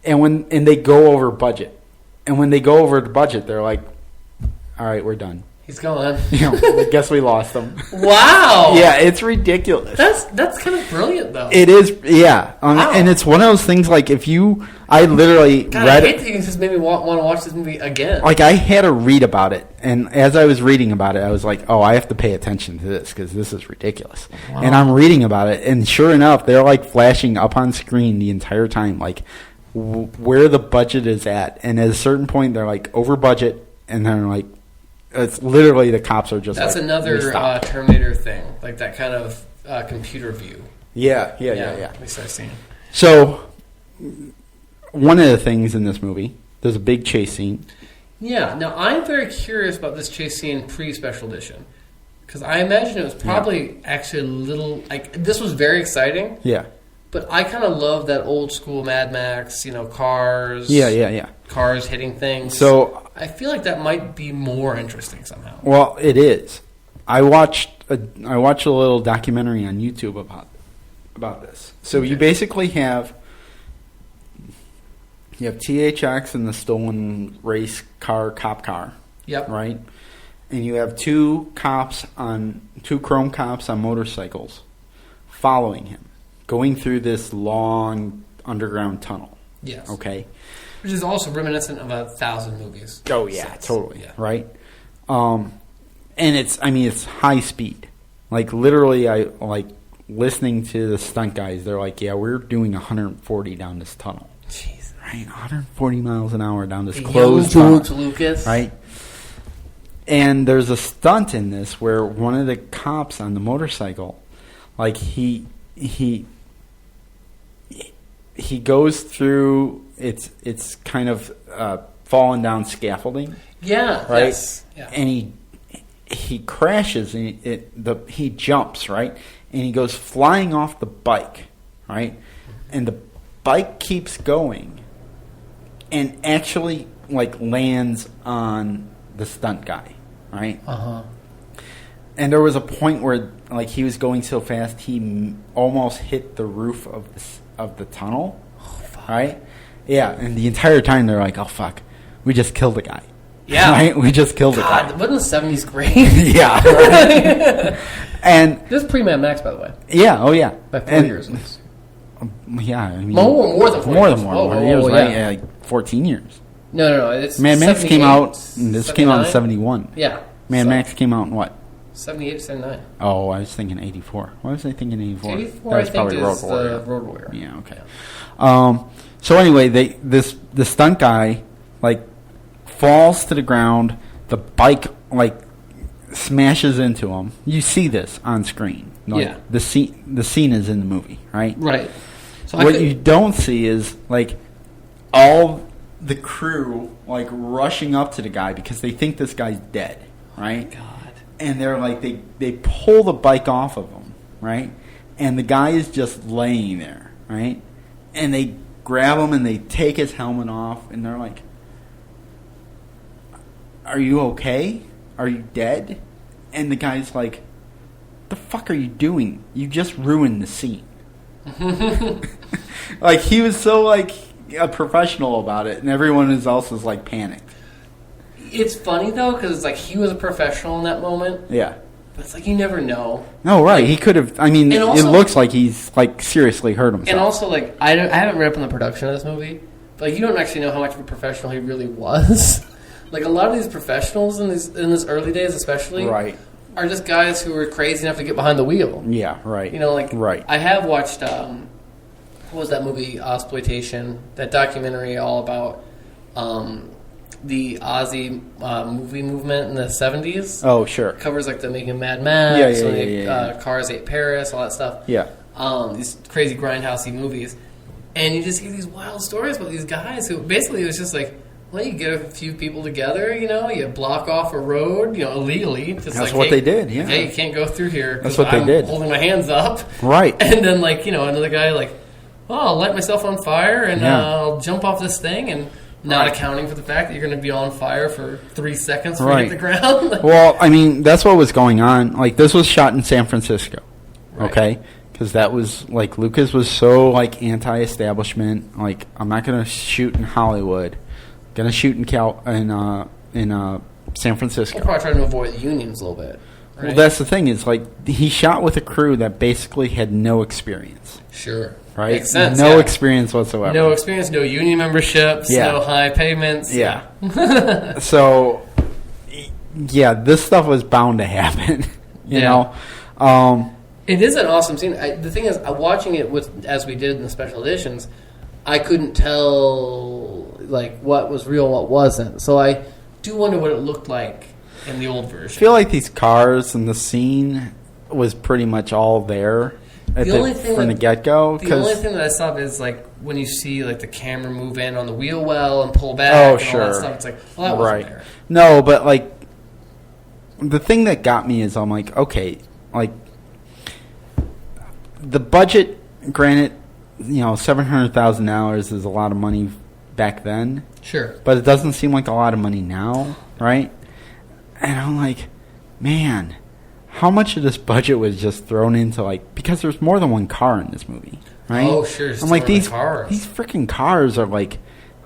And they go over budget. And when they go over the budget, they're like, all right, we're done. He's gone. I guess we lost him. Wow. Yeah, it's ridiculous. That's kind of brilliant, though. It is, yeah. Wow. And it's one of those things, like, I literally read it. I hate that you just made me want to watch this movie again. Like, I had to read about it. And as I was reading about it, I was like, oh, I have to pay attention to this because this is ridiculous. Wow. And I'm reading about it. And sure enough, they're, like, flashing up on screen the entire time, like, where the budget is at. And at a certain point, they're, like, over budget. And they're, like, it's literally the cops are just. That's like, another Terminator thing, like that kind of computer view. Yeah. We start seeing. So, one of the things in this movie, there's a big chase scene. Yeah. Now, I'm very curious about this chase scene pre-special edition because I imagine it was probably actually a little like this was very exciting. Yeah. But I kind of love that old school Mad Max, cars. Yeah. Cars hitting things. So I feel like that might be more interesting somehow. Well, it is. I watched a little documentary on YouTube about this. So okay. You basically have THX and the stolen race car, cop car. Yep. Right? And you have two chrome cops on motorcycles following him, going through this long underground tunnel. Yes. Okay. Which is also reminiscent of 1,000 movies. Oh yeah, totally. Yeah. Right. And it's high speed. Like literally, I like listening to the stunt guys. They're like, yeah, we're doing 140 down this tunnel. Jeez. Right, 140 miles an hour down this closed tunnel. George Lucas. Right. And there's a stunt in this where one of the cops on the motorcycle, like he goes through. It's kind of fallen down scaffolding. Yeah. Right. Yes. Yeah. And he crashes and he jumps, right, and he goes flying off the bike, right, and the bike keeps going, and actually like lands on the stunt guy, right. And there was a point where like he was going so fast he almost hit the roof of the tunnel, right. Yeah, and the entire time they're like, "Oh fuck, we just killed a guy." Yeah, right. We just killed a guy. Wasn't the '70s great? Yeah, right? And this is pre-Mad Max, by the way. Yeah. Oh yeah. By 4 years. Yeah, I mean, more than 4 years. More years, right? Yeah, like 14 years. No. It's Mad Max came out. This came out in 71. Yeah. Mad Max came out in what? 78, 79. Oh, I was thinking 84. Why was I thinking 84? 84, I think, is the Road Warrior. Yeah. Okay. Yeah. So anyway, the stunt guy like falls to the ground. The bike like smashes into him. You see this on screen. Like, yeah. The scene is in the movie, right? Right. So what you don't see is like all the crew like rushing up to the guy because they think this guy's dead, right? Oh my God. And they're like they pull the bike off of him, right? And the guy is just laying there, right? And they grab him and they take his helmet off and they're like, "Are you okay? Are you dead?" And the guy's like, the fuck are you doing? You just ruined the scene. Like, he was so, like, a professional about it, and everyone else is, like, panicked. It's funny, though, because it's like he was a professional in that moment. Yeah. But it's like you never know. No, right. He could have... I mean, also, it looks like he's, like, seriously hurt himself. And also, like, I haven't read up on the production of this movie, but like, you don't actually know how much of a professional he really was. Like, a lot of these professionals in this early days especially... Right. Are just guys who were crazy enough to get behind the wheel. Yeah, right. You know, like... Right. I have watched... what was that movie? Exploitation. That documentary all about... the Aussie movie movement in the 70s. Oh, sure. It covers like the Making Mad Max, yeah. Cars 8 Paris, all that stuff. Yeah. These crazy grindhousey movies. And you just hear these wild stories about these guys who basically it was just like, well, you get a few people together, you know, you block off a road, you know, illegally. Just That's what they did, yeah. Hey, you can't go through here. That's what they did. Holding my hands up. Right. And then, like, you know, another guy, like, oh, I'll light myself on fire and I'll jump off this thing and not accounting for the fact that you're going to be on fire for 3 seconds before you hit the ground. Well, I mean, that's what was going on. Like, this was shot in San Francisco, okay? Because that was, like, Lucas was so, like, anti-establishment. Like, I'm not going to shoot in Hollywood. I'm going to shoot in San Francisco. We'll probably try to avoid unions a little bit. Right? Well, that's the thing. Is like, he shot with a crew that basically had no experience. Sure. Right? Makes sense, no experience whatsoever. No experience, no union memberships, no high payments. Yeah. So, yeah, this stuff was bound to happen. You know? It is an awesome scene. The thing is, watching it as we did in the special editions, I couldn't tell like what was real and what wasn't. So I do wonder what it looked like in the old version. I feel like these cars and the scene was pretty much all there from the get-go. The only thing that I saw is like when you see like the camera move in on the wheel well and pull back and all that stuff. It's like, well, that wasn't there. No, but like the thing that got me is I'm like, okay, like the budget, granted, you know, $700,000 is a lot of money back then. Sure. But it doesn't seem like a lot of money now, right? And I'm like, man, how much of this budget was just thrown into, like, because there's more than one car in this movie, right? Oh, sure. I'm like, these freaking cars are like,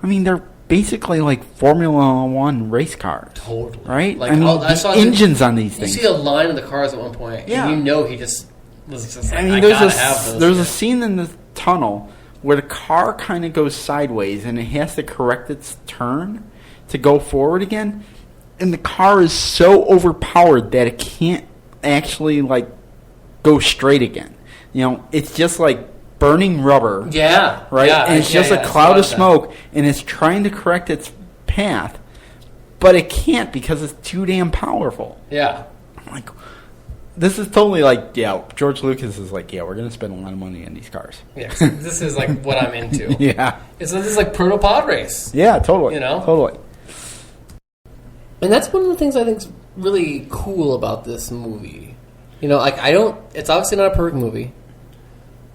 I mean, they're basically like Formula One race cars. Totally. Right? Like, I mean, the engines on these things. You see a line of the cars at one point, and you know he just was just like, I mean, there's a scene in the tunnel where the car kind of goes sideways and it has to correct its turn to go forward again, and the car is so overpowered that it can't actually like go straight again. You know, it's just like burning rubber. Yeah. Right? Yeah, and it's just a cloud of smoke, and it's trying to correct its path, but it can't because it's too damn powerful. Yeah. I'm like, this is totally like, George Lucas is like, we're going to spend a lot of money on these cars. Yeah, this is like what I'm into. Yeah. This is like proto-pod race. Yeah, totally. You know? Totally. And that's one of the things I think is really cool about this movie. You know, like, it's obviously not a perfect movie,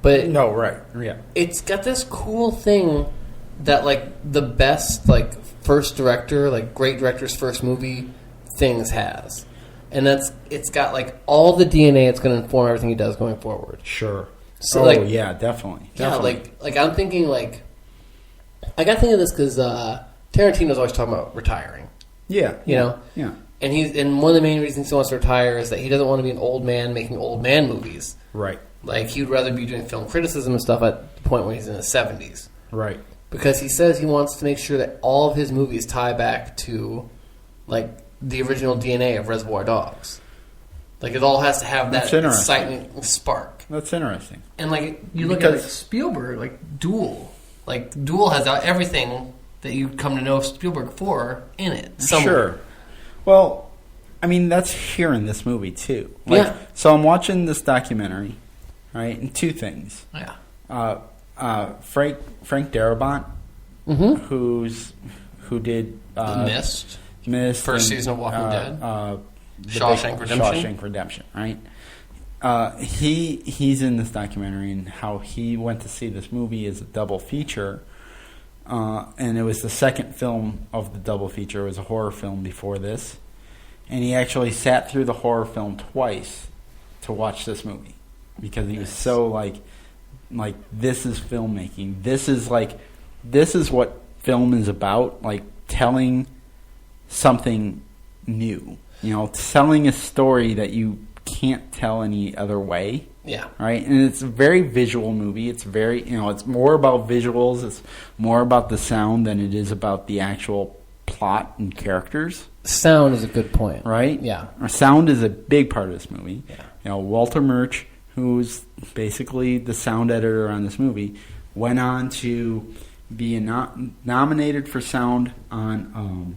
but... No, right. Yeah. It's got this cool thing that, like, the best, like, first director, like, great director's first movie things has. And it's got like all the DNA. It's going to inform everything he does going forward. Sure. So definitely. Yeah, like I'm thinking like I got to think of this because Tarantino's always talking about retiring. Yeah. You know. Yeah. And one of the main reasons he wants to retire is that he doesn't want to be an old man making old man movies. Right. Like he'd rather be doing film criticism and stuff at the point when he's in his 70s. Right. Because he says he wants to make sure that all of his movies tie back to like the original DNA of Reservoir Dogs. Like, it all has to have that exciting spark. That's interesting. And, like, you look at like, Spielberg, like, Duel. Like, Duel has everything that you come to know Spielberg for in it. Somewhere. Sure. Well, I mean, that's here in this movie, too. Like, so I'm watching this documentary, right, and two things. Yeah. Frank Darabont, who did... Mist. First season of Walking Dead. Shawshank Redemption, right? He's in this documentary and how he went to see this movie as a double feature, and it was the second film of the double feature. It was a horror film before this, and he actually sat through the horror film twice to watch this movie because he was so like this is filmmaking. This is what film is about, like telling something new. You know, telling a story that you can't tell any other way. Yeah. Right? And it's a very visual movie. It's very, it's more about visuals. It's more about the sound than it is about the actual plot and characters. Sound is a good point. Right? Yeah. Sound is a big part of this movie. Yeah. Walter Murch, who's basically the sound editor on this movie, went on to be nominated for sound on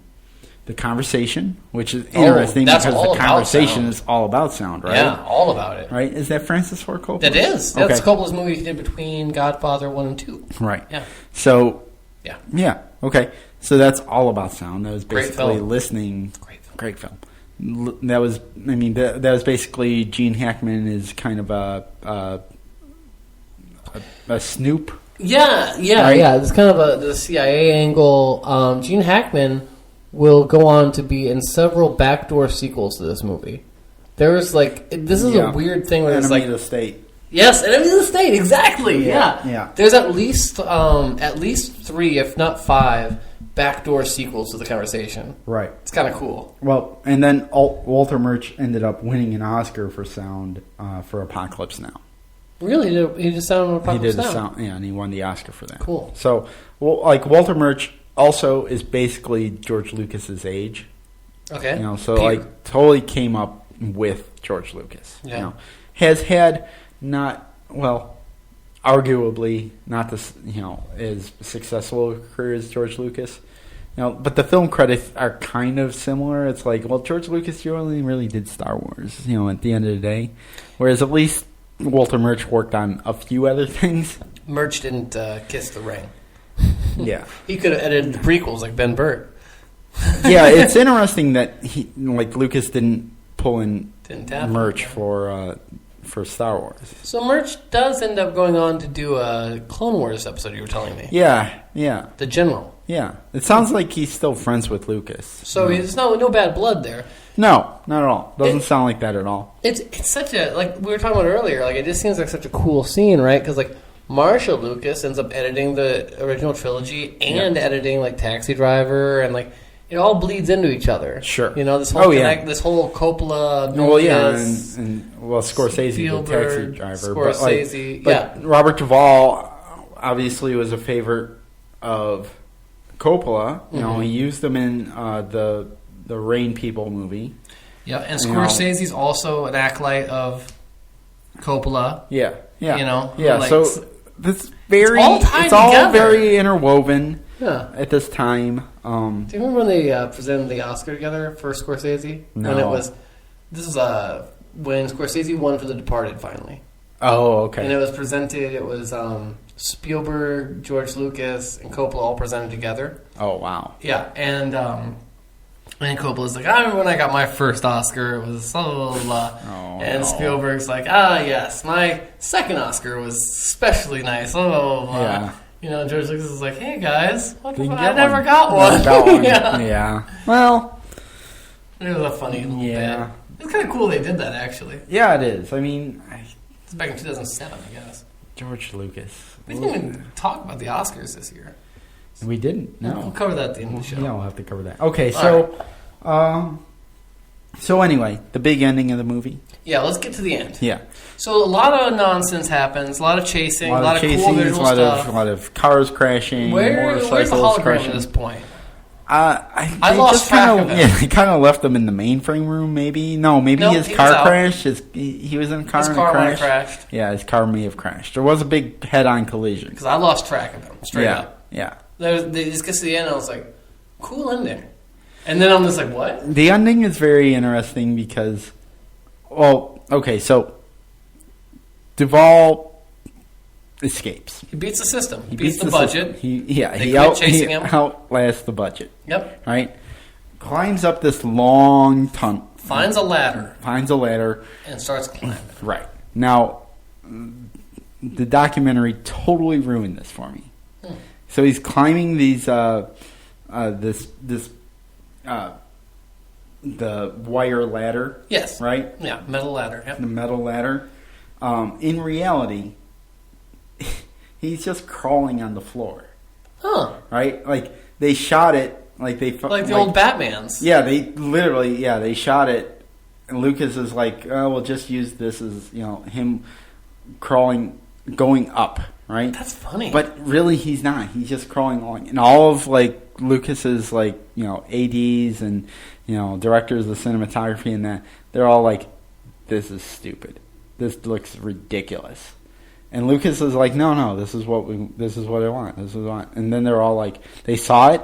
The Conversation, which is interesting because The Conversation is all about sound, right? Yeah, all about it. Right? Is that Francis Ford Coppola? That is. That's Coppola's movie he did between Godfather 1 and 2. Right. Yeah. So, yeah. Okay. So that's all about sound. That was basically listening. Great film. That was, that was basically Gene Hackman is kind of a snoop. Yeah. Right? Yeah. It's kind of the CIA angle. Gene Hackman will go on to be in several backdoor sequels to this movie. There's this is a weird thing where Enemy of the State. Yes, Enemy of the State, exactly. Yeah. There's at least 3, if not 5, backdoor sequels to The Conversation. Right. It's kind of cool. Well, and then Walter Murch ended up winning an Oscar for sound for Apocalypse Now. Really? He did sound on Apocalypse Now? He did sound, and he won the Oscar for that. Cool. So, Walter Murch also is basically George Lucas's age. Okay. Totally came up with George Lucas. Yeah. Has had arguably not this, as successful a career as George Lucas. But the film credits are kind of similar. It's like, George Lucas, you only really did Star Wars, at the end of the day. Whereas at least Walter Murch worked on a few other things. Murch didn't kiss the ring. Yeah. He could have edited the prequels like Ben Burt. Yeah, it's interesting that Lucas didn't pull in Murch for Star Wars. So Murch does end up going on to do a Clone Wars episode you were telling me. Yeah. The General. Yeah. It sounds like he's still friends with Lucas. So there's no bad blood there. No, not at all. Doesn't sound like that at all. It's such a, we were talking about earlier, it just seems like such a cool scene, right? Because, Marshall Lucas ends up editing the original trilogy and editing, Taxi Driver, and, it all bleeds into each other. Sure. This whole this whole Coppola... Scorsese Spielberg, did Taxi Driver. Scorsese, but Robert Duvall obviously was a favorite of Coppola. He used them in the Rain People movie. Yeah, and Scorsese's also an acolyte of Coppola. Yeah. Yeah, so it's all very interwoven at this time. Do you remember when they presented the Oscar together for Scorsese? No. When Scorsese won for The Departed, finally. Oh, okay. And it was presented, it was Spielberg, George Lucas, and Coppola all presented together. Oh, wow. Yeah, and Coppola's I remember when I got my first Oscar, it was blah, blah, blah. Oh, and Spielberg's yes, my second Oscar was especially nice, blah, blah, blah. Yeah. George Lucas is hey guys, what the fuck? I never got one. Yeah. Well, it was a funny little bit. It's kind of cool they did that, actually. Yeah, it is. It's back in 2007, I guess. George Lucas. We didn't even talk about the Oscars this year. We didn't. No, we'll cover that at the end of the show. Yeah, we'll have to cover that. Okay, so anyway, the big ending of the movie. Yeah, let's get to the end. Yeah. So a lot of nonsense happens, a lot of chasing, a lot of cool visual stuff. A lot of cars crashing, motorcycles crashing. Where's the hologram at this point? I lost track of it. Yeah, they kind of left them in the mainframe room, maybe. No, his car crashed. He was in a car and it crashed. Might have crashed. Yeah, his car may have crashed. There was a big head-on collision. Because I lost track of them, straight up. Yeah. They just get to the end, and I was like, cool ending. And then I'm just like, what? The ending is very interesting because, so Duvall escapes. He beats the system. He beats the budget. He outlasts the budget. Yep. Right? Climbs up this long tunnel. Finds a ladder. And starts climbing. Right. Now, the documentary totally ruined this for me. So he's climbing these this the wire ladder. Yes. Right? Yeah, metal ladder. Yep. The metal ladder. In reality, he's just crawling on the floor. Huh. Right? Like, they shot it, like the old Batmans. Yeah, they shot it, and Lucas is like, oh, we'll just use this as, him crawling, going up, right? That's funny. But really, he's not. He's just crawling along. And all of, Lucas's, ADs and, directors of cinematography and that, they're all like, this is stupid. This looks ridiculous. And Lucas is like, no, this is what I want. This is what I want. And then they're all like, they saw it,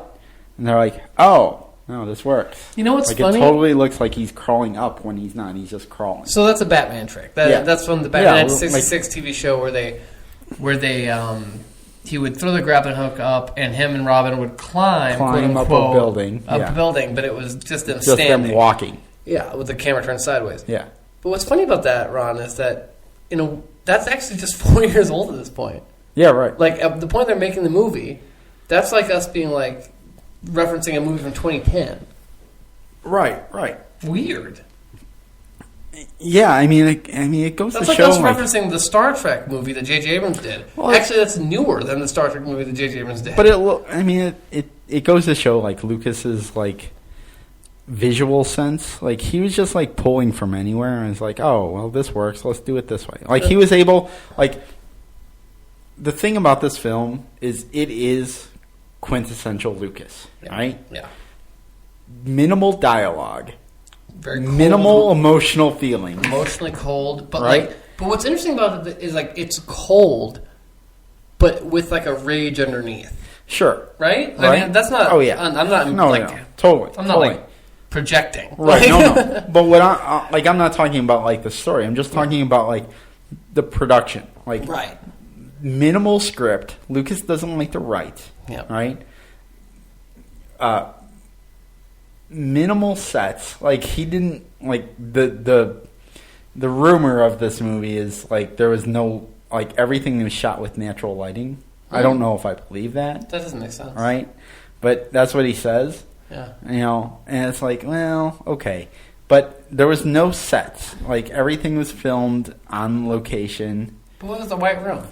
and they're like, oh, no, this works. You know what's funny? It totally looks like he's crawling up when he's not. He's just crawling. So that's a Batman trick. That's from the Batman 66 TV show where they he would throw the grappling hook up, and him and Robin would climb up a building. A building, but it was just them standing. Just them walking. Yeah, with the camera turned sideways. Yeah. But what's funny about that, Ron, is that, that's actually just 4 years old at this point. Yeah, right. Like, at the point they're making the movie, that's like us being like, referencing a movie from 2010. Right. Weird. Yeah, I mean, it goes that's to like show. That's like us referencing the Star Trek movie that J.J. Abrams did. Well, actually, that's newer than the Star Trek movie that J.J. Abrams did. But it goes to show, Lucas's, visual sense. He was just, pulling from anywhere, and it's like, oh, well, this works, let's do it this way. He was able, the thing about this film is it is quintessential Lucas, right? Yeah. Minimal dialogue. Very cold. Minimal emotional feeling. Emotionally cold. But, right? But what's interesting about it is, it's cold, but with, a rage underneath. Sure. Right? I mean, that's not... Oh, yeah. I'm not... Totally. I'm not, projecting. Right, no. But what I'm not talking about, the story. I'm just talking about, the production. Right. Minimal script. Lucas doesn't like to write. Yeah. Right? Minimal sets. He didn't... The rumor of this movie is, there was no... everything was shot with natural lighting. Mm. I don't know if I believe that. That doesn't make sense. Right? But that's what he says. Yeah. And it's well, okay. But there was no sets. Everything was filmed on location. But what was the White Room?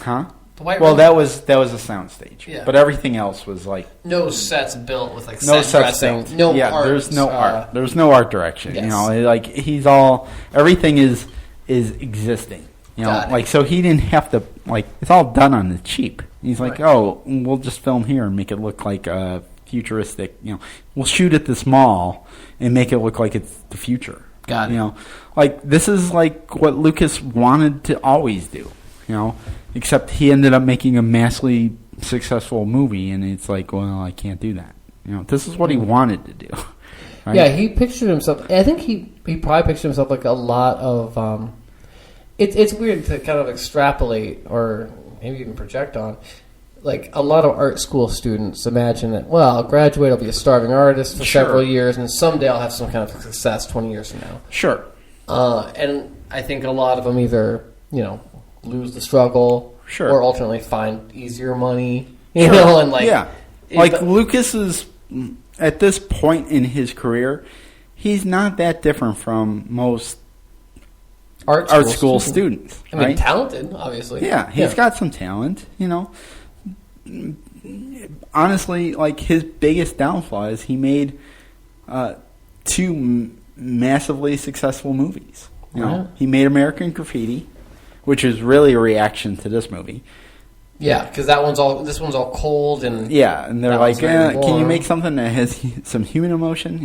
Huh? The White Room? Room? That was a soundstage. Yeah. But everything else was no sets built with no set dressing. Built. No art. There's no art. There's no art direction. Yes. He's all, everything is existing. So he didn't have to, it's all done on the cheap. He's like, right. Oh, we'll just film here and make it look like a futuristic, we'll shoot at this mall and make it look like it's the future. Got it. This is what Lucas wanted to always do, except he ended up making a massively successful movie, and it's well, I can't do that. This is what he wanted to do. Right? Yeah, he pictured himself, I think he probably pictured himself a lot of, it's weird to kind of extrapolate or maybe even project on. A lot of art school students imagine that, well, I'll graduate, I'll be a starving artist for several years, and someday I'll have some kind of success 20 years from now. Sure. And I think a lot of them either, lose the struggle, sure, or ultimately find easier money, you know, and yeah. Lucas is, at this point in his career, he's not that different from most art school students. I mean, talented, obviously. Yeah, he's got some talent, Honestly, his biggest downfall is he made 2 massively successful movies. He made American Graffiti, which is really a reaction to this movie. Yeah, because this one's all cold and and they're can you make something that has some human emotion?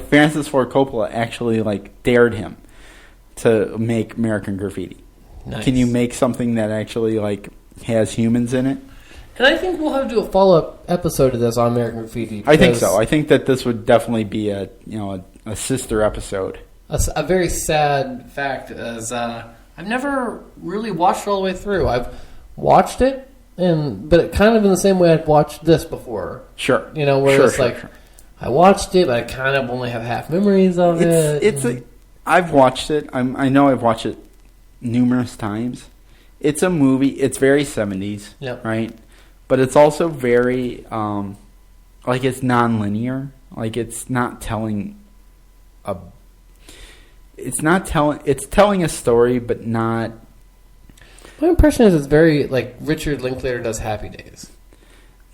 Francis Ford Coppola actually dared him to make American Graffiti. Nice. Can you make something that actually has humans in it? And I think we'll have to do a follow-up episode of this on American Graffiti. I think so. I think that this would definitely be a sister episode. A very sad fact is I've never really watched it all the way through. I've watched it, but kind of in the same way I'd watched this before. Sure. Where I watched it, but I kind of only have half memories of it. I've watched it. I know I've watched it numerous times. It's a movie. It's very 70s, right? But it's also very, it's non-linear. It's not telling it's not telling. It's telling a story, but not. My impression is it's very like Richard Linklater does Happy Days.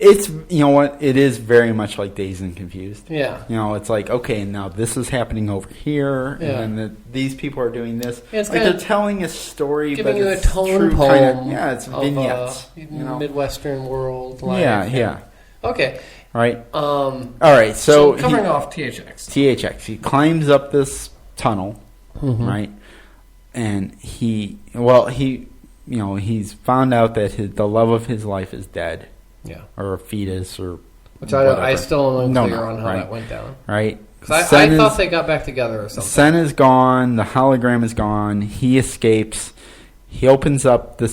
It's, you know what, it is very much like Dazed and Confused. Yeah. You know, it's like, okay, now this is happening over here, yeah. and then these people are doing this. Yeah, it's like they're telling a story, giving but you it's a tone true poem. it's vignettes. You know? Midwestern world life. Yeah. Okay. Right. All right, so covering off THX. THX. He climbs up this tunnel, right? And he's found out that the love of his life is dead. Yeah. Or a fetus, or which I still am unclear on how that went down. Right. Because I thought they got back together or something. Sen is gone. The hologram is gone. He escapes. He opens up the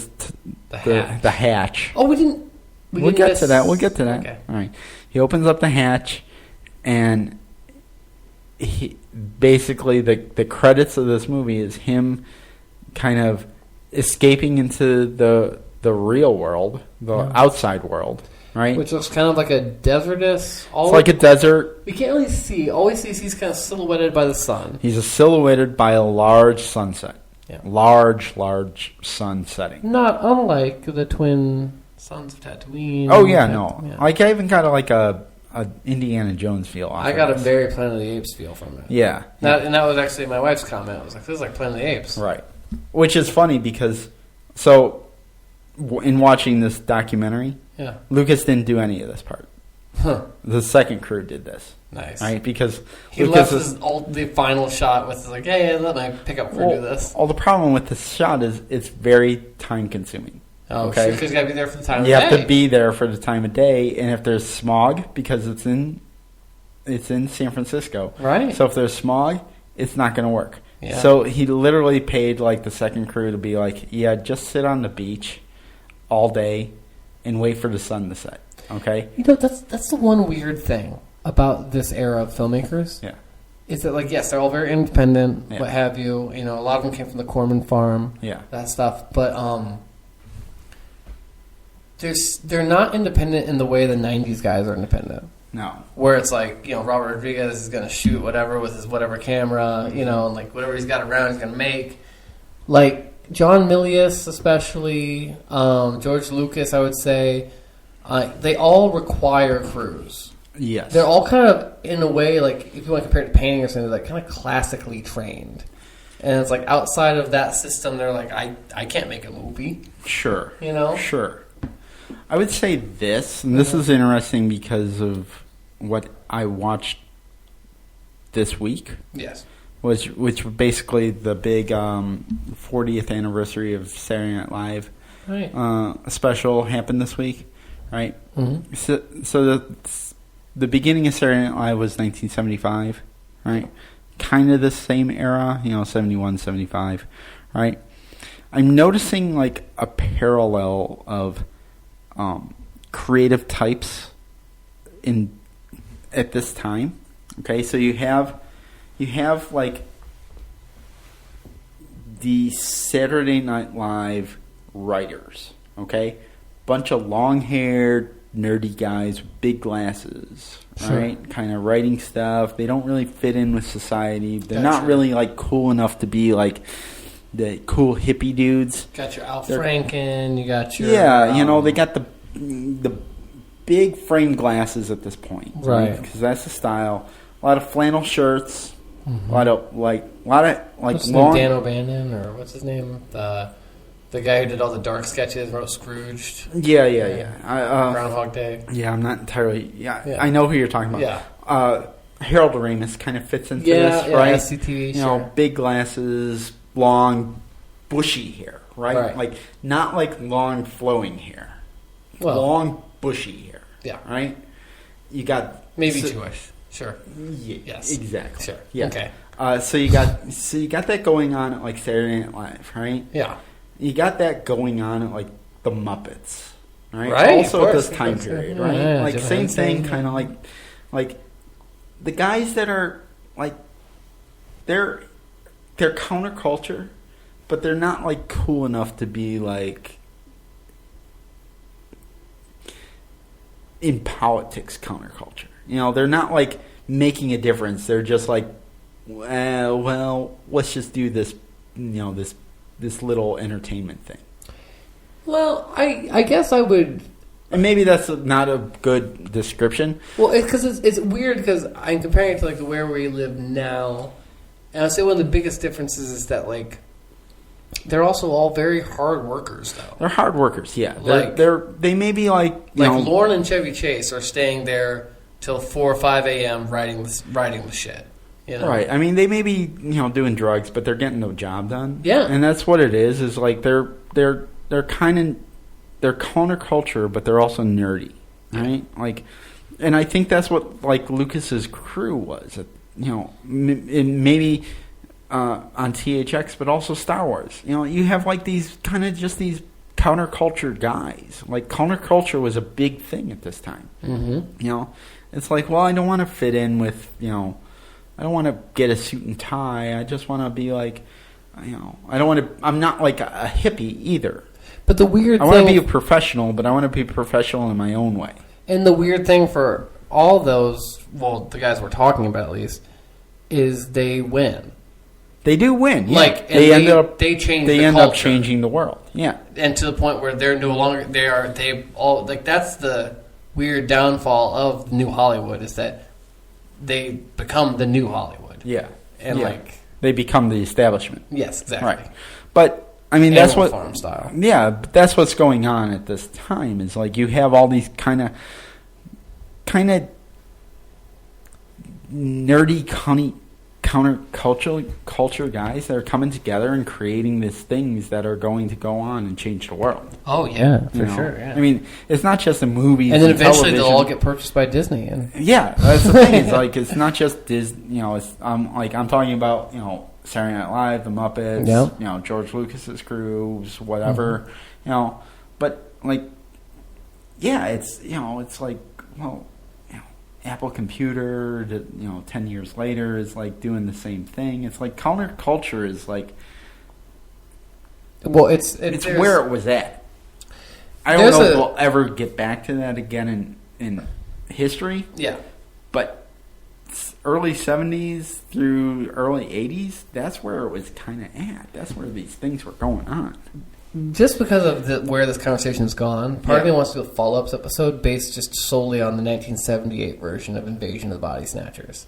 hatch. Oh, we'll get to that. Okay. All right. He opens up the hatch, and he basically the credits of this movie is him kind of escaping into the real world, the outside world, right? Which looks kind of like a desertous. It's like a desert. We can't really see. All we see is he's kind of silhouetted by the sun. He's silhouetted by a large sunset. Yeah. Large sun setting. Not unlike the twin suns of Tatooine. Oh, yeah, no. Yeah. Like, I even got like a Indiana Jones feel off I got a very Planet of the Apes feel from it. Yeah. And that was actually my wife's comment. I was like, this is like Planet of the Apes. Right. Which is funny because, so, in watching this documentary, Lucas didn't do any of this part. Huh. The second crew did this. Nice. Right? Because he left the final shot with like, hey, let my pickup crew do this. Well, the problem with this shot is it's very time consuming. Oh, okay. Because you got to be there for the time of day. You have to be there for the time of day, and if there's smog, because it's in San Francisco. Right. So if there's smog, it's not going to work. Yeah. So he literally paid like the second crew to be like, yeah, just sit on the beach all day and wait for the sun to set. Okay? You know, that's the one weird thing about this era of filmmakers. Yeah. Is that, like, yes, they're all very independent, what have you. You know, a lot of them came from the Corman farm. Yeah. That stuff. But they're not independent in the way the 90s guys are independent. No. Where it's like, you know, Robert Rodriguez is going to shoot whatever with his whatever camera, you know, and like whatever he's got around he's going to make. Like John Milius especially, George Lucas, I would say, they all require crews. Yes. They're all kind of, in a way, like, if you want to compare it to painting or something, like kind of classically trained. And it's like outside of that system, they're like, I can't make a movie. Sure. You know? Sure. I would say this, and this is interesting because of what I watched this week. Yes. Which basically the big 40th anniversary of Saturday Night Live special happened this week, right? Mm-hmm. So the beginning of Saturday Night Live was 1975, right? Kind of the same era, 71, 75, right? I'm noticing like a parallel of creative types at this time. Okay, so you have like the Saturday Night Live writers. Okay, bunch of long-haired, nerdy guys with big glasses, right? Kind of writing stuff. They don't really fit in with society. They're not really like cool enough to be like the cool hippie dudes. Got your Al Franken, you got your... Yeah, they got the big frame glasses at this point. Right. Because that's the style. A lot of flannel shirts. Mm-hmm. A lot of what's his name, Dan O'Bannon, or what's his name? The guy who did all the dark sketches, wrote Scrooged. Yeah. Groundhog Day. Yeah, I'm not entirely... Yeah, I know who you're talking about. Yeah. Harold Ramis kind of fits into this, right? SCTV, big glasses, long, bushy hair, right? Like, not like long, flowing hair. Well, long, bushy hair. Yeah. Right? You got... Maybe Jewish. Sure. Yes. Exactly. Sure. Yeah. Okay. So you got that going on at like Saturday Night Live, right? Yeah. You got that going on at like the Muppets, right? Right. Also at this time period, right? Yeah, like same thing, kind of like the guys that are like they're counterculture, but they're not like cool enough to be like in politics counterculture. They're not like making a difference. They're just like well, let's just do this, this little entertainment thing. Well, I guess I would... And maybe that's not a good description. Well, because it's weird because I'm comparing it to like where we live now, and I'd say one of the biggest differences is that like they're also all very hard workers, though. They're hard workers, yeah. They may be like Lorne and Chevy Chase are staying there till 4 or 5 a.m. writing the shit. Right. I mean, they may be doing drugs, but they're getting the job done. Yeah, and that's what it is. Is like they're kind of. They're counterculture, but they're also nerdy, right? Like, and I think that's what like Lucas's crew was, maybe on THX, but also Star Wars. You have like these kind of just these counterculture guys. Like counterculture was a big thing at this time. Mm-hmm. It's like, well, I don't want to fit in with, I don't want to get a suit and tie. I just want to be like, I don't want to. I'm not like a hippie either. But the weird thing... I want to be a professional, but I want to be professional in my own way. And the weird thing for all those, well, the guys we're talking about at least, is they win. They do win, yeah. Like, they end up changing the world, yeah. And to the point where they're no longer... that's the weird downfall of New Hollywood, is that they become the New Hollywood. Yeah. And they become the establishment. Yes, exactly. Right. But... I mean, that's what farm style. Yeah, but that's what's going on at this time. Is like you have all these kind of nerdy, counterculture guys that are coming together and creating these things that are going to go on and change the world. Oh yeah, for sure. Yeah. I mean, it's not just the movies, and then eventually they'll all get purchased by Disney. And yeah, that's the thing. It's like it's not just Disney. I'm talking about Saturday Night Live, the Muppets, George Lucas's crews, whatever, but like, yeah, it's like, well, Apple Computer, 10 years later is like doing the same thing. It's like counterculture is like, well, it's where it was at. I don't know if we'll ever get back to that again in history. Yeah, but early 70s through early 80s, that's where it was kind of at. That's where these things were going on. Just because of where this conversation has gone, part of me wants to do a follow-up episode based just solely on the 1978 version of Invasion of the Body Snatchers.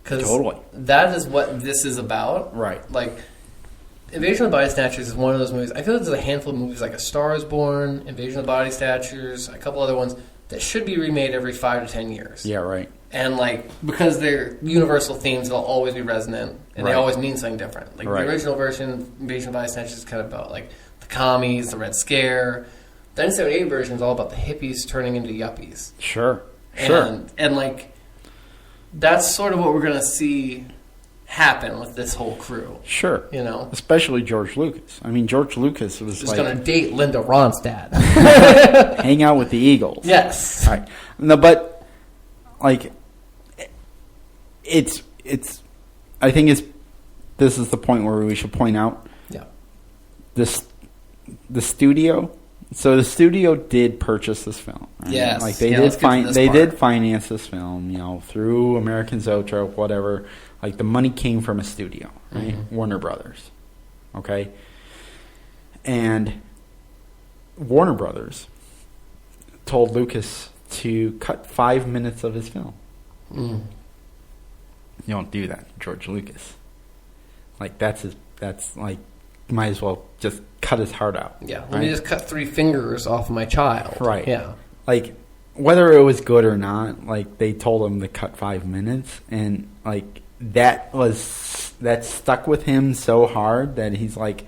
Totally. That is what this is about. Right. Like, Invasion of the Body Snatchers is one of those movies. I feel like there's a handful of movies like A Star is Born, Invasion of the Body Snatchers, a couple other ones that should be remade every 5 to 10 years. Yeah, right. And, because they're universal themes, they'll always be resonant, and they always mean something different. The original version, Invasion of the Body Snatchers, is kind of about, the commies, the Red Scare. The 1978 version is all about the hippies turning into yuppies. Sure. And that's sort of what we're going to see happen with this whole crew. Sure. Especially George Lucas. I mean, George Lucas was just going to date Linda Ronstadt. Hang out with the Eagles. Yes. Right. No, but... it's I think this is the point where we should point out the studio. So the studio did purchase this film. Right? Yes. They did finance this film, through American Zoetrope, whatever. The money came from a studio, right? Mm-hmm. Warner Brothers. Okay? And Warner Brothers told Lucas to cut 5 minutes of his film. You don't do that, George Lucas. Might as well just cut his heart out. Yeah, let me just cut 3 fingers off my child. Right. Yeah. Whether it was good or not, they told him to cut 5 minutes, and that stuck with him so hard that he's like,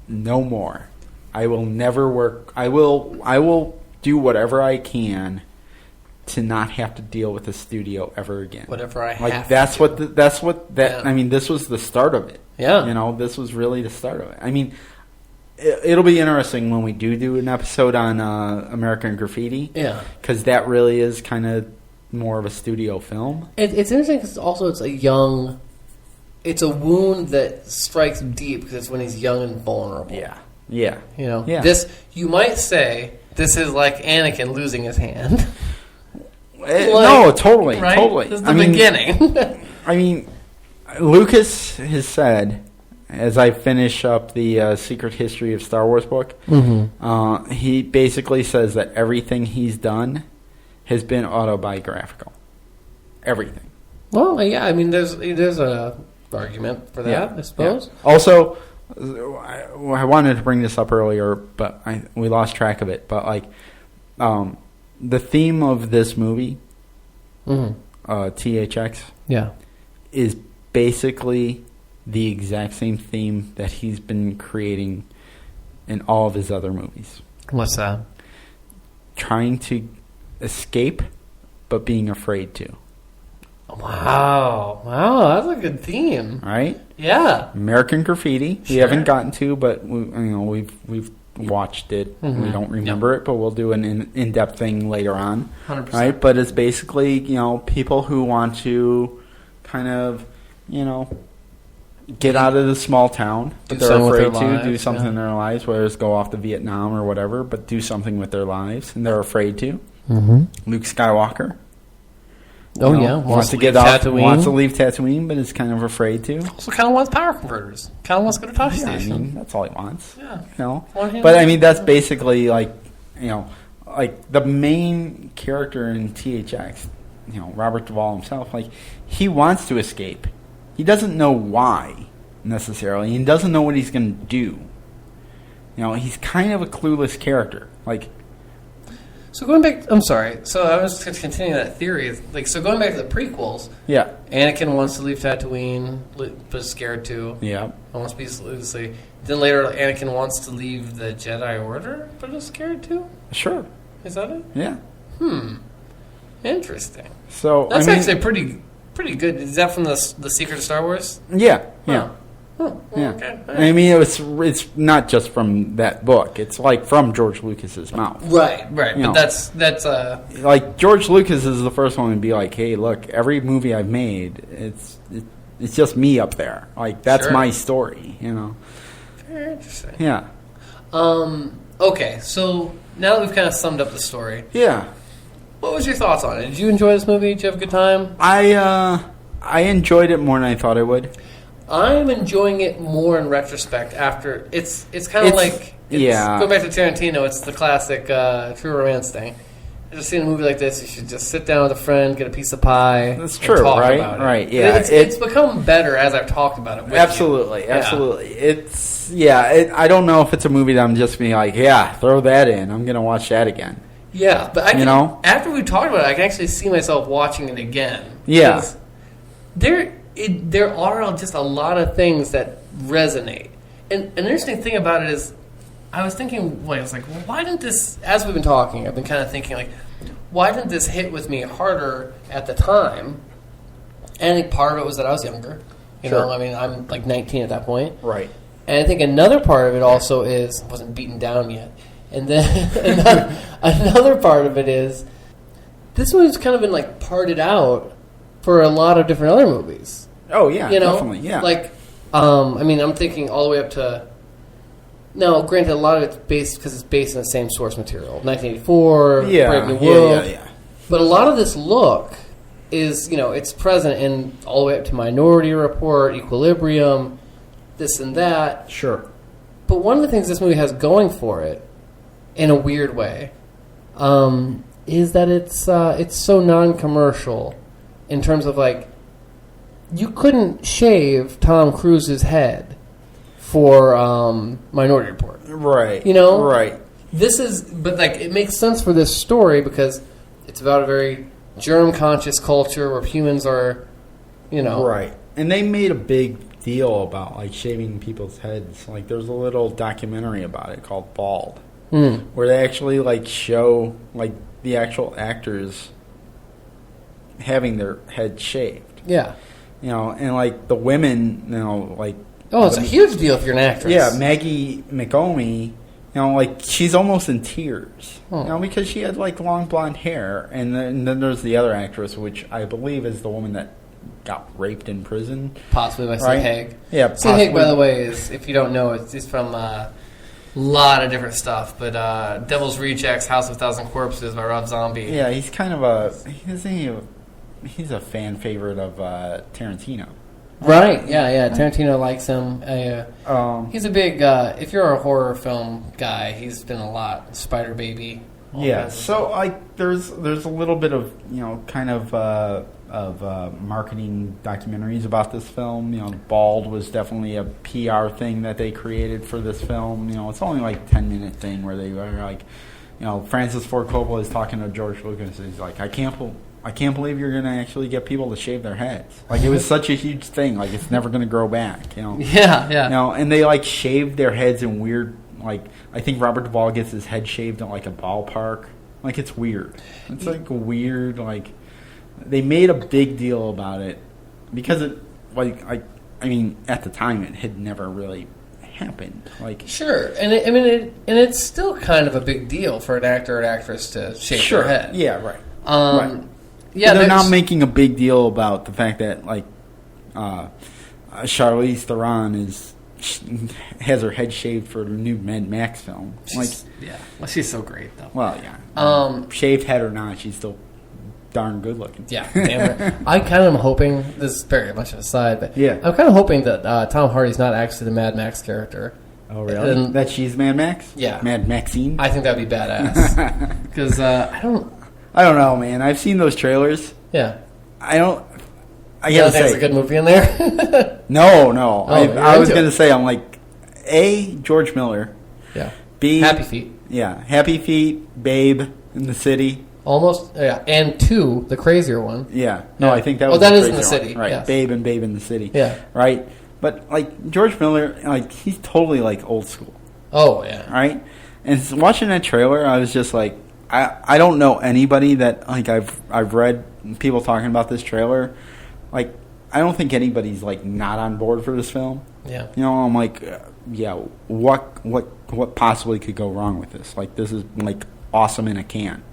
no more. I will never work. I will do whatever I can to not have to deal with the studio ever again. Whatever I have that's to do. I mean, this was the start of it. Yeah. This was really the start of it. I mean, it'll be interesting when we do an episode on American Graffiti. Yeah. Because that really is kind of more of a studio film. It's interesting because also it's it's a wound that strikes deep because it's when he's young and vulnerable. Yeah. Yeah. This, you might say, this is like Anakin losing his hand. No, totally, right? totally. This is the beginning. I mean, Lucas has said, as I finish up the Secret History of Star Wars book, he basically says that everything he's done has been autobiographical. Everything. Well, yeah, I mean, there's a argument for that, I suppose. Yeah. Also, I wanted to bring this up earlier, but we lost track of it. But like, the theme of this movie, THX, is basically the exact same theme that he's been creating in all of his other movies. What's that? Trying to escape, but being afraid to. Wow, that's a good theme, right? Yeah. American Graffiti. We haven't gotten to, but we've watched it. We don't remember it, but we'll do an in-depth thing later on. 100%. Right? But it's basically people who want to kind of get out of the small town, but they're afraid to do something in their lives, whether it's go off to Vietnam or whatever, but do something with their lives, and they're afraid to. Luke Skywalker. Wants to get off, wants to leave Tatooine, but is kind of afraid to. Also, kind of wants power converters. Kind of wants to go to Tosh Station. I mean, that's all he wants. Yeah. But I mean, that's basically like the main character in THX. Robert Duvall himself. Like, he wants to escape. He doesn't know why necessarily. He doesn't know what he's going to do. He's kind of a clueless character. Like. So going back, I'm sorry. So I was going to continue that theory. So going back to the prequels. Yeah. Anakin wants to leave Tatooine, but is scared to. Yeah. Wants to be sleep. Then later, Anakin wants to leave the Jedi Order, but is scared to. Sure. Is that it? Yeah. Interesting. So that's actually pretty good. Is that from the Secret of Star Wars? Yeah. Yeah. Oh, yeah. Okay. I mean, it's not just from that book. It's like from George Lucas's mouth. Right. But that's like George Lucas is the first one to be like, "Hey, look, every movie I've made, it's just me up there. Like that's my story." Very interesting. Yeah. Okay. So now that we've kind of summed up the story. Yeah. What was your thoughts on it? Did you enjoy this movie? Did you have a good time? I enjoyed it more than I thought I would. I'm enjoying it more in retrospect. After it's kind of like going back to Tarantino. It's the classic True Romance thing. Just seeing a movie like this, you should just sit down with a friend, get a piece of pie. That's true, talk right? About it. Right, yeah. It's become better as I've talked about it. With absolutely. It's I don't know if it's a movie that I'm just being like, throw that in. I'm gonna watch that again. Yeah, but after we talked about it, I can actually see myself watching it again. Yeah. There are just a lot of things that resonate. And an interesting thing about it is, I was thinking, why didn't this, as we've been talking, I've been kind of thinking, why didn't this hit with me harder at the time? And I think part of it was that I was younger. You know, I mean, I'm 19 at that point. Right. And I think another part of it also is, I wasn't beaten down yet. And then another part of it is, this one's kind of been parted out for a lot of different other movies. Oh yeah, definitely, yeah. I mean, I'm thinking all the way up to. Now, granted, a lot of it's based because it's based on the same source material, 1984, Brave New World. Yeah. But a lot of this look is, it's present in all the way up to Minority Report, Equilibrium, this and that. Sure. But one of the things this movie has going for it, in a weird way, is that it's so non-commercial in terms of you couldn't shave Tom Cruise's head for Minority Report. Right. Right. But it makes sense for this story because it's about a very germ-conscious culture where humans are, Right. And they made a big deal about, shaving people's heads. There's a little documentary about it called Bald, where they actually, show, the actual actors having their head shaved. Yeah. And the women, it's a huge deal if you're an actress. Yeah, Maggie McOmie, she's almost in tears. Because she had long blonde hair, and then there's the other actress, which I believe is the woman that got raped in prison, possibly by Sid Haig. Yeah, Sid Haig, by the way, is, if you don't know, it's from a lot of different stuff. But Devil's Rejects, House of Thousand Corpses by Rob Zombie. Yeah, he's kind of he's a fan favorite of Tarantino. Right, yeah. Tarantino likes him. He's a big, if you're a horror film guy, he's been a lot. Spider Baby. Yeah, so there's a little bit of, kind of marketing documentaries about this film. Bald was definitely a PR thing that they created for this film. It's only like a 10-minute thing where they were like, Francis Ford Coppola is talking to George Lucas, and he's like, I can't believe you're going to actually get people to shave their heads. Like, it was such a huge thing. Like, it's never going to grow back, Yeah. And they, like, shaved their heads in weird, like, I think Robert Duvall gets his head shaved at, like, a ballpark. Like, it's weird. It's, like, weird, like, they made a big deal about it because it, like, I mean, at the time, it had never really happened. Like, sure, and it's still kind of a big deal for an actor or actress to shave their head. Yeah, right. Right. Yeah, they're not making a big deal about the fact that, like, Charlize Theron has her head shaved for the new Mad Max film. She's so great though. Well, yeah. Shaved head or not, she's still darn good looking. Yeah, damn right. I kind of am hoping, this is very much an aside, but yeah, I'm kind of hoping that Tom Hardy's not actually the Mad Max character. Oh, really? That she's Mad Max? Yeah. Mad Maxine? I think that'd be badass. Because I don't know, man. I've seen those trailers. Yeah. I gotta say, there's a good movie in there. No. I was gonna say, I'm like, A, George Miller. Yeah. B, Happy Feet. Yeah, Happy Feet, Babe in the City. Almost, yeah. And 2, the crazier one. Yeah. No, I think that was that is in the City. One. Right. Yes. Babe and Babe in the City. Yeah. Right. But, like, George Miller, like, he's totally, like, old school. Oh, yeah. Right? And watching that trailer, I was just like, I don't know anybody that, like, I've read people talking about this trailer. Like, I don't think anybody's, like, not on board for this film. Yeah. I'm like, what possibly could go wrong with this? Like, this is, like, awesome in a can.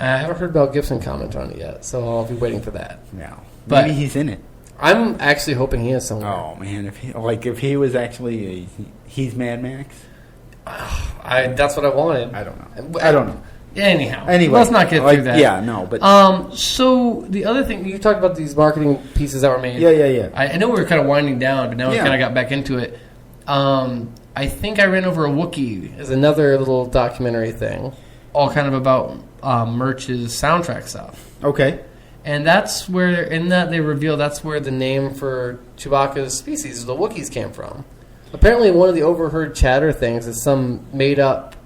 I haven't heard Mel Gibson comment on it yet, so I'll be waiting for that. Yeah. But maybe he's in it. I'm actually hoping he is somewhere. Oh, man. If he was actually he's Mad Max. That's what I wanted. I don't know. Anyhow, anyway, let's not get through that. Yeah, no, but so the other thing you talked about, these marketing pieces that were made. Yeah. I know we were kind of winding down, but now we kind of got back into it. I think I ran over a Wookiee as another little documentary thing, all kind of about Murch's soundtrack stuff. Okay, and that's where in that they reveal that's where the name for Chewbacca's species, the Wookiees, came from. Apparently, one of the overheard chatter things is some made up,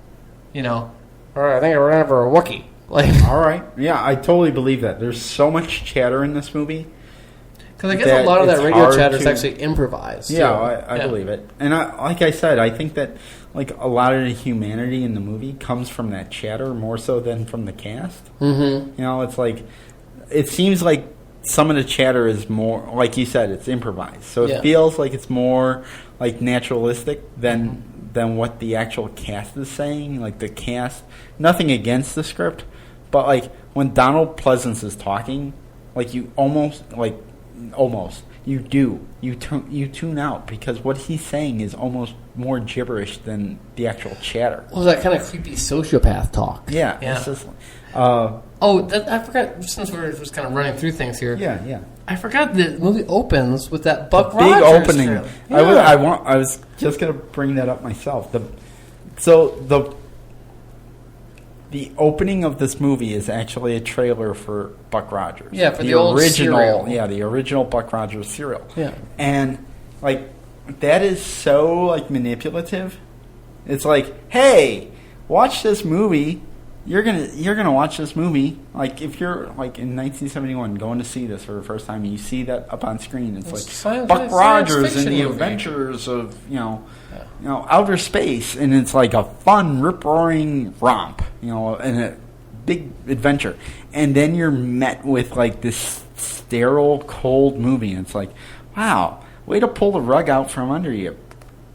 all right, I think I ran over a Wookiee. All right. Yeah, I totally believe that. There's so much chatter in this movie. Because I guess a lot of that radio chatter is actually improvised. Yeah, I believe it. And like I said, I think that like a lot of the humanity in the movie comes from that chatter more so than from the cast. Mm-hmm. It's like, it seems like some of the chatter is more, like you said, it's improvised. So it feels like it's more like naturalistic than what the actual cast is saying. Like the cast, nothing against the script, but like when Donald Pleasance is talking, like you you tune out because what he's saying is almost more gibberish than the actual chatter. Well, that kind of creepy sociopath talk. Yeah. It's just, I forgot, since we're just kind of running through things here. Yeah. I forgot the movie opens with that Buck big Rogers opening. Yeah. I was just going to bring that up myself. The opening of this movie is actually a trailer for Buck Rogers. Yeah, for the old cereal. Yeah, the original Buck Rogers cereal. Yeah. And, like, that is so, like, manipulative. It's like, hey, watch this movie. You're gonna watch this movie. Like, if you're, like, in 1971 going to see this for the first time and you see that up on screen, it's like Buck Rogers and the adventures of, outer space, and it's like a fun, rip-roaring romp, and a big adventure. And then you're met with, like, this sterile, cold movie, and it's like, wow, way to pull the rug out from under you,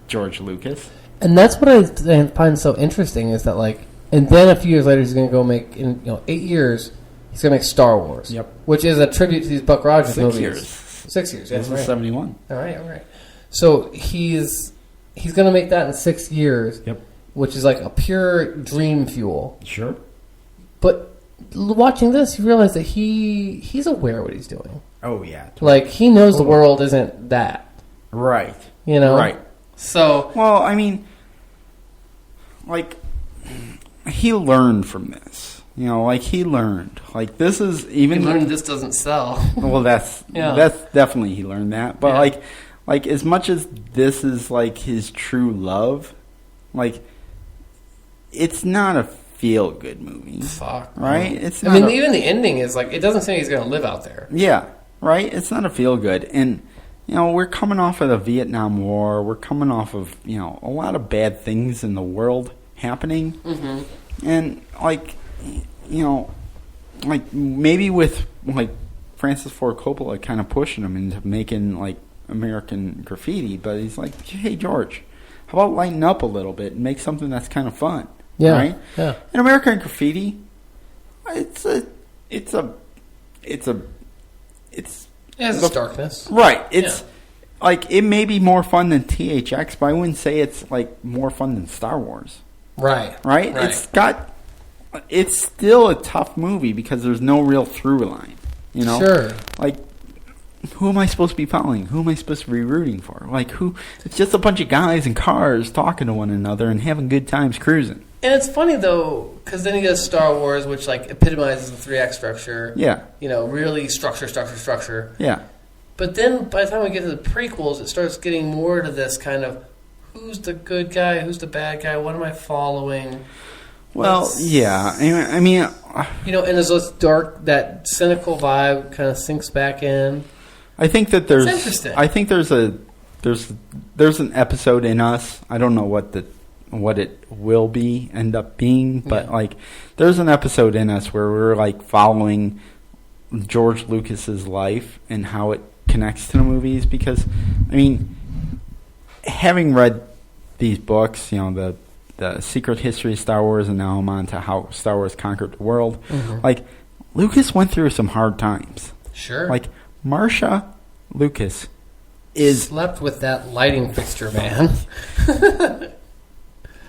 George Lucas. And that's what I find so interesting is that, like, and then a few years later he's going to go make, in 8 years, he's going to make Star Wars. Yep. Which is a tribute to these Buck Rogers movies. 6 years. This is 71. All right. So he's going to make that in 6 years. Yep. Which is like a pure dream fuel. Sure. But watching this, you realize that he's aware of what he's doing. Oh, yeah. Like, he knows the world isn't that. Right. You know? Right. So... Well, I mean, like, he learned from this. You know, like, he learned. Like, this is even... He learned this doesn't sell. Well, that's definitely he learned that. But, like, as much as this is, like, his true love, like, it's not a feel-good movie. Fuck. Right? It's not even the ending is, like, it doesn't say he's going to live out there. Yeah. Right? It's not a feel-good. And, you know, we're coming off of the Vietnam War. We're coming off of, you know, a lot of bad things in the world happening. Mm-hmm. And, like... You know, like, maybe with, like, Francis Ford Coppola kind of pushing him into making, like, American Graffiti, but he's like, hey, George, how about lighten up a little bit and make something that's kind of fun, right? Yeah. And American Graffiti, it has its darkness. Right. It's, like, it may be more fun than THX, but I wouldn't say it's, like, more fun than Star Wars. Right. It's still a tough movie because there's no real through line, you know? Sure. Like, who am I supposed to be following? Who am I supposed to be rooting for? Like, who? It's just a bunch of guys in cars talking to one another and having good times cruising. And it's funny, though, because then he does Star Wars, which, like, epitomizes the 3-act structure. Yeah. You know, really structure. Yeah. But then, by the time we get to the prequels, it starts getting more to this kind of, who's the good guy, who's the bad guy, what am I following? Well, yeah. I mean... you know, and there's this dark, that cynical vibe kind of sinks back in. I think that there's... It's interesting. I think there's an episode in us. I don't know what it will end up being, but, like, there's an episode in us where we're, like, following George Lucas's life and how it connects to the movies, because, I mean, having read these books, you know, the Secret History of Star Wars, and now I'm on to how Star Wars conquered the world. Mm-hmm. Like, Lucas went through some hard times. Sure. Like, Marsha Lucas slept with that lighting fixture, man.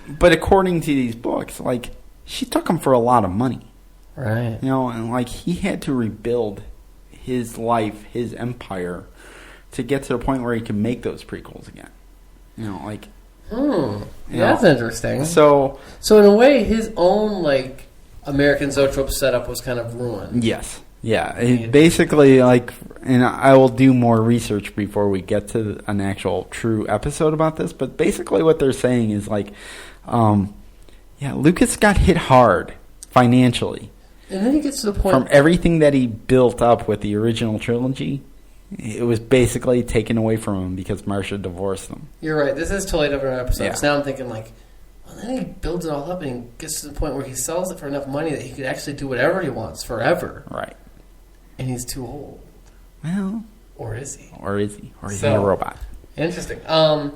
But according to these books, like, she took him for a lot of money. Right. You know, and, like, he had to rebuild his life, his empire, to get to the point where he could make those prequels again. You know, like... That's interesting. So in a way, his own, like, American Zoetrope setup was kind of ruined. Yes. Yeah. Basically, like, and I will do more research before we get to an actual true episode about this, but basically what they're saying is, like, Lucas got hit hard financially. And then he gets to the point... From everything that he built up with the original trilogy... It was basically taken away from him because Marsha divorced him. You're right. This is totally different episode. Yeah. So now I'm thinking, like, well, then he builds it all up and he gets to the point where he sells it for enough money that he could actually do whatever he wants forever. Right. And he's too old. Well. Or is he? Or is he a robot? Interesting. So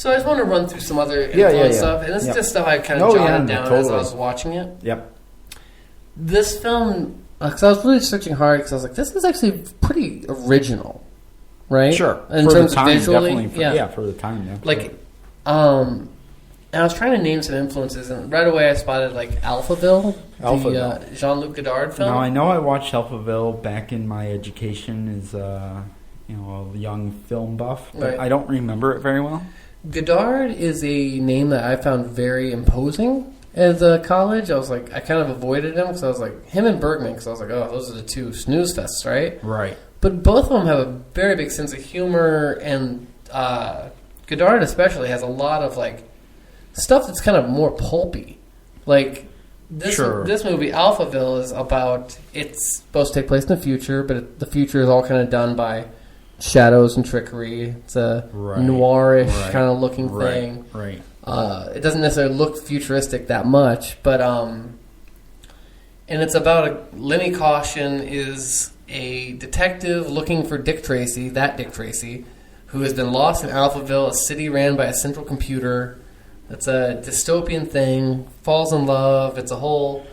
I just want to run through some other influence stuff. And this is just stuff I kind of jotted down as I was watching it. Yep. This film... Because I was really searching hard because I was like, this is actually pretty original, right? Sure. In terms of visually. For the time, yeah. Like, and I was trying to name some influences, and right away I spotted, like, Alphaville. The Jean-Luc Godard film. Now, I know I watched Alphaville back in my education as a young film buff, but I don't remember it very well. Godard is a name that I found very imposing. As a college, I was like, I kind of avoided him because I was like, him and Bergman, because I was like, oh, those are the two snooze fests, right? Right. But both of them have a very big sense of humor, and Godard especially has a lot of, like, stuff that's kind of more pulpy. Like, this movie, Alphaville, is about, it's supposed to take place in the future, but the future is all kind of done by shadows and trickery. It's a noirish kind of looking thing. Right. It doesn't necessarily look futuristic that much, but and it's about Lenny Caution is a detective looking for Dick Tracy, who has been lost in Alphaville, a city ran by a central computer. It's a dystopian thing, falls in love. It's a whole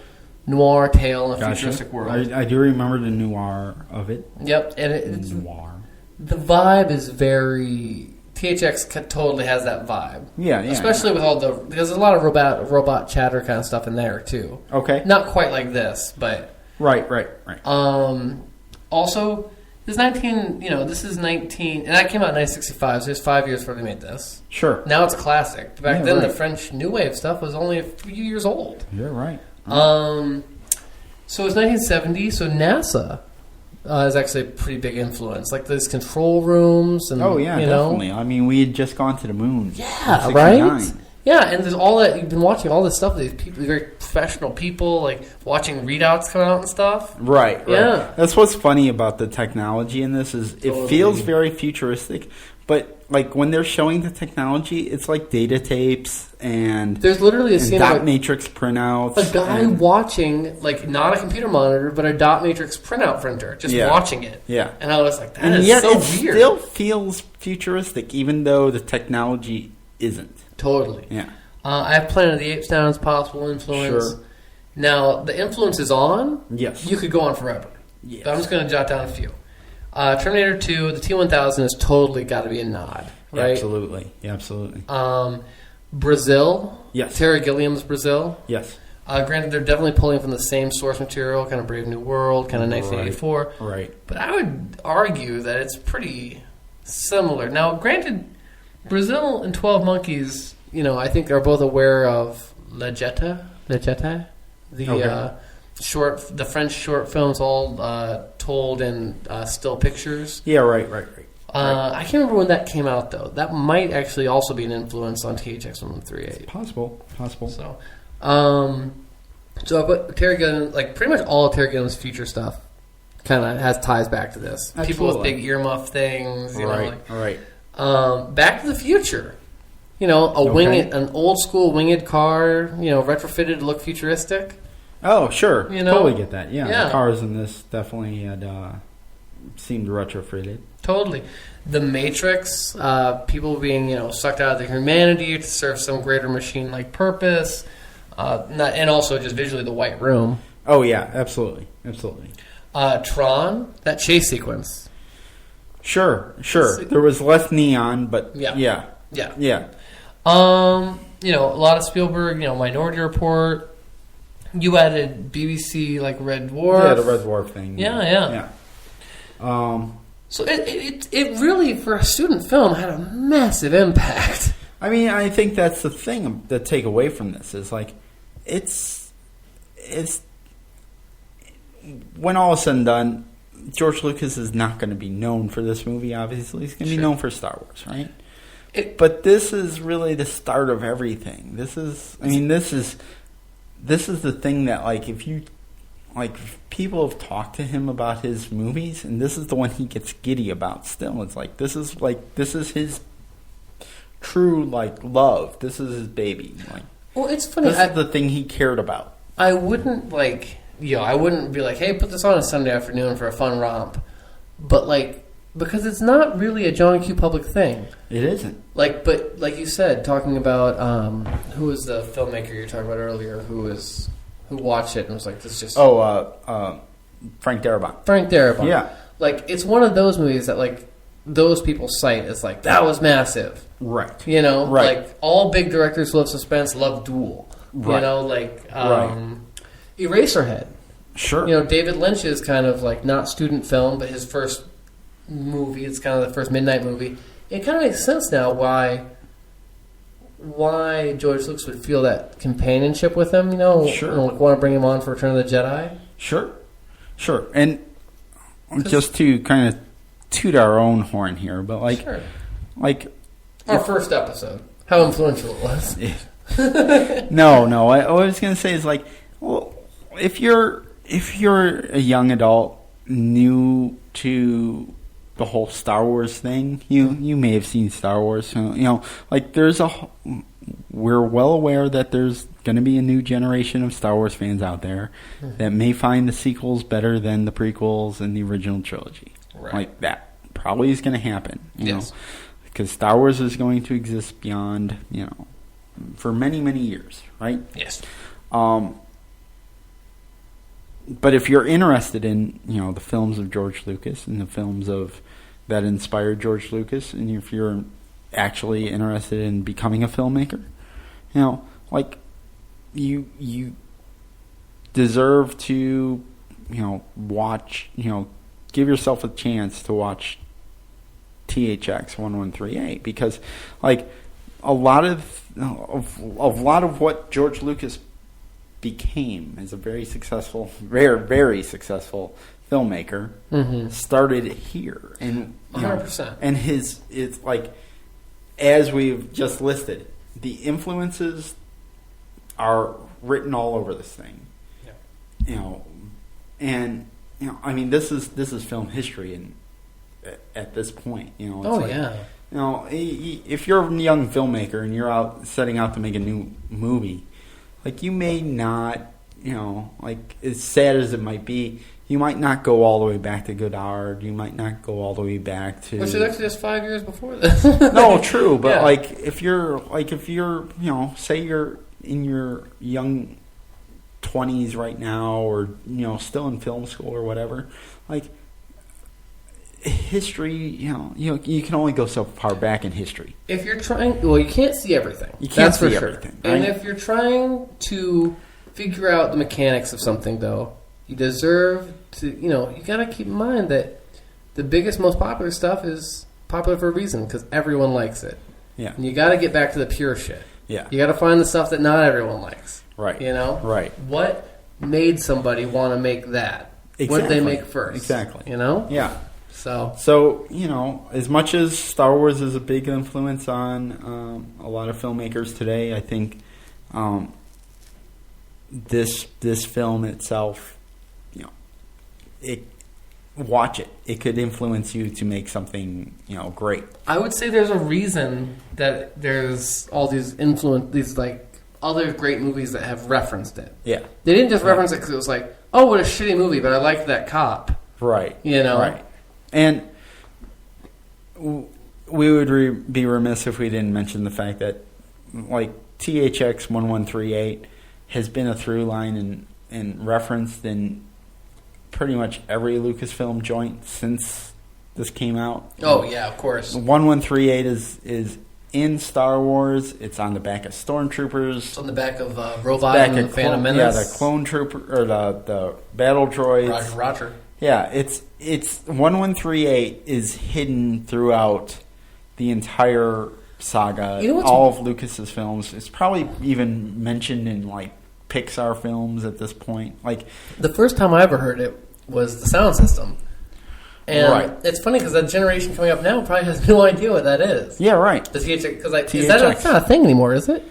noir tale in a futuristic world. I do remember the noir of it. Yep, and it's noir. The vibe is very THX totally has that vibe. Yeah. Especially with because there's a lot of robot chatter kind of stuff in there too. Okay. Not quite like this, but right. Also, this is 19, and that came out in 1965, so it's 5 years before they made this. Sure. Now it's a classic. Back then, the French New Wave stuff was only a few years old. You're right. So it's 1970, so NASA is actually a pretty big influence. Like these control rooms and definitely. I mean, we had just gone to the moon. Yeah, right? Yeah, and there's all that, you've been watching all this stuff, these people, very professional people, like watching readouts come out and stuff. Right. Yeah. That's what's funny about the technology in this is it feels very futuristic, but like when they're showing the technology, it's like data tapes and there's literally a scene dot matrix printouts. A guy watching, like not a computer monitor, but a dot matrix printout printer, just watching it. Yeah. And I was like, that is so weird. It still feels futuristic, even though the technology isn't. Totally. Yeah. I have Planet of the Apes down as possible influence. Sure. Now, the influence is on. Yes. You could go on forever. Yes. But I'm just going to jot down a few. Terminator 2, the T-1000 has totally got to be a nod. Right? Absolutely. Yeah, absolutely. Brazil. Yes. Terry Gilliam's Brazil. Yes. Granted, they're definitely pulling from the same source material, kind of Brave New World, kind of 1984. Right. But I would argue that it's pretty similar. Now, granted, Brazil and 12 Monkeys, I think are both aware of La Jetée, the French short films all told in still pictures. Yeah, right. I can't remember when that came out, though. That might actually also be an influence on THX 138. Possible. So I put Terry Gilliam, like pretty much all of Terry Gilliam's future stuff kind of has ties back to this. Absolutely. People with big earmuff things, Right. Back to the Future. An old school winged car, retrofitted to look futuristic. Oh, sure. Totally get that. Yeah. The cars in this definitely had seemed retrofitted. Totally. The Matrix, people being, sucked out of their humanity to serve some greater machine-like purpose. And also just visually the White Room. Oh, yeah. Absolutely. Tron, that chase sequence. Sure. There was less neon, but yeah. A lot of Spielberg, Minority Report. You added BBC, like Red Dwarf. Yeah, the Red Dwarf thing. Yeah. So it really, for a student film, had a massive impact. I mean, I think that's the thing to take away from this is like, it's when all is said and done, George Lucas is not going to be known for this movie. Obviously, he's going to be known for Star Wars, right? But this is really the start of everything. This is the thing that if people have talked to him about his movies, and this is the one he gets giddy about. Still, it's like this is his true love. This is his baby. Well, it's funny. This is the thing he cared about. I wouldn't I wouldn't be like, hey, put this on a Sunday afternoon for a fun romp. But because it's not really a John Q. Public thing. It isn't. But like you said, talking about who was the filmmaker you were talking about earlier, who watched it and was like, this just Frank Darabont. Frank Darabont. Yeah. It's one of those movies that those people cite as that was massive. Right. Right. All big directors love suspense, love duel. Right. Eraserhead. Sure. David Lynch's kind of not student film, but his first movie. It's kind of the first midnight movie. It kind of makes sense now why George Lucas would feel that companionship with him. Sure. Want to bring him on for Return of the Jedi. Sure. And just to kind of toot our own horn here, but our first episode, how influential it was. No. What I was going to say is if you're a young adult new to the whole Star Wars thing, you may have seen Star Wars. So, we're well aware that there's going to be a new generation of Star Wars fans out there that may find the sequels better than the prequels and the original trilogy. Right. That probably is going to happen. You know, because Star Wars is going to exist beyond, for many, many years, right? Yes. But if you're interested in, the films of George Lucas and the films that inspired George Lucas, and if you're actually interested in becoming a filmmaker, like you deserve to, watch, give yourself a chance to watch THX 1138, because like a lot of what George Lucas became as a very successful, very successful filmmaker started here, and 100%. And it's like, as we've just listed, the influences are written all over this thing. Yeah. I mean, this is film history, and at this point, if you're a young filmmaker and you're setting out to make a new movie, like, you may not, like, as sad as it might be, you might not go all the way back to Godard. You might not go all the way back to... Which is actually just 5 years before this. No, true. But, if you're, say you're in your young 20s right now, or, still in film school or whatever, like, history, you can only go so far back in history. If you're trying... Well, you can't see everything. You can't see everything. Right? And if you're trying to figure out the mechanics of something, though, you deserve to, you got to keep in mind that the biggest, most popular stuff is popular for a reason, because everyone likes it. Yeah. And you got to get back to the pure shit. Yeah. You got to find the stuff that not everyone likes. Right. Right. What made somebody want to make that? Exactly. What did they make first? Exactly. Yeah. So, as much as Star Wars is a big influence on a lot of filmmakers today, I think this film itself, watch it. It could influence you to make something, great. I would say there's a reason that there's all these other great movies that have referenced it. Yeah. They didn't just reference it because it was like, oh, what a shitty movie, but I liked that cop. Right. Right. And we would be remiss if we didn't mention the fact that, like, THX 1138 has been a through line and referenced in pretty much every Lucasfilm joint since this came out. Oh, yeah, of course. 1138 is in Star Wars. It's on the back of Stormtroopers. It's on the back of Robot and the Phantom Menace. Yeah, the clone trooper, or the battle droids. Roger. Yeah, it's 1138 is hidden throughout the entire saga. All of Lucas's films. It's probably even mentioned in, like, Pixar films at this point. Like, the first time I ever heard it was the sound system. And it's funny because that generation coming up now probably has no idea what that is. Yeah, right. The THX, because that's not a thing anymore, is it?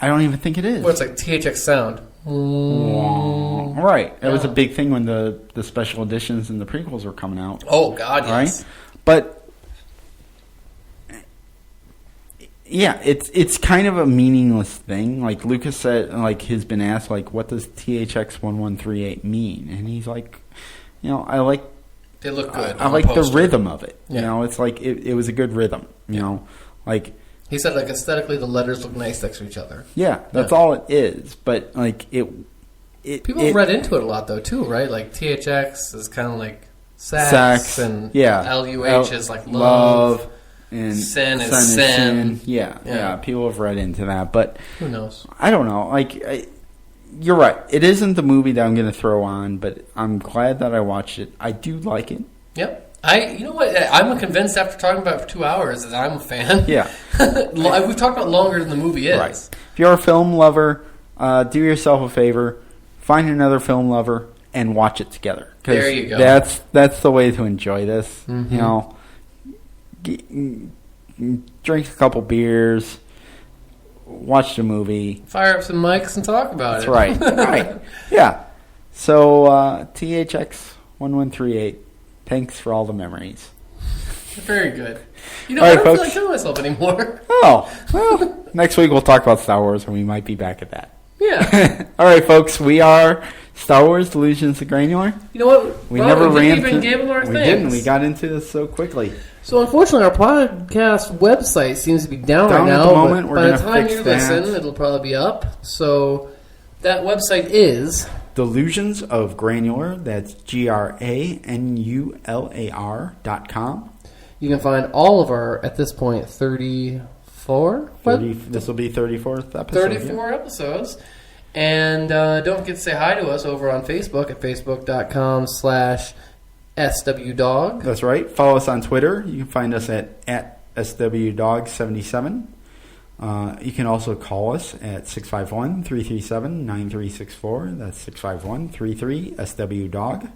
I don't even think it is. Well, it's like THX sound. Right. That was a big thing when the special editions and the prequels were coming out. Oh, God, yes. Right? But, yeah, it's kind of a meaningless thing. Like, Lucas said, like, he's been asked, like, what does THX 1138 mean? And he's like, I like... They look good. I like the rhythm of it. Yeah. It's like, it was a good rhythm, like... He said, like, aesthetically, the letters look nice next to each other. Yeah, that's all it is. But, like, people read into it a lot, though, too, right? Like, THX is kind of like sex and LUH is like love. And sin is sin. Yeah, people have read into that. But who knows? I don't know. Like, you're right. It isn't the movie that I'm going to throw on, but I'm glad that I watched it. I do like it. Yep. You know what? I'm convinced after talking about it for 2 hours that I'm a fan. Yeah. We've talked about longer than the movie is. Right. If you're a film lover, do yourself a favor, find another film lover, and watch it together. There you go. That's the way to enjoy this. Mm-hmm. Drink a couple beers, watch the movie. Fire up some mics and talk about it. That's right. Right. Yeah. So, THX 1138. Thanks for all the memories. Very good. I don't feel like killing myself anymore. Oh, well, next week we'll talk about Star Wars, and we might be back at that. Yeah. All right, folks, we are Star Wars Delusions of Granular. You know what? We never ran even gave them our things. We didn't. We got into this so quickly. So, unfortunately, our podcast website seems to be down right now. At the moment. We're by the time you listen, it'll probably be up. So, that website is... Delusions of Granular. That's GRANULAR.com. You can find all of our, at this point, 30 This will be 34th episode. 34 episodes. And don't forget to say hi to us over on Facebook at facebook.com/SWDog. That's right. Follow us on Twitter. You can find us at SWDog77. You can also call us at 651-337-9364. That's 651-33-SWDog.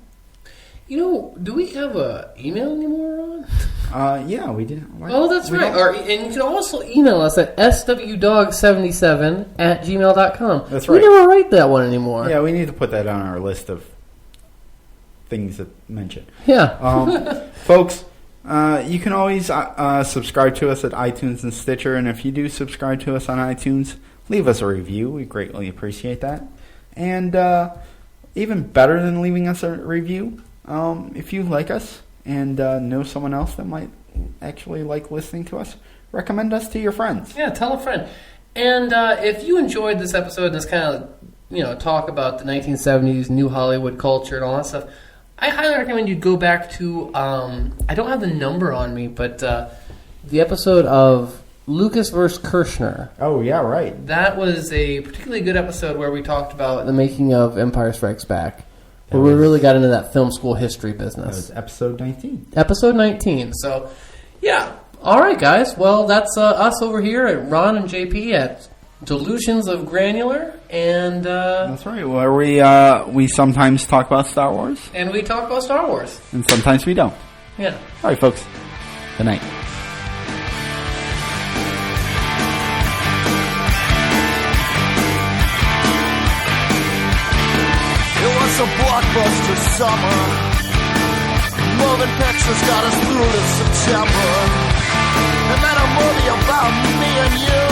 Do we have an email anymore, Ron? Yeah, we did. Oh, that's right. And you can also email us at swdog77@gmail.com. That's right. We never write that one anymore. Yeah, we need to put that on our list of things to mention. Yeah. Folks, you can always subscribe to us at iTunes and Stitcher, and if you do subscribe to us on iTunes, leave us a review. We greatly appreciate that. And even better than leaving us a review, if you like us and know someone else that might actually like listening to us, recommend us to your friends. Yeah, tell a friend. And if you enjoyed this episode and this kind of, talk about the 1970s, New Hollywood culture and all that stuff, I highly recommend you go back to, I don't have the number on me, but the episode of Lucas vs. Kirshner. Oh, yeah, right. That was a particularly good episode where we talked about the making of Empire Strikes Back. Where we really got into that film school history business. That was episode 19. Episode 19. So, yeah. All right, guys. Well, that's us over here at Ron and JP at Delusions of Granular. And that's right. Where we sometimes talk about Star Wars. And we talk about Star Wars. And sometimes we don't. Yeah. All right, folks. Good night. It's a blockbuster summer. Moving pictures got us through to September. They made a movie about me and you,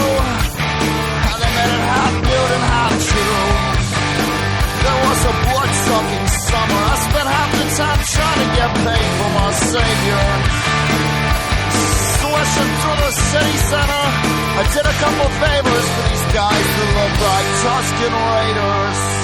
and they made it half nude and half true. There was a blood-sucking summer. I spent half the time trying to get paid for my savior. Swishing through the city center, I did a couple favors for these guys that look like Tusken Raiders.